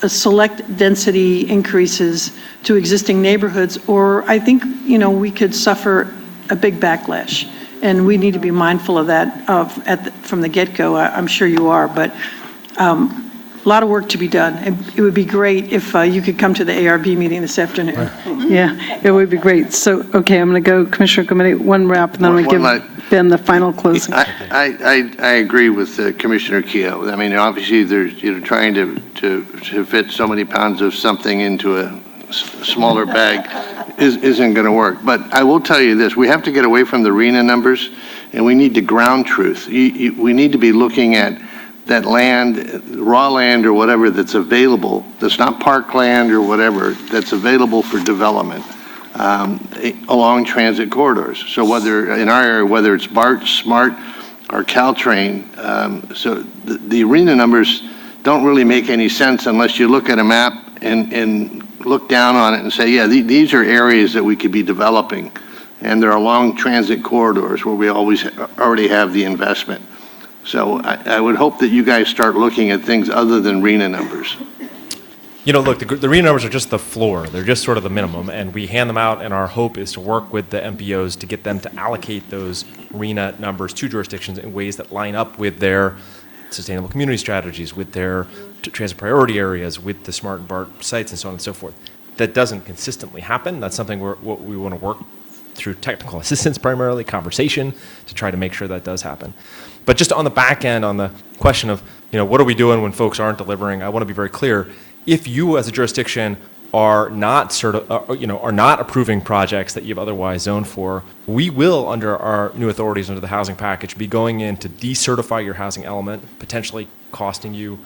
select density increases to existing neighborhoods, or I think, we could suffer a big backlash. And we need to be mindful of that from the get-go. I'm sure you are, but a lot of work to be done. It would be great if you could come to the ARB meeting this afternoon. Yeah, it would be great. So, okay, I'm going to go, Commissioner Committee, one wrap, and then I'm going to give Ben the final closing. I agree with Commissioner Kehoe. I mean, obviously, there's trying to fit so many pounds of something into a smaller bag isn't going to work. But I will tell you this: we have to get away from the RENA numbers, and we need to ground truth. We need to be looking at that land, raw land or whatever that's available, that's not parkland or whatever, that's available for development along transit corridors. So whether, in our area, whether it's BART, SMART, or Caltrain, so the arena numbers don't really make any sense unless you look at a map and look down on it and say, yeah, these are areas that we could be developing, and they're along transit corridors where we already have the investment. So I would hope that you guys start looking at things other than RENA numbers. Look, the RENA numbers are just the floor. They're just sort of the minimum, and we hand them out, and our hope is to work with the MPOs to get them to allocate those RENA numbers to jurisdictions in ways that line up with their sustainable community strategies, with their transit priority areas, with the SMART and BART sites, and so on and so forth. That doesn't consistently happen. That's something we want to work through technical assistance, primarily conversation, to try to make sure that does happen. But just on the back end, on the question of, what are we doing when folks aren't delivering, I want to be very clear. If you as a jurisdiction are not are not approving projects that you've otherwise zoned for, we will, under our new authorities under the housing package, be going in to decertify your housing element, potentially costing you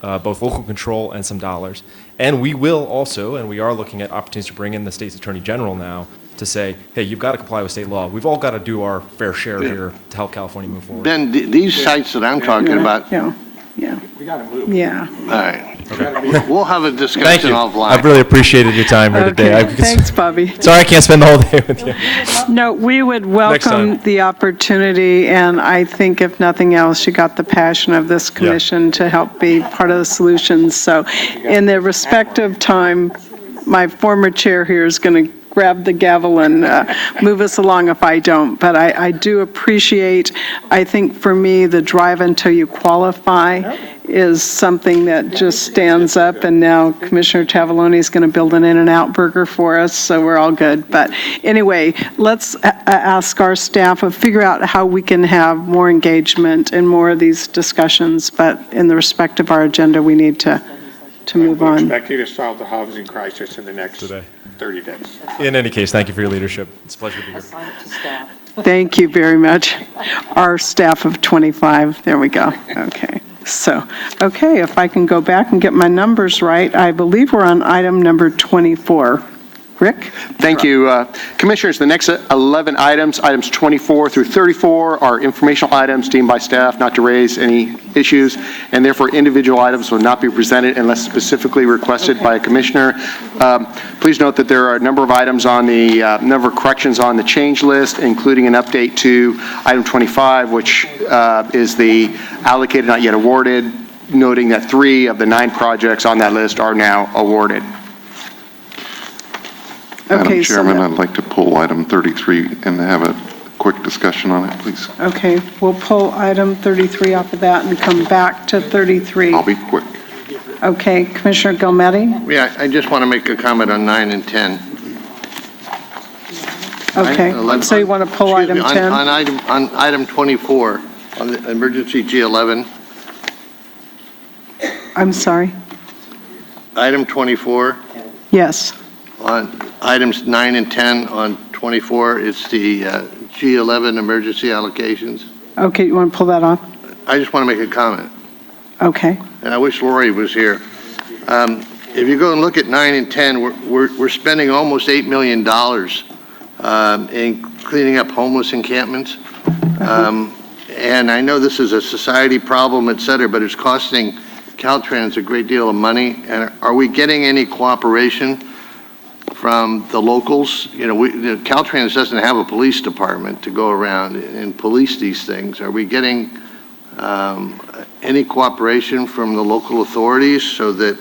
both local control and some dollars. And we will also, and we are looking at opportunities to bring in the state's attorney general now to say, hey, you've got to comply with state law. We've all got to do our fair share here to help California move forward. Ben, these sites that I'm talking about. Yeah. We got to move. Yeah. All right. Okay. We'll have a discussion Thank you. offline. I've really appreciated your time here today. Thanks, Bobby. Sorry I can't spend the whole day with you. No, we would welcome the opportunity, and I think if nothing else, you got the passion of this commission to help be part of the solution. So in the respective time, my former chair here is going to grab the gavel and move us along if I don't. But I do appreciate, I think for me, the drive until you qualify is something that just stands up. And now Commissioner Tavallone is going to build an In-N-Out burger for us, so we're all good. But anyway, let's ask our staff to figure out how we can have more engagement and more of these discussions. But in the respect of our agenda, we need to move on. We expect you to solve the housing crisis in the next 30 days. In any case, thank you for your leadership. It's a pleasure to be here. Thank you very much. Our staff of 25, there we go. Okay. So, okay, if I can go back and get my numbers right, I believe we're on item number 24. Rick? Thank you. Commissioners, the next 11 items, items 24 through 34, are informational items deemed by staff not to raise any issues, and therefore individual items will not be presented unless specifically requested by a commissioner. Please note that there are a number of items on the number of corrections on the change list, including an update to item 25, which is the allocated not yet awarded, noting that 3 of the 9 projects on that list are now awarded. Madam Chairman, I'd like to pull item 33 and have a quick discussion on it, please. Okay, we'll pull item 33 off of that and come back to 33. I'll be quick. Okay, Commissioner Gilmetti? Yeah, I just want to make a comment on 9 and 10. Okay, so you want to pull item 10? On item 24, on the emergency G11. I'm sorry? Item 24. Yes. On items 9 and 10 on 24, it's the G11 emergency allocations. Okay, you want to pull that off? I just want to make a comment, Okay. and I wish Lori was here. If you go and look at 9 and 10, we're spending almost $8 million in cleaning up homeless encampments. And I know this is a society problem, et cetera, but it's costing Caltrans a great deal of money. And are we getting any cooperation from the locals? You know, Caltrans doesn't have a police department to go around and police these things. Are we getting any cooperation from the local authorities so that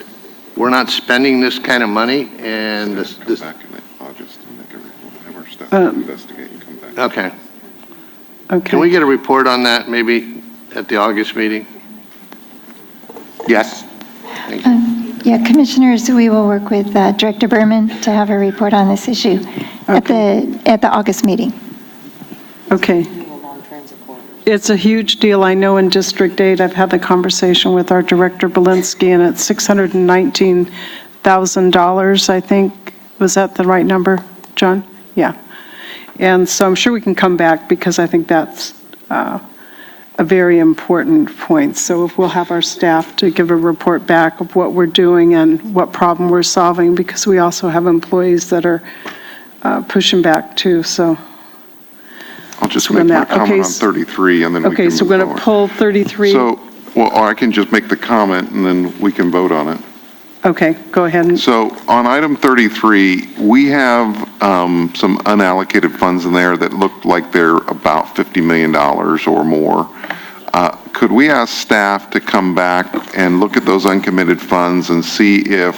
we're not spending this kind of money and this Back in August and make everyone have our staff investigate and come back. Okay. Okay. Can we get a report on that maybe at the August meeting? Yes. Thank you. Yeah, Commissioners, we will work with Director Berman to have a report on this issue at the August meeting. Okay. It's a huge deal. I know in District 8, I've had the conversation with our Director Belinsky, and it's $619,000, I think. Was that the right number, John? Yeah. And so I'm sure we can come back because I think that's a very important point. So if we'll have our staff to give a report back of what we're doing and what problem we're solving, because we also have employees that are pushing back too, so. I'll just make my comment on 33 and then we can move Okay, so we're going to pull 33. So, well, or I can just make the comment and then we can vote on it. Okay, go ahead. So on item 33, we have some unallocated funds in there that look like they're about $50 million or more. Could we ask staff to come back and look at those uncommitted funds and see if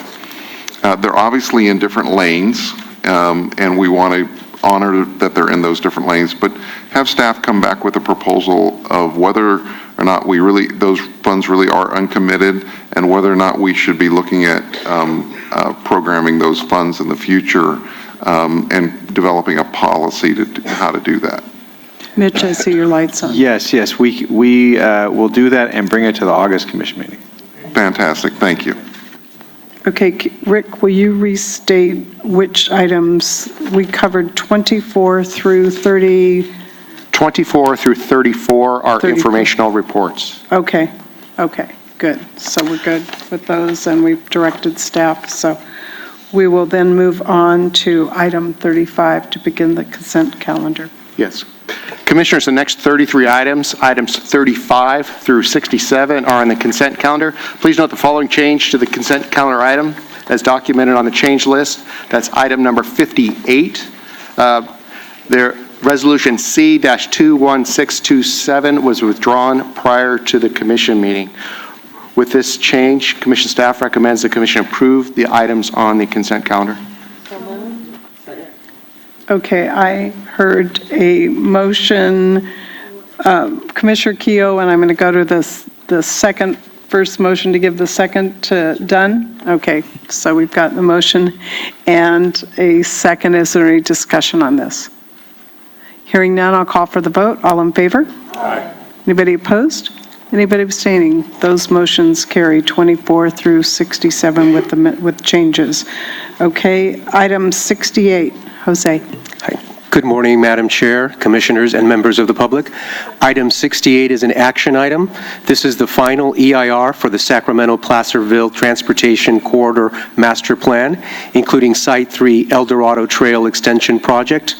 they're obviously in different lanes, and we want to honor that they're in those different lanes, but have staff come back with a proposal of whether or not those funds really are uncommitted, and whether or not we should be looking at programming those funds in the future and developing a policy to how to do that. Mitch, I see your lights on. Yes, we will do that and bring it to the August Commission meeting. Fantastic, thank you. Okay, Rick, will you restate which items we covered? 24 through 30? 24 through 34 are informational reports. Okay, good. So we're good with those, and we've directed staff. So we will then move on to item 35 to begin the consent calendar. Yes. Commissioners, the next 33 items, items 35 through 67, are on the consent calendar. Please note the following change to the consent calendar item as documented on the change list. That's item number 58. Their resolution C-21627 was withdrawn prior to the commission meeting. With this change, Commission staff recommends the Commission approve the items on the consent calendar. Okay, I heard a motion, Commissioner Keough, and I'm going to go to the first motion to give the second to Dunn. Okay, so we've got the motion and a second. Is there any discussion on this? Hearing none, I'll call for the vote. All in favor? Aye. Anybody opposed? Anybody abstaining? Those motions carry 24 through 67 with changes. Okay, item 68. Jose. Hi. Good morning, Madam Chair, Commissioners, and members of the public. Item 68 is an action item. This is the final EIR for the Sacramento-Placerville Transportation Corridor Master Plan, including Site 3 El Dorado Trail Extension Project.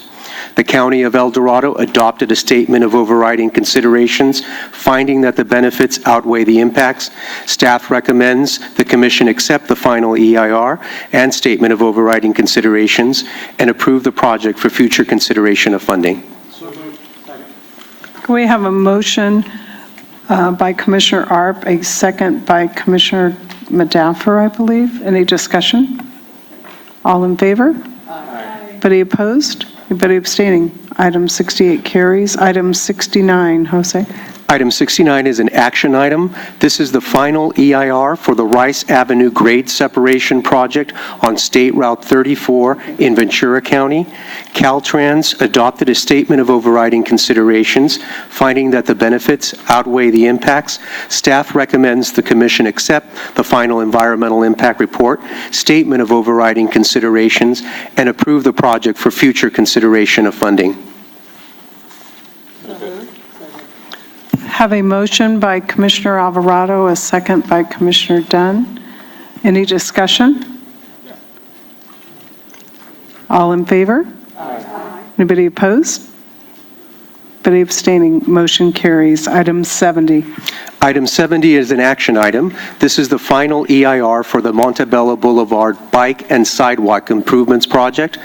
The County of El Dorado adopted a statement of overriding considerations, finding that the benefits outweigh the impacts. Staff recommends the Commission accept the final EIR and statement of overriding considerations and approve the project for future consideration of funding. Can we have a motion by Commissioner Arp, a second by Commissioner Medaffer, I believe? Any discussion? All in favor? Aye. Anybody opposed? Anybody abstaining? Item 68 carries. Item 69, Jose. Item 69 is an action item. This is the final EIR for the Rice Avenue Grade Separation Project on State Route 34 in Ventura County. Caltrans adopted a statement of overriding considerations, finding that the benefits outweigh the impacts. Staff recommends the Commission accept the final environmental impact report, statement of overriding considerations, and approve the project for future consideration of funding. Have a motion by Commissioner Alvarado, a second by Commissioner Dunn. Any discussion? All in favor? Aye. Anybody opposed? Anybody abstaining? Motion carries. Item 70. Item 70 is an action item. This is the final EIR for the Montebello Boulevard Bike and Sidewalk Improvements Project.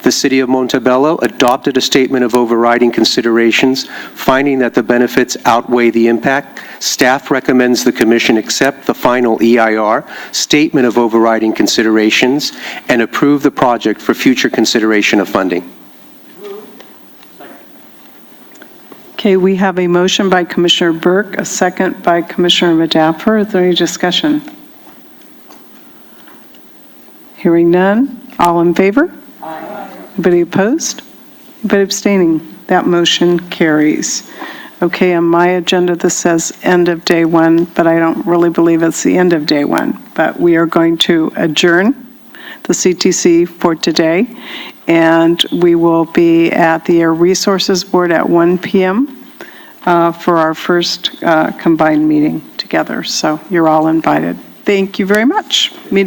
The City of Montebello adopted a statement of overriding considerations, finding that the benefits outweigh the impact. Staff recommends the Commission accept the final EIR, statement of overriding considerations, and approve the project for future consideration of funding. Okay, we have a motion by Commissioner Burke, a second by Commissioner Medaffer. Is there any discussion? Hearing none. All in favor? Aye. Anybody opposed? Anybody abstaining? That motion carries. Okay, on my agenda this says end of day one, but I don't really believe it's the end of day one. But we are going to adjourn the CTC for today, and we will be at the Air Resources Board at 1 p.m. For our first combined meeting together. So you're all invited. Thank you very much. Meeting